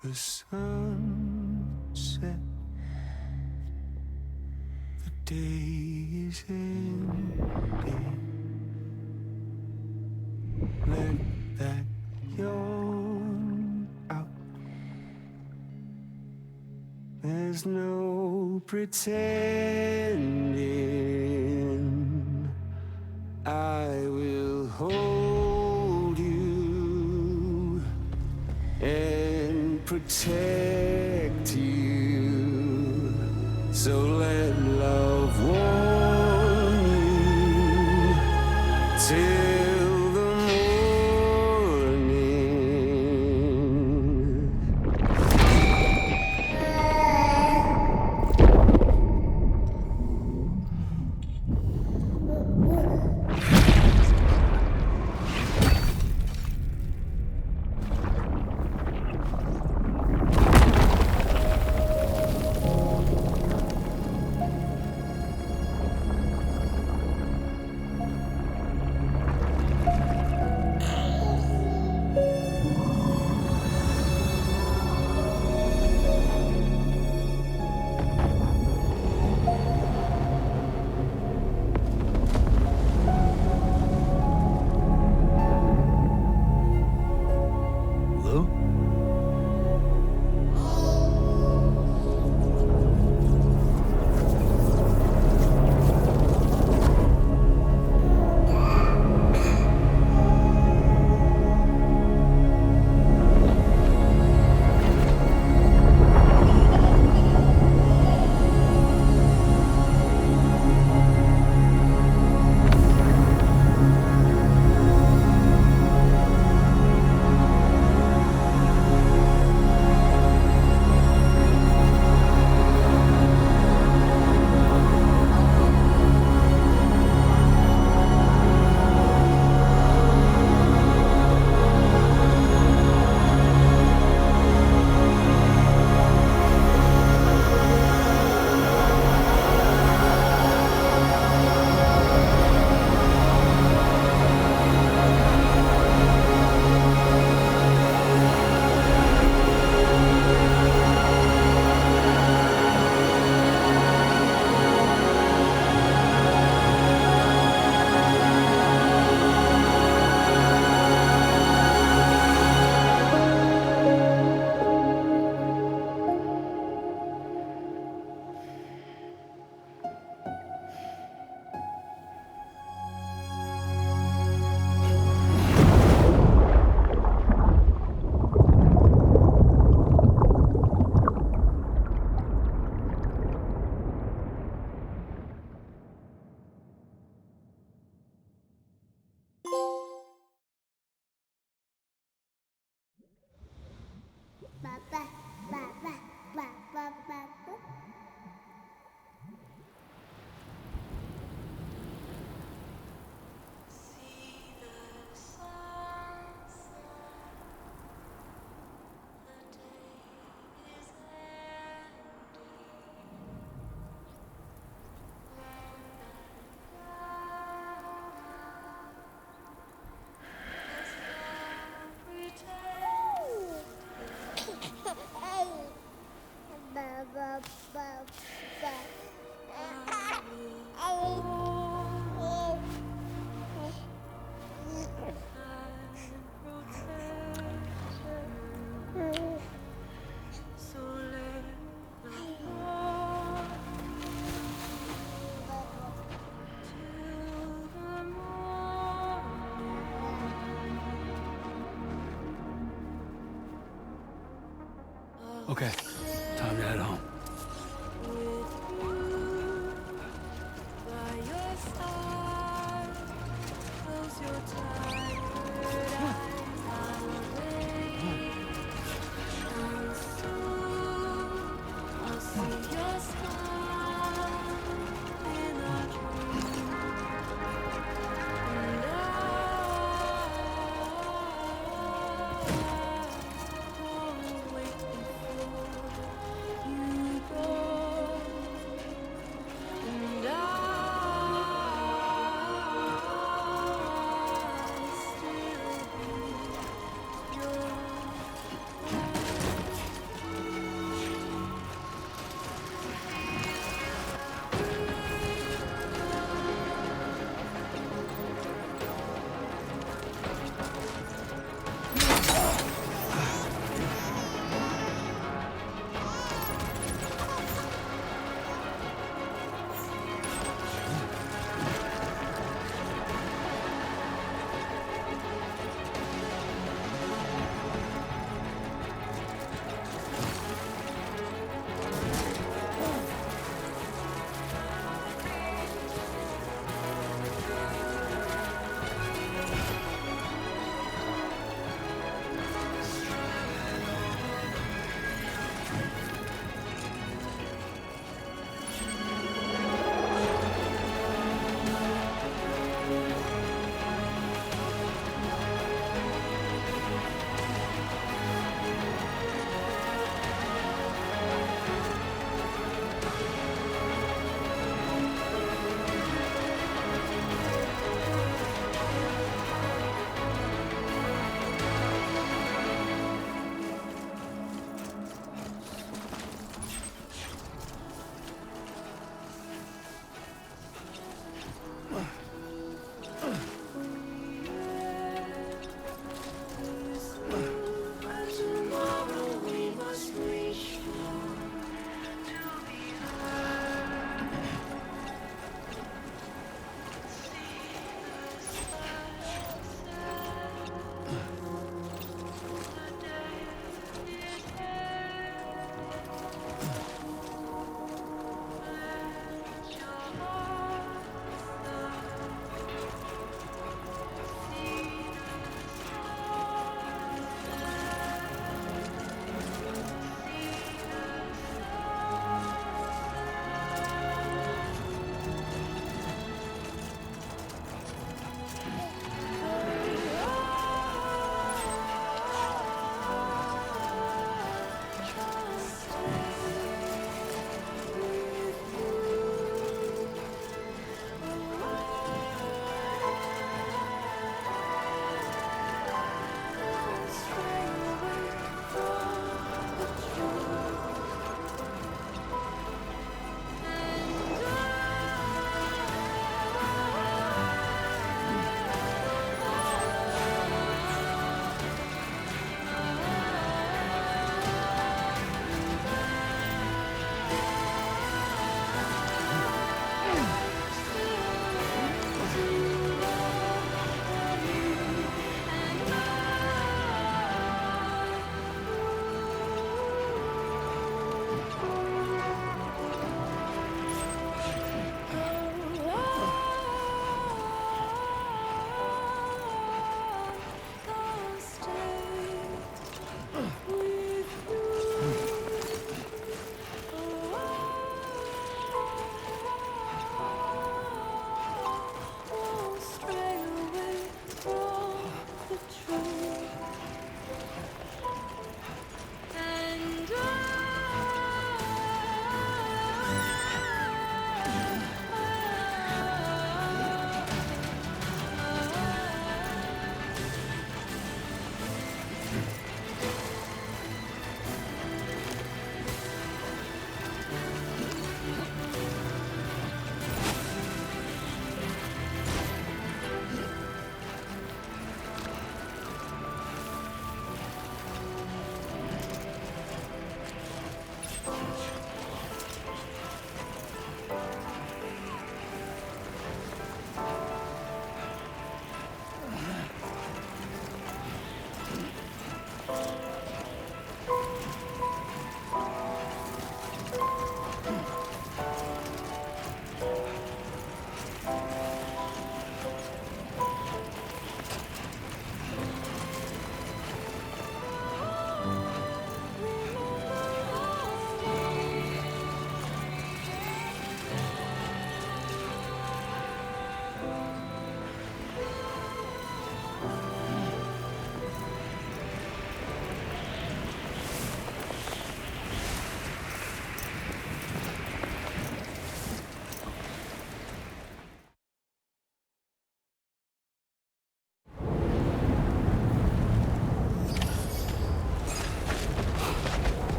The sunset, the day is ending. Let that yawn out. There's no pretending. I will hold you and protect you. So let love warm you till the morning. Okay, time to head home.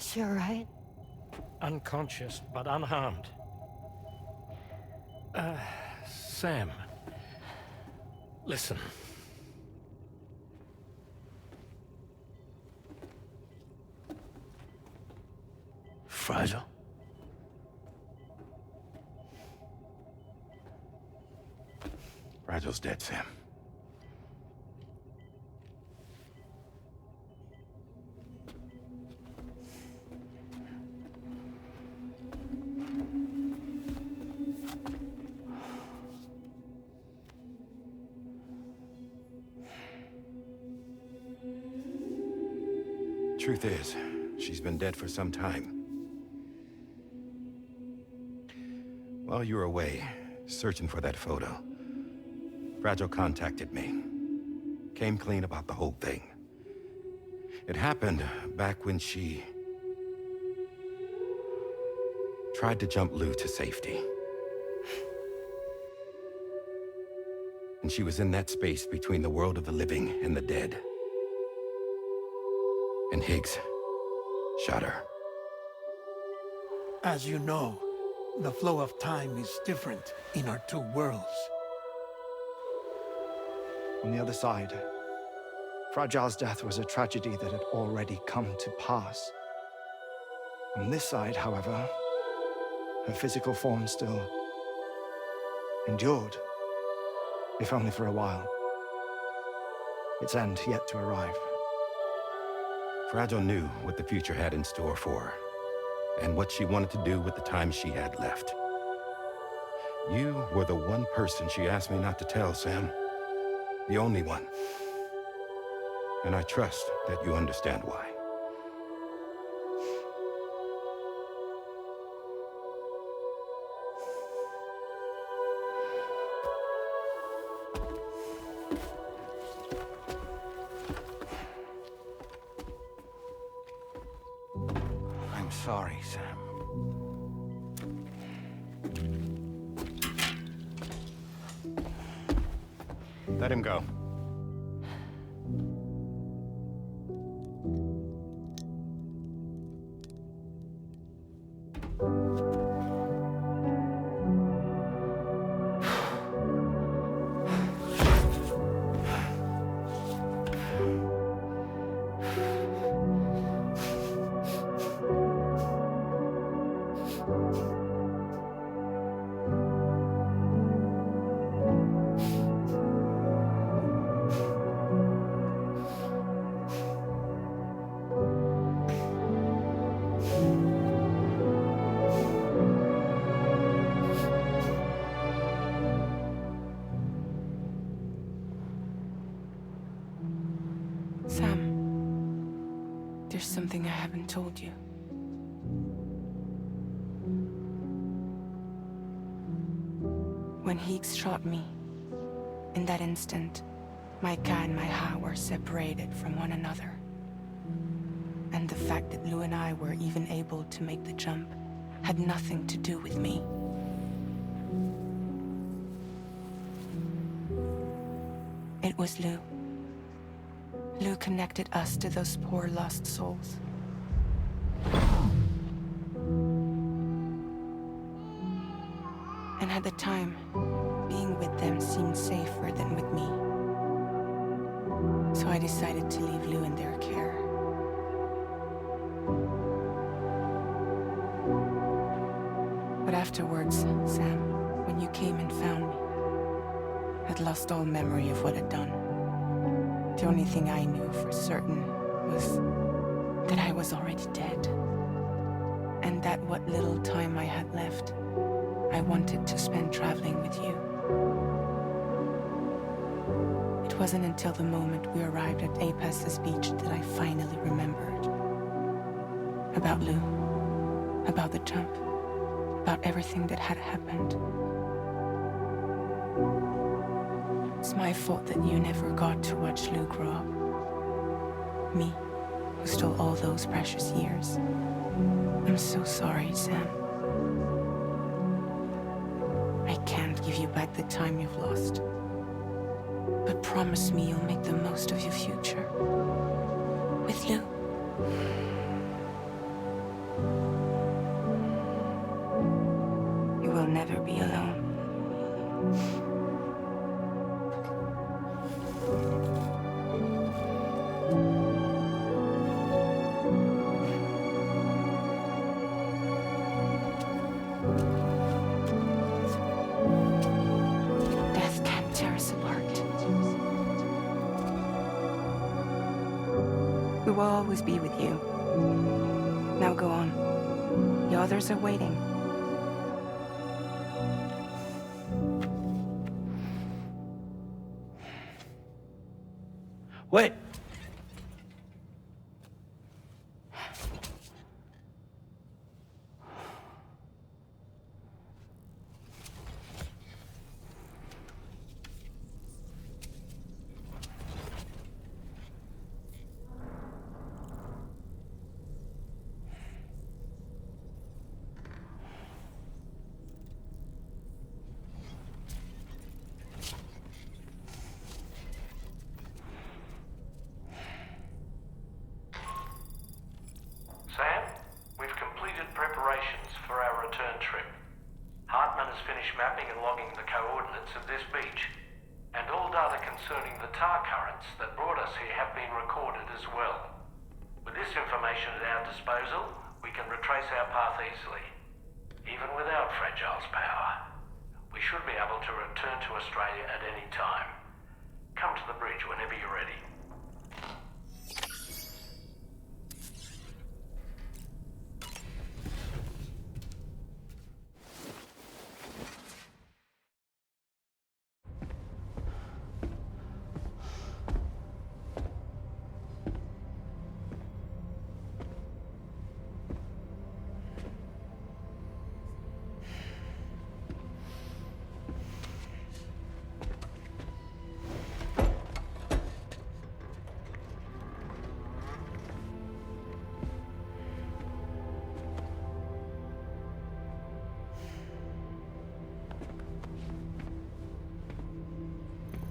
She all right? Unconscious, but unharmed. Sam. Listen. Fragile? Fragile's dead, Sam. Truth is, she's been dead for some time. While you were away, searching for that photo, Fragile contacted me. Came clean about the whole thing. It happened back when she tried to jump Lou to safety. And she was in that space between the world of the living and the dead. And Higgs shot her. As you know, the flow of time is different in our two worlds. On the other side, Fragile's death was a tragedy that had already come to pass. On this side, however, her physical form still endured, if only for a while. Its end yet to arrive. Fragile knew what the future had in store for her, and what she wanted to do with the time she had left. You were the one person she asked me not to tell, Sam. The only one. And I trust that you understand why. I'm sorry, Sam. Let him go. Sam, there's something I haven't told you. When Higgs shot me, in that instant, my Ka and my Ha were separated from one another. And the fact that Lou and I were even able to make the jump had nothing to do with me. It was Lou. Lou connected us to those poor lost souls. And at the time, being with them seemed safer than with me. So I decided to leave Lou in their care. But afterwards, Sam, when you came and found me, I'd lost all memory of what I'd done. The only thing I knew for certain was that I was already dead. And that what little time I had left, I wanted to spend traveling with you. It wasn't until the moment we arrived at Apas's beach that I finally remembered. About Lou, about the jump, about everything that had happened. It's my fault that you never got to watch Lou grow up. Me, who stole all those precious years. I'm so sorry, Sam. I can't give you back the time you've lost. But promise me you'll make the most of your future. With Lou. You will never be alone. Death can't tear us apart. We will always be with you. Now go on. The others are waiting. Wait! Sam, we've completed preparations for our return trip. Hartman has finished mapping and logging the coordinates of this beach, and all data concerning the tar currents that brought us here have been recorded as well. With this information at our disposal, we can retrace our path easily. Even without Fragile's power, we should be able to return to Australia at any time. Come to the bridge whenever you're ready.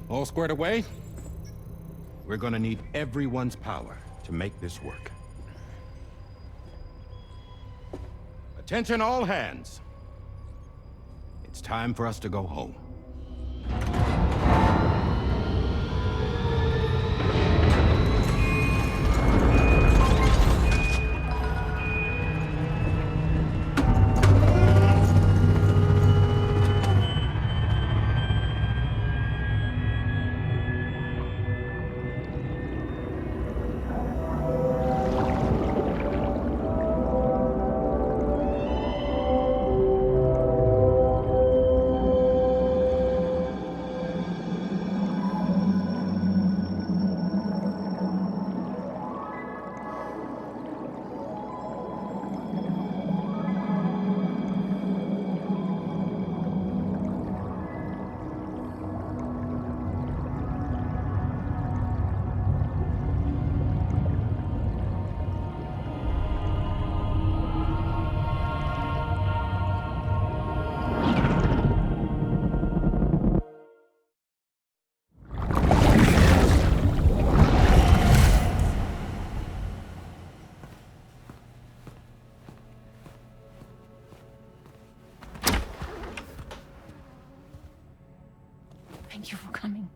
All squared away? We're gonna need everyone's power to make this work. Attention all hands. It's time for us to go home. Thank you for coming.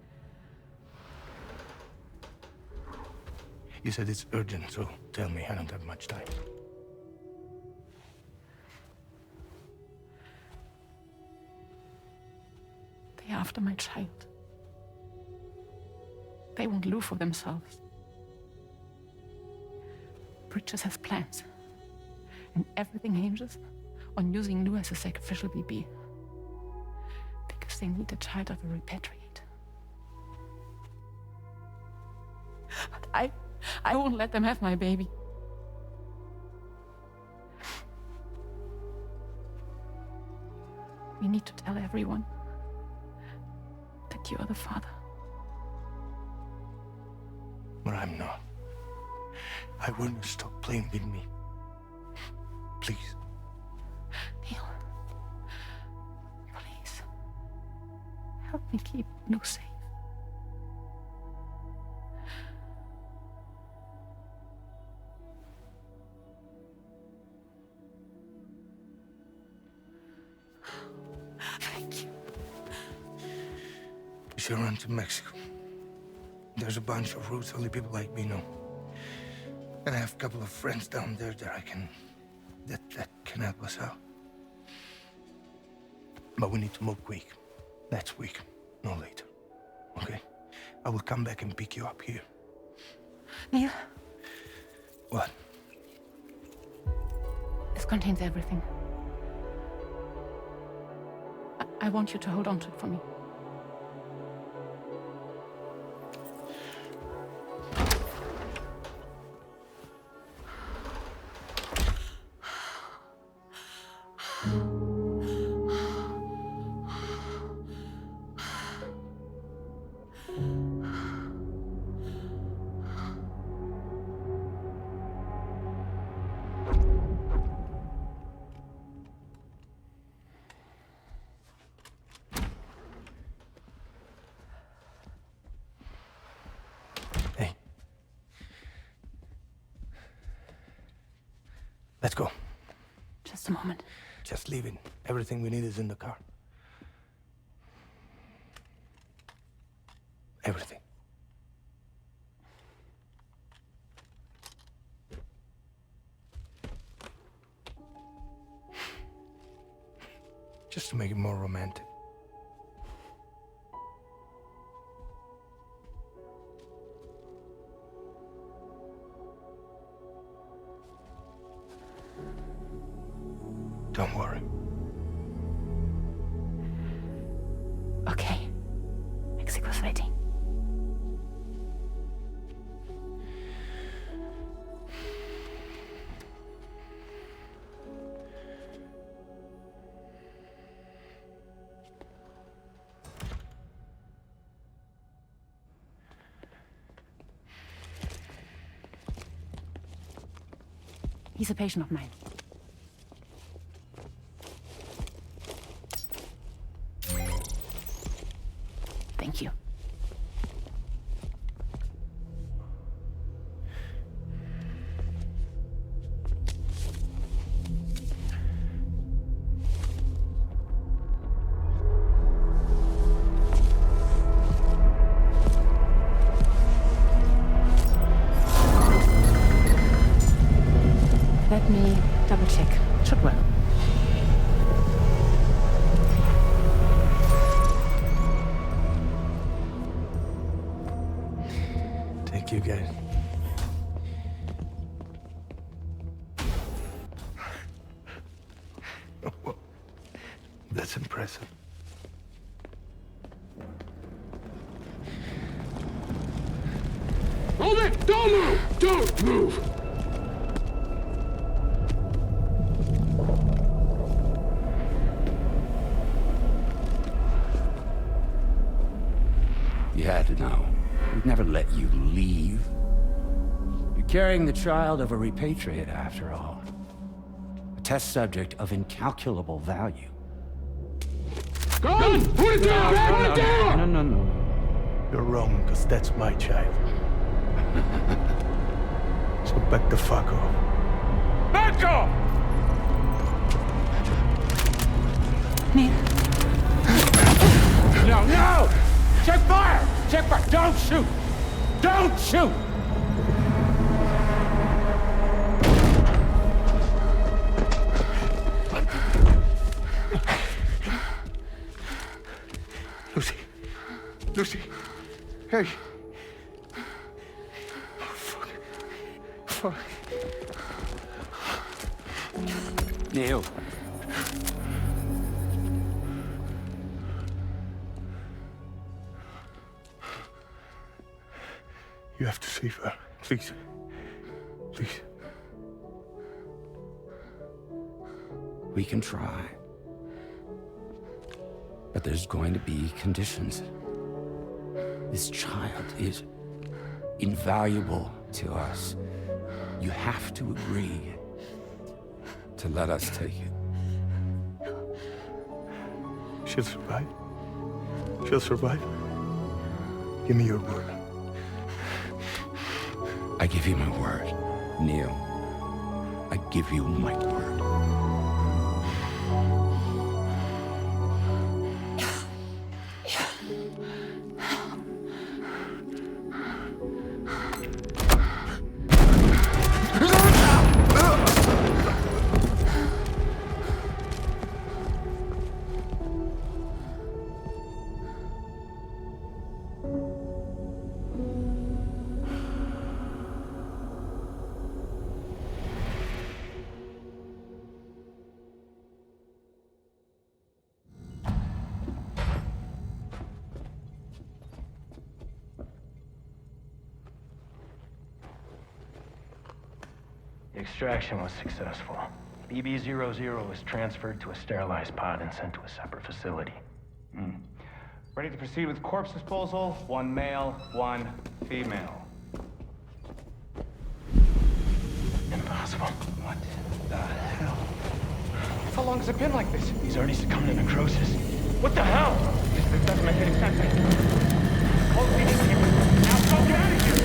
You said it's urgent, so tell me. I don't have much time. They're after my child. They won't live for themselves. Bridges has plans. And everything hinges on using Lou as a sacrificial BB. Because they need a child of a repatriate. But I won't let them have my baby. We need to tell everyone that you are the father. But I'm not. I wouldn't stop playing with me. Please. Neil. Please. Help me keep Lou safe. should run to Mexico. There's a bunch of routes only people like me know. And I have a couple of friends down there that that can help us out. But we need to move quick. Next week, no later. Okay? I will come back and pick you up here. Neil? What? This contains everything. I want you to hold on to it for me. Let's go. Just a moment. Just leave it. Everything we need is in the car. Everything. Just to make it more romantic. Don't worry. Okay. Mexico's ready. He's a patient of mine. Thank you. Let me double check. Should work. Thank you, guys. Well, that's impressive. Hold it! Don't move! Don't move! You had to know. We'd never let you leave. You're carrying the child of a repatriate, after all. A test subject of incalculable value. Gun! Put it down! Put it down! No. You're wrong, because that's my child. So back the fuck off. Back off! Neil. No! Check fire! Check fire! Don't shoot! Don't shoot! Lucy. Lucy. Hey. Oh, fuck. Neil. You have to save her. Please. Please. We can try. But there's going to be conditions. This child is invaluable to us. You have to agree to let us take it. She'll survive. She'll survive. Give me your word. I give you my word, Neil. I give you my word. The extraction was successful. BB-00 was transferred to a sterilized pod and sent to a separate facility. Ready to proceed with corpse disposal. 1 male, 1 female. Impossible. What the hell? How long has it been like this? He's already succumbed to necrosis. What the hell? This doesn't make any sense. Close the in. Now go get out of here!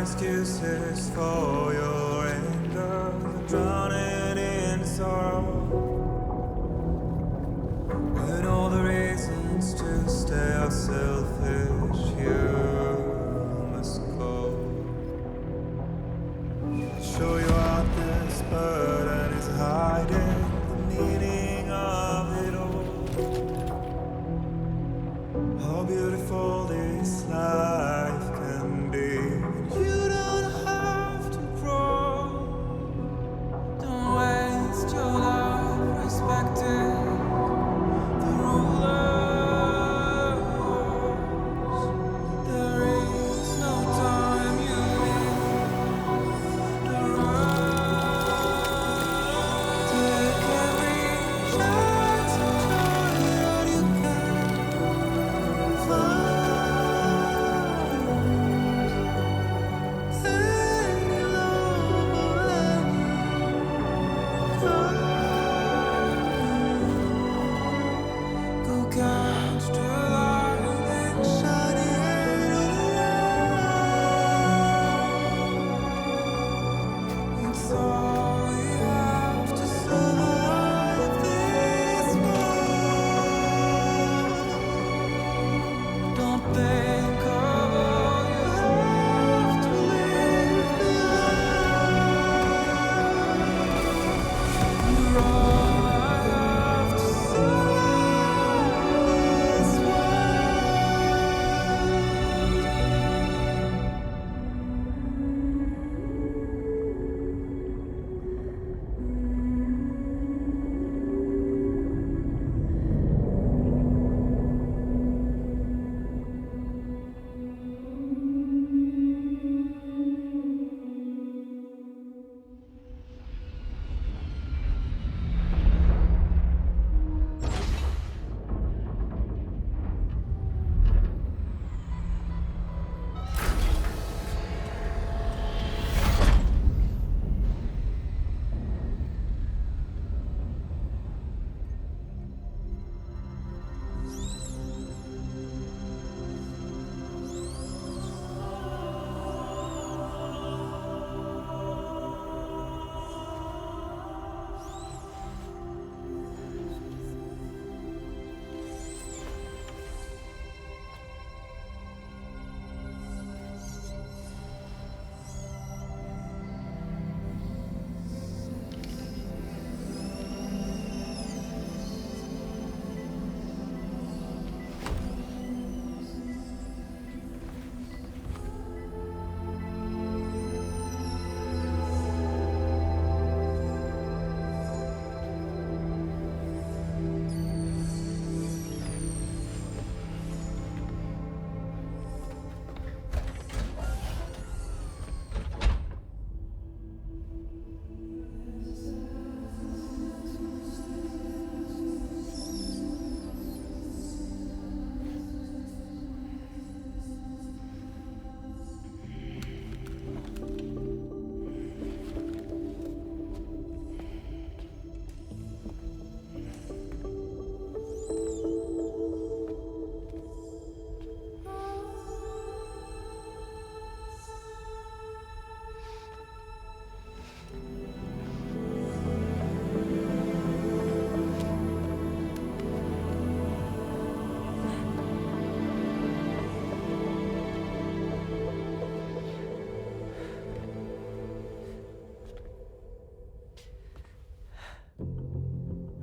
excuses for your anger, drowning in sorrow. With all the reasons to stay are selfish, you must go. Show you out this burden is hiding the meaning of it all. How beautiful this life can be. You don't have to grow. Don't waste your life respecting the rulers. There is no time you need to run. Take every chance and try what you can find. Any love will let you find. Go cast your light and shine it all around. It's all we have to survive this world. Don't think of all you have to leave behind. You're all I have to survive this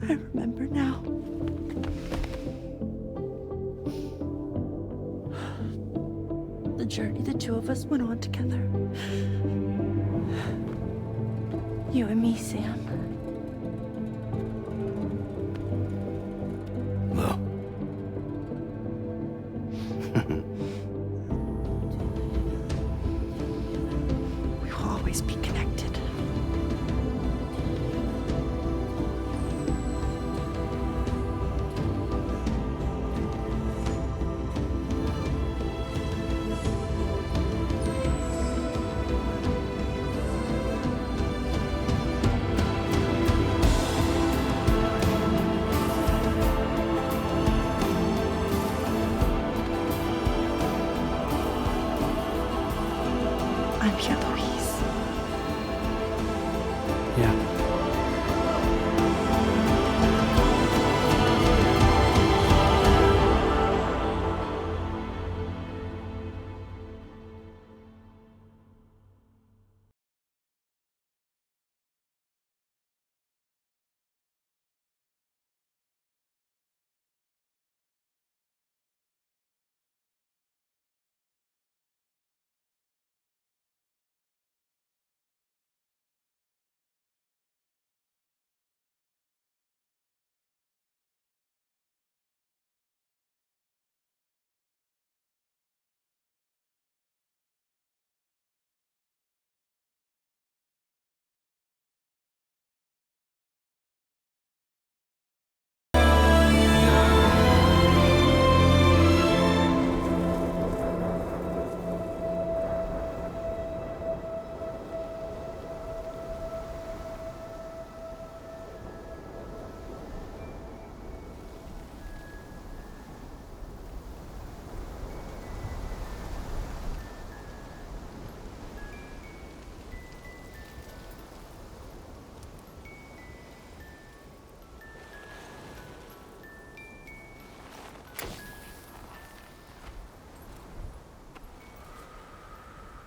I remember now. The journey the two of us went on together. You and me, Sam. No. We will always be connected.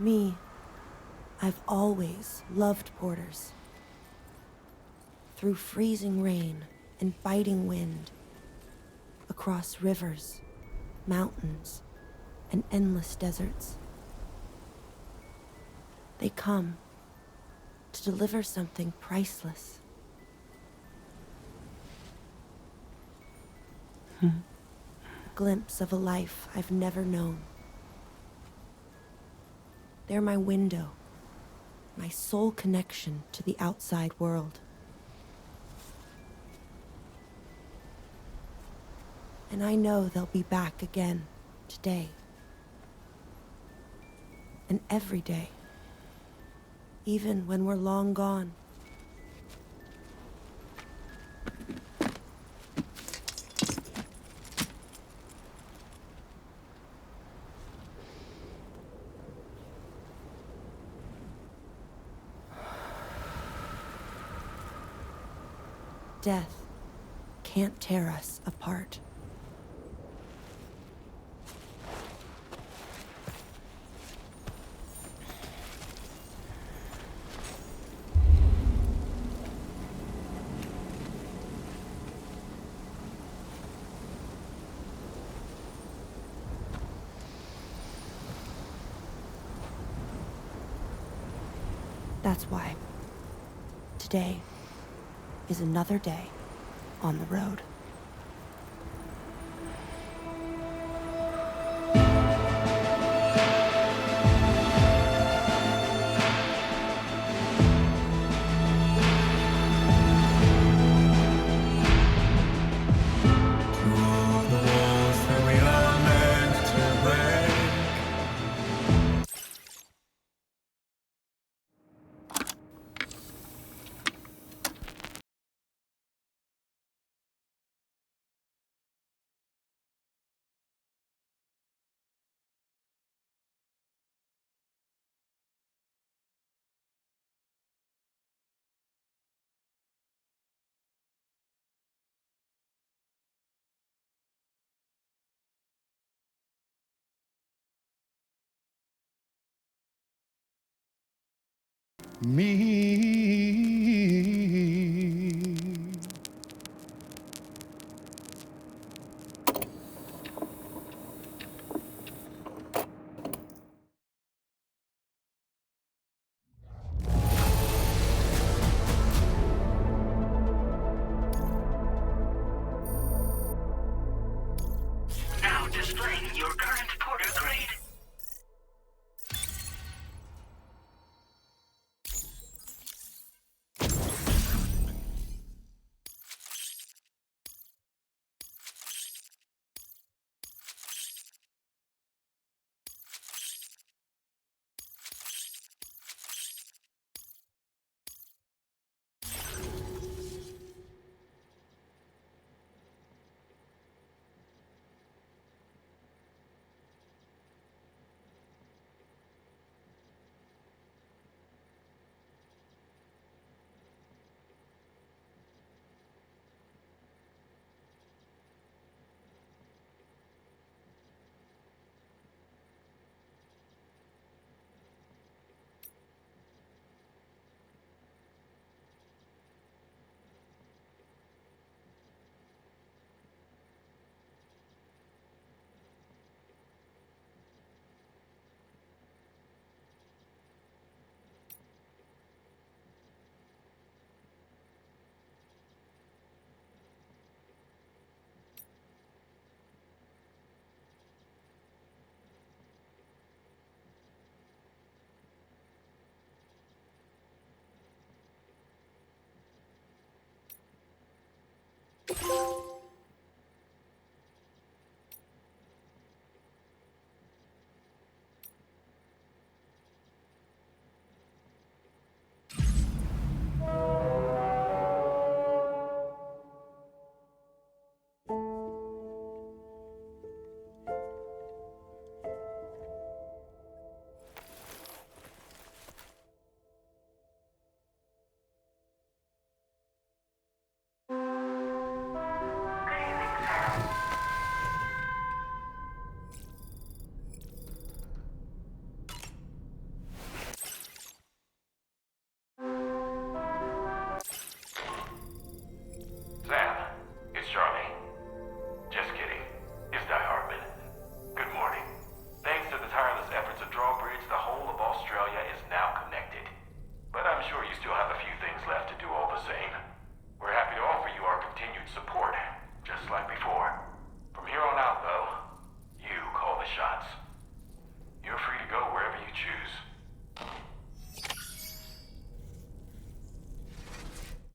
Me, I've always loved porters. Through freezing rain and biting wind, across rivers, mountains, and endless deserts. They come to deliver something priceless. A glimpse of a life I've never known. They're my window, my sole connection to the outside world. And I know they'll be back again today. And every day. Even when we're long gone. Death can't tear us apart. That's why today is another day on the road. Me